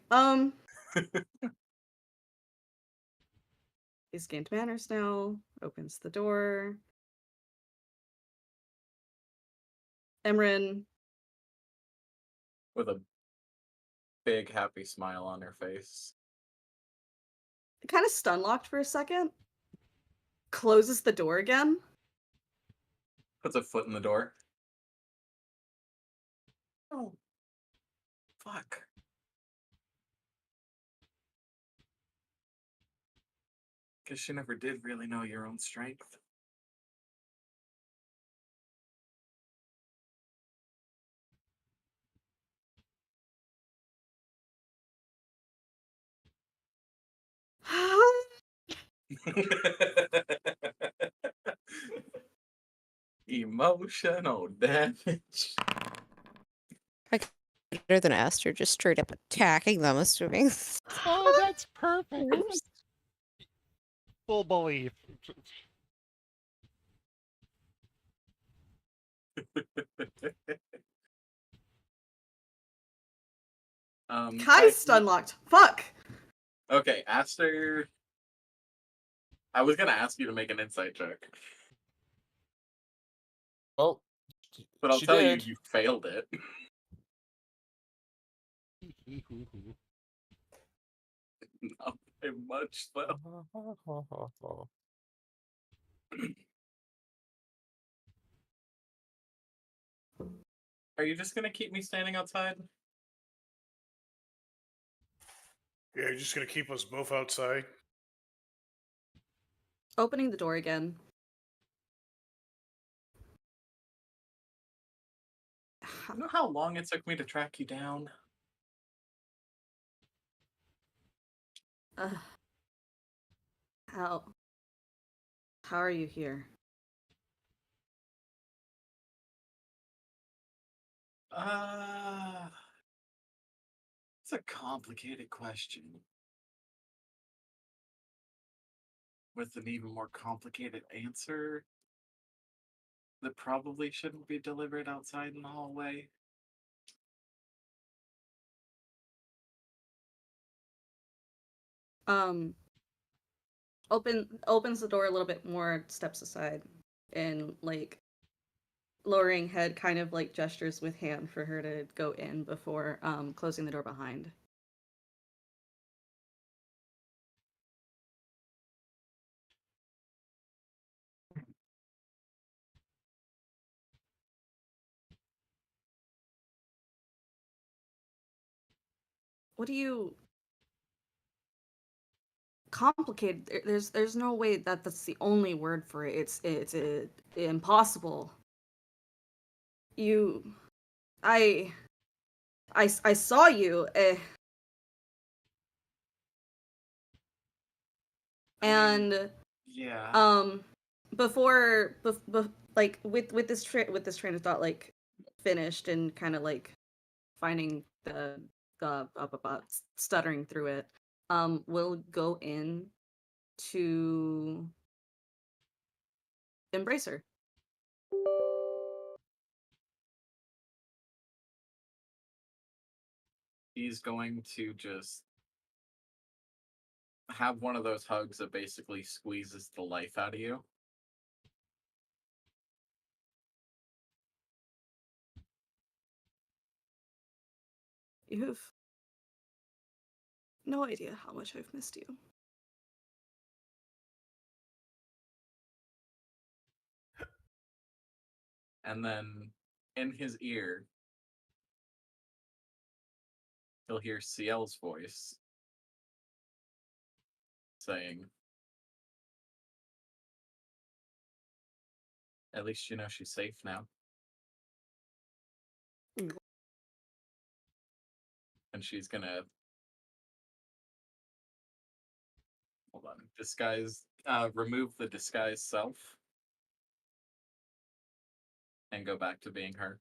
he's gained manners now. Opens the door. Emran. With a big happy smile on her face. Kind of stun locked for a second. Closes the door again. Puts a foot in the door. Oh. Fuck. Guess you never did really know your own strength. Emotional damage. Better than Aster just straight up attacking them, assuming. Oh, that's perfect. Full belief. Kai's stun locked. Fuck. Okay, Aster. I was gonna ask you to make an insight check, Well, but I'll she tell did. you failed it. Not by much, though. Are you just gonna keep me standing outside? Yeah, you're just gonna keep us both outside. Opening the door again. You know how long it took me to track you down? Uh, how are you here? It's a complicated question. With an even more complicated answer that probably shouldn't be delivered outside in the hallway. Opens the door a little bit more, steps aside, and like lowering head, kind of like gestures with hand for her to go in before closing the door behind. What do you complicated? There's no way that that's the only word for it. It's impossible. You, I saw you, and Yeah. before like with this train of thought like finished and kind of like finding the stuttering through it, we'll go in to embrace her. He's going to just have one of those hugs that basically squeezes the life out of you. You have no idea how much I've missed you. And then in his ear, he'll hear Ciel's voice saying, "At least you know she's safe now." And she's gonna hold on, remove the disguise self and go back to being her.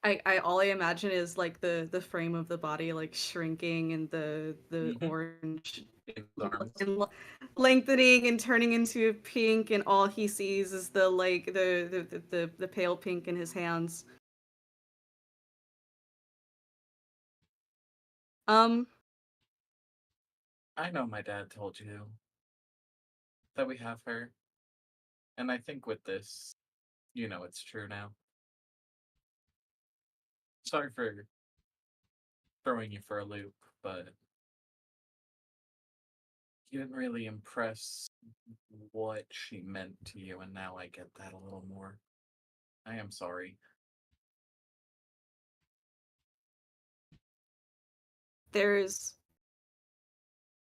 I all I imagine is like the frame of the body like shrinking and the Mhm. orange In his arms. lengthening and turning into pink, and all he sees is the like the pale pink in his hands. I know my dad told you that we have her. And I think with this, you know it's true now. Sorry for throwing you for a loop, but you didn't really impress what she meant to you, and now I get that a little more. I am sorry. There's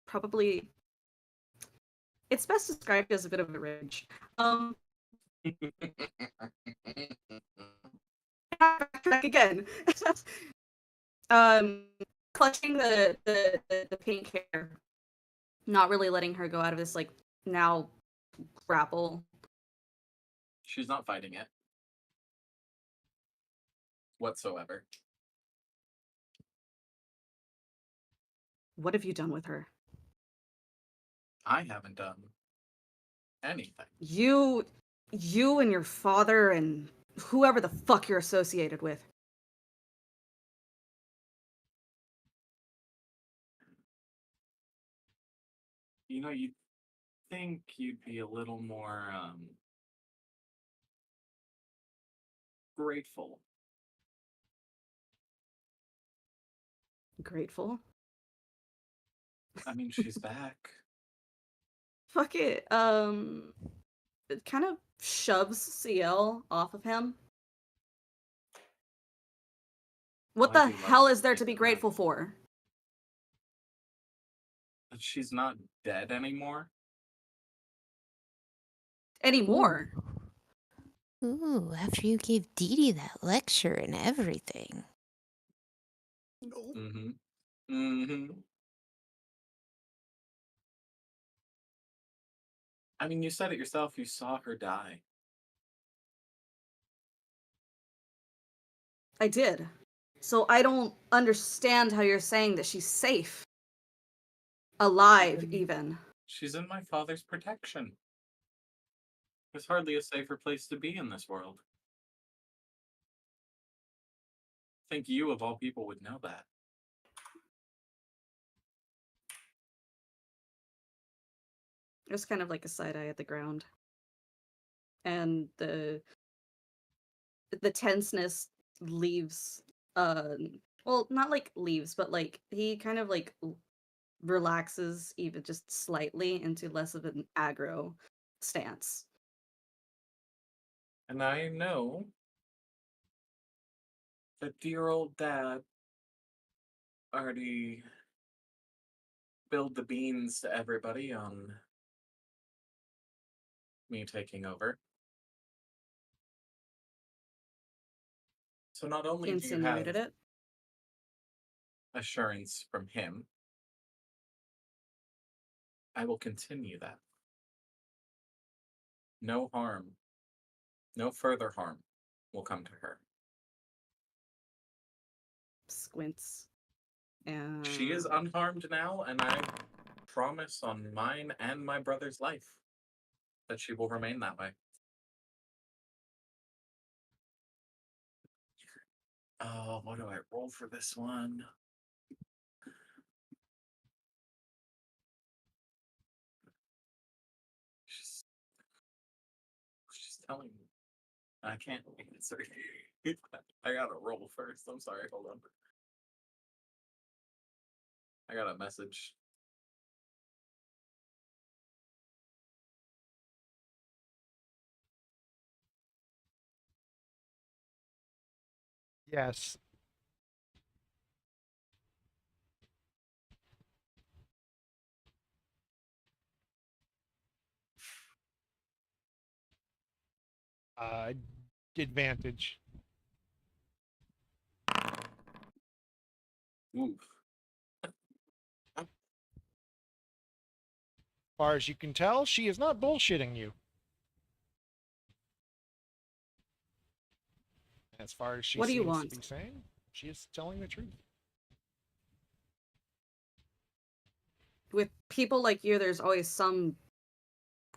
probably it's best described as a bit of a rage. Backtrack again. um, Clutching the pink hair, not really letting her go out of this like now grapple. She's not fighting it whatsoever. What have you done with her? I haven't done anything. You and your father and whoever the fuck you're associated with. You know, you'd think you'd be a little more grateful. Grateful. I mean, she's back. Fuck it. It kind of shoves CL off of him. What Well, I the do love hell to is there think to be that grateful for? she's not dead anymore. Anymore. Ooh, after you gave Dee Dee that lecture and everything. Mm-hmm. Mm-hmm. I mean, you said it yourself. You saw her die. I did. So I don't understand how you're saying that she's safe. Alive, Mhm. even. She's in my father's protection. There's hardly a safer place to be in this world. I think you, of all people, would know that. There's kind of like a side eye at the ground. And the tenseness leaves well, not like leaves, but like he kind of like relaxes even just slightly into less of an aggro stance. And I know that dear old dad already spilled the beans to everybody on me taking over. So not only do you have Insinuated it. assurance from him, I will continue that. No harm, no further harm will come to her. Squints. She is unharmed now, and I promise on mine and my brother's life that she will remain that way. Oh, what do I roll for this one? She's telling me. I can't answer. I gotta roll first. I'm sorry. Hold on. I got a message. Yes. Uh, advantage. Oof. Far as you can tell, she is not bullshitting you. As far as she What do you seems to want? be saying, she is telling the truth. With people like you, there's always some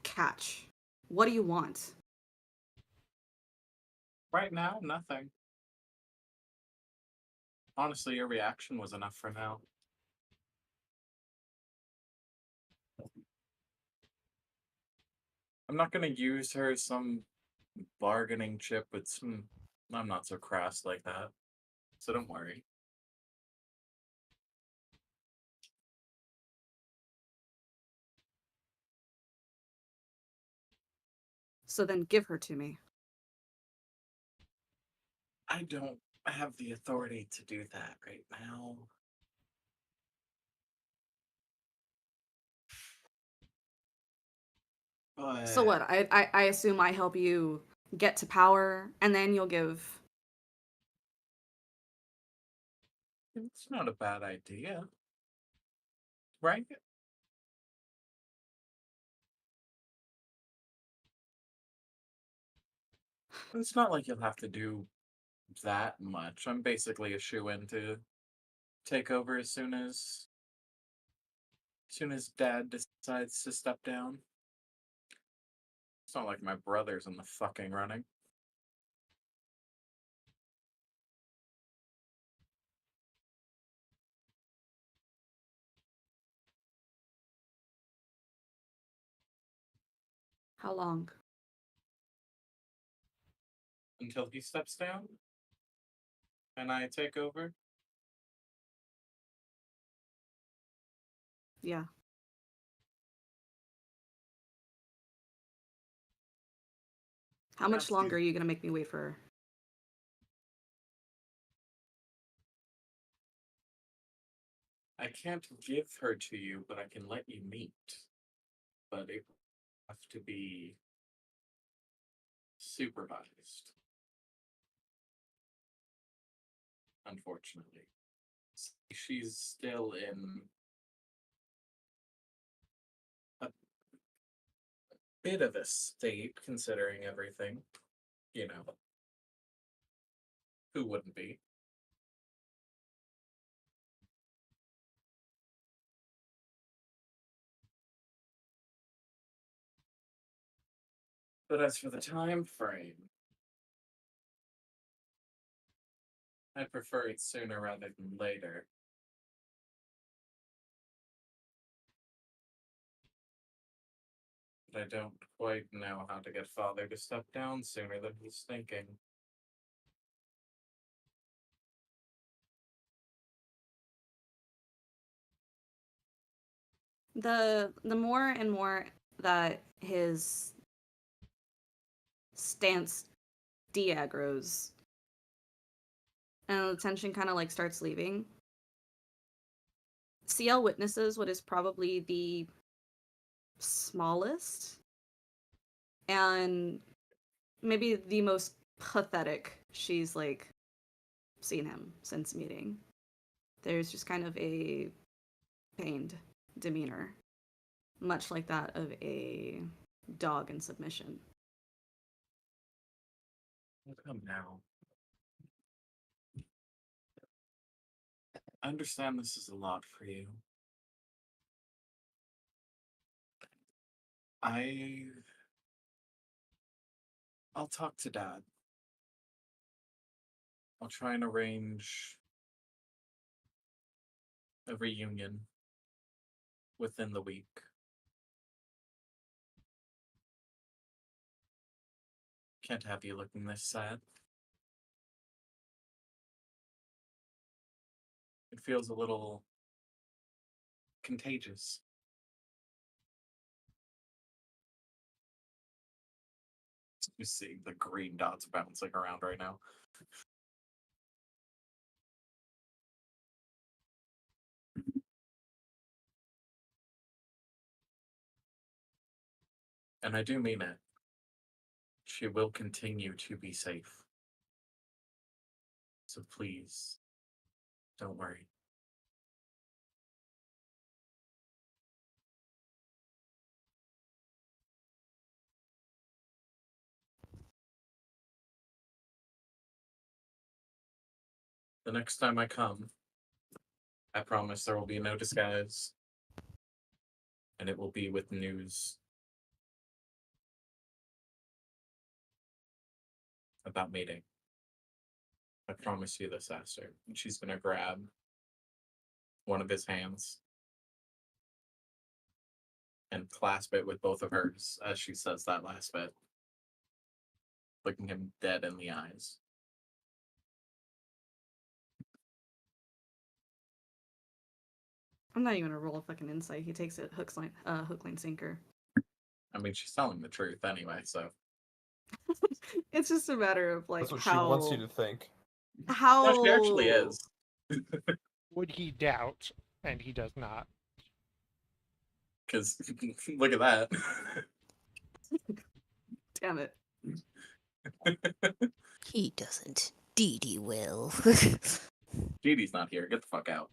catch. What do you want? Right now, nothing. Honestly, your reaction was enough for now. I'm not gonna use her as some bargaining chip with some. I'm not so crass like that. So don't worry. So then give her to me. I don't have the authority to do that right now. So what? But I assume I help you get to power, and then you'll give. it's not a bad idea, right? It's not like you'll have to do that much. I'm basically a shoe-in to take over as soon as Dad decides to step down. It's not like my brother's in the fucking running. How long? Until he steps down and I take over. Yeah. How much That's longer you. are you gonna make me wait for her? I can't give her to you, but I can let you meet. But it will have to be supervised. Unfortunately. She's still in a bit of a state considering everything. You know, who wouldn't be? But as for the time frame, I prefer it sooner rather than later. But I don't quite know how to get Father to step down sooner than he's thinking. The more and more that his stance de-aggroes and the tension kind of like starts leaving, CL witnesses what is probably the smallest and maybe the most pathetic she's like seen him since meeting. There's just kind of a pained demeanor, much like that of a dog in submission. Come now. I understand this is a lot for you. I I'll talk to Dad. I'll try and arrange a reunion within the week. Can't have you looking this sad. It feels a little contagious. You see the green dots bouncing around right now. And I do mean it. She will continue to be safe. So please, don't worry. The next time I come, I promise there will be no disguise. And it will be with news about meeting. I promise you this, Aster. And she's gonna grab one of his hands and clasp it with both of hers as she says that last bit, looking him dead in the eyes. I'm not even gonna roll a fucking insight. He takes it hook, line, sinker. I mean, she's telling the truth anyway, so. It's just a matter of like That's what how she wants you to think. how No, she actually is. Would he doubt? And he does not. Because look at that. Damn it. He doesn't. Dee Dee will. Dee Dee's not here. Get the fuck out.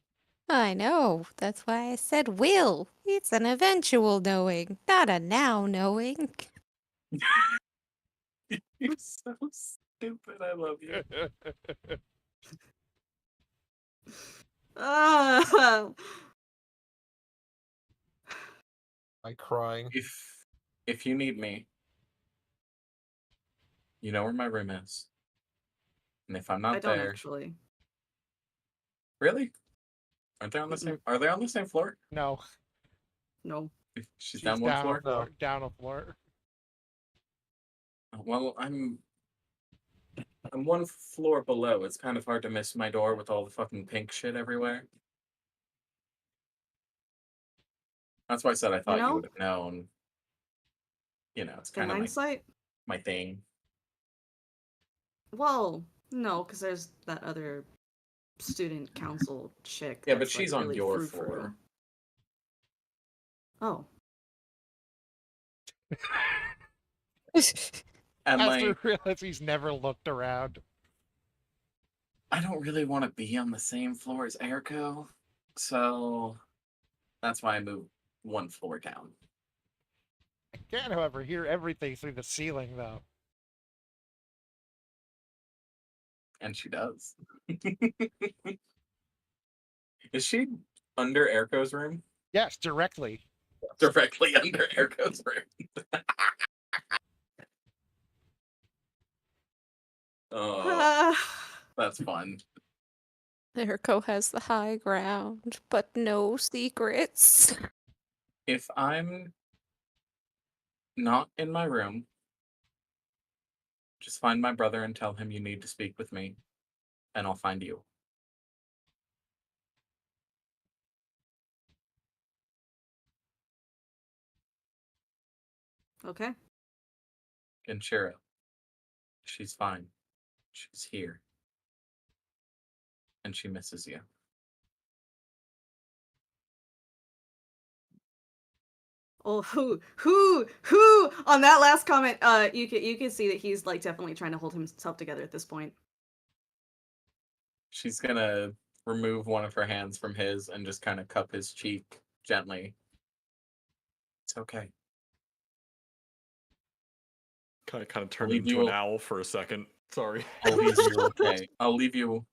I know. That's why I said will. It's an eventual knowing, not a now knowing. You're so stupid. I love you. Ah. I'm crying. If you need me, you know where my room is. And if I'm I not don't there, actually. really? Aren't they on the same? Are they on the same floor? No. No. She's down one floor. Down a floor. Well, I'm one floor below. It's kind of hard to miss my door with all the fucking pink shit everywhere. That's why I said I thought you know? would have known. You know, it's In kind of hindsight? my thing. Well, no, because there's that other student council chick. Yeah, but that's, like, she's on really your frou-frou. floor. Oh. And After like, realize he's never looked around. I don't really want to be on the same floor as Eriko, so that's why I moved one floor down. I can't, however, hear everything through the ceiling, though. And she does. Is she under Eriko's room? Yes, directly. Directly under Eriko's room. Oh, that's fun. Eriko has the high ground, but no secrets. If I'm not in my room, just find my brother and tell him you need to speak with me, and I'll find you. Okay. And Shira, she's fine. She's here. And she misses you. Oh, who on that last comment, you can see that he's like definitely trying to hold himself together at this point. She's gonna remove one of her hands from his and just kind of cup his cheek gently. It's okay. Kind of turned Leave into you an owl for a second. Sorry. I'll leave you okay. I'll leave you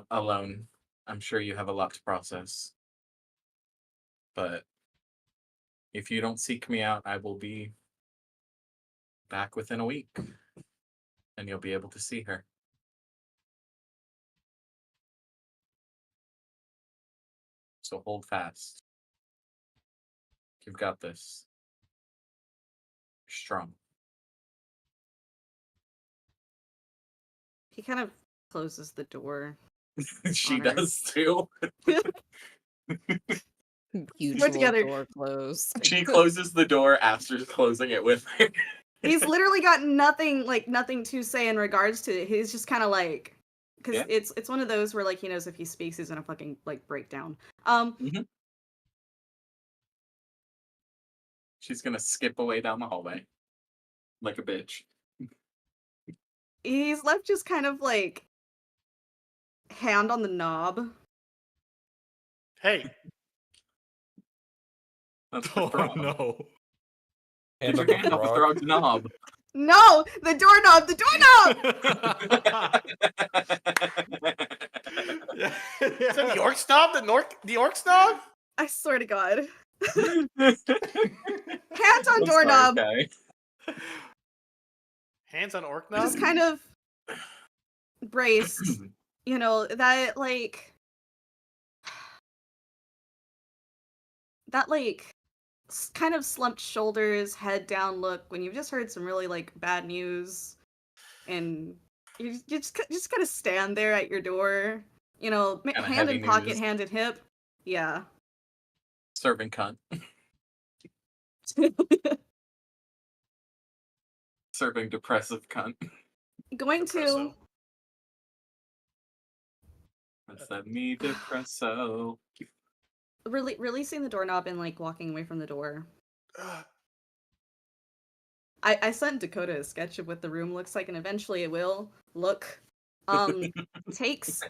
alone. I'm sure you have a lot to process. But if you don't seek me out, I will be back within a week. And you'll be able to see her. So hold fast. You've got this. You're strong. He kind of closes the door. She on her. does too. Usual together. door closed. She closes the door after closing it with her. He's literally got nothing to say in regards to it. He's just kind of like, because Yeah. it's one of those where like he knows if he speaks, he's gonna fucking like break down. She's gonna skip away down the hallway. Like a bitch. He's left just kind of like hand on the knob. Hey, That's the Oh frog. no. Get And your hand off the frog's knob. No, the doorknob, the doorknob. Yeah. is that the orc snob? The orc snob? I swear to God. Hands Hands on doorknob. Hands on orc knob? Just kind of braced. You know, that like kind of slumped shoulders, head down look when you've just heard some really like bad news, and you just kind of stand there at your door, you know, Kinda hand heavy in pocket, news. hand in hip. Yeah. Serving cunt. Serving depressive cunt. Going to Depresso. That's that me depresso. releasing the doorknob and like walking away from the door. Ugh. I sent Dakota a sketch of what the room looks like, and eventually it will look. Takes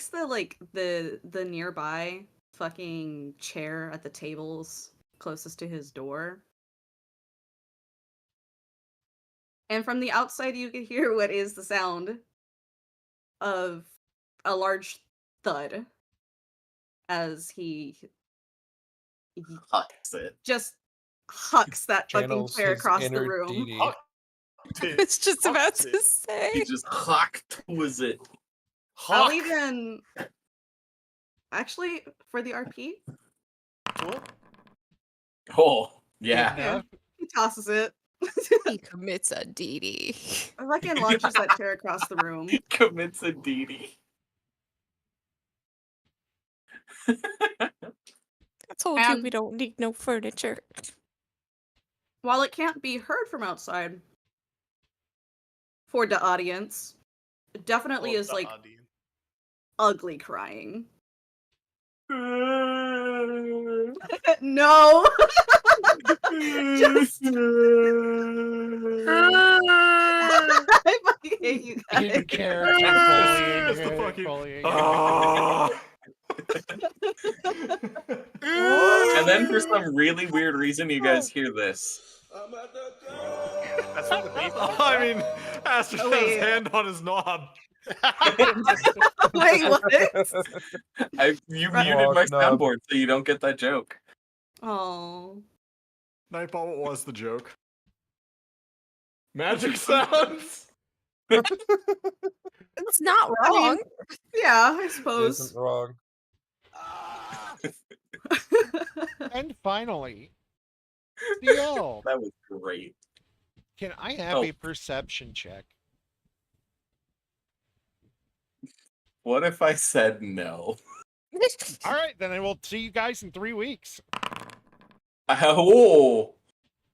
the like the nearby fucking chair at the tables closest to his door. And from the outside you can hear what is the sound of a large thud as he Hucks it. just hucks that fucking Channels chair his across the inner room. Dee Dee. Huck I it. was just about Hucks to it. say. He just hucked was it. I'll Huck. even actually for the RP, What? Oh, yeah. yeah, he tosses it. He commits a DD. Fucking launches that chair across the room. Commits a DD. I told you And- we don't need no furniture. While it can't be heard from outside, for the audience, it definitely Oh, is the like audience. ugly crying. No. Just I fucking hate you guys. In character It's the bullying. fucking- bullying. Ah. And then for some really weird reason, you guys hear this. That's from the basement. I mean, Aster Oh, has his wait. hand on his knob. Wait, what? You Right. muted my Oh, no. soundboard so you don't get that joke. Oh. Nightball, what was the joke? Magic sounds? It's not I mean, wrong. Yeah, I It suppose. isn't wrong. And finally, CL, That was great. can I have Oh. a perception check? What if I said no? All right, then I will see you guys in 3 weeks. Oh,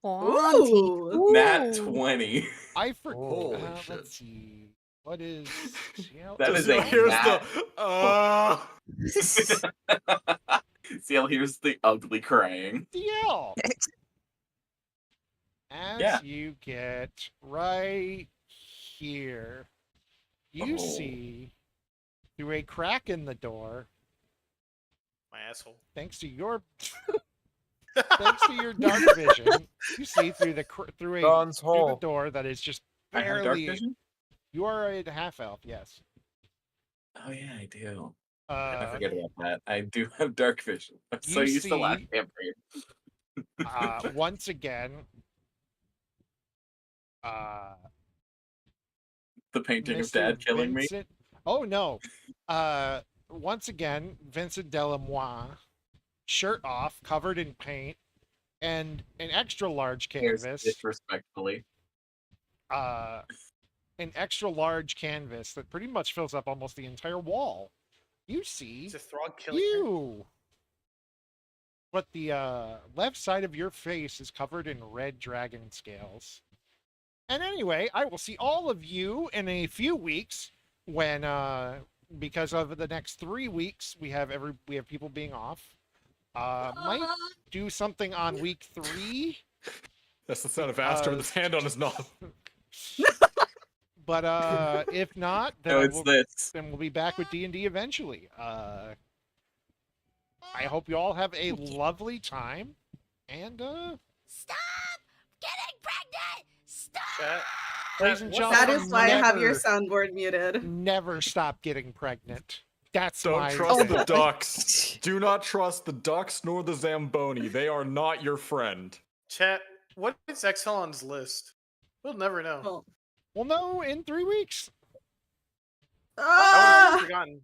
Auntie. Ooh. nat Ooh. 20. I forgot. Holy shit. Let's see. What is CL? That is So a here's nat. the CL, here's the ugly crying. CL. As Yeah. you get right here, you Oh. see through a crack in the door, My asshole. thanks to your thanks to your dark vision, you see through the through Dawn's the hole. door that is just I have dark barely. vision? You are a half elf, yes. Oh yeah, I do. I forget Uh, about that. I do have dark vision. I'm so You used to Last see- Vampire. once again, The painting of Mr. Dad killing me. Vincent. Oh no! Once again, Vincent Delamoine, shirt off, covered in paint, and an extra large Here's canvas. disrespectfully. An extra large canvas that pretty much fills up almost the entire wall. You see Is a Throg killing her? you, but the left side of your face is covered in red dragon scales. And anyway, I will see all of you in a few weeks when, because of the next 3 weeks, we have people being off. Might do something on week 3. That's the sound of Aster with his hand on his knob. But if not, No, then it's this. we'll be back with D&D eventually. I hope you all have a lovely time, and Stop getting pregnant! Stop! Chat. ladies and That gentlemen, That is why I have your never- soundboard muted. never stop getting pregnant. That's Don't my trust the ducks. Do not trust the ducks nor the Zamboni. They are not your friend. Chat. What is Exelon's list? We'll never know. Well, Well, no, in 3 weeks. I would have ah! forgotten.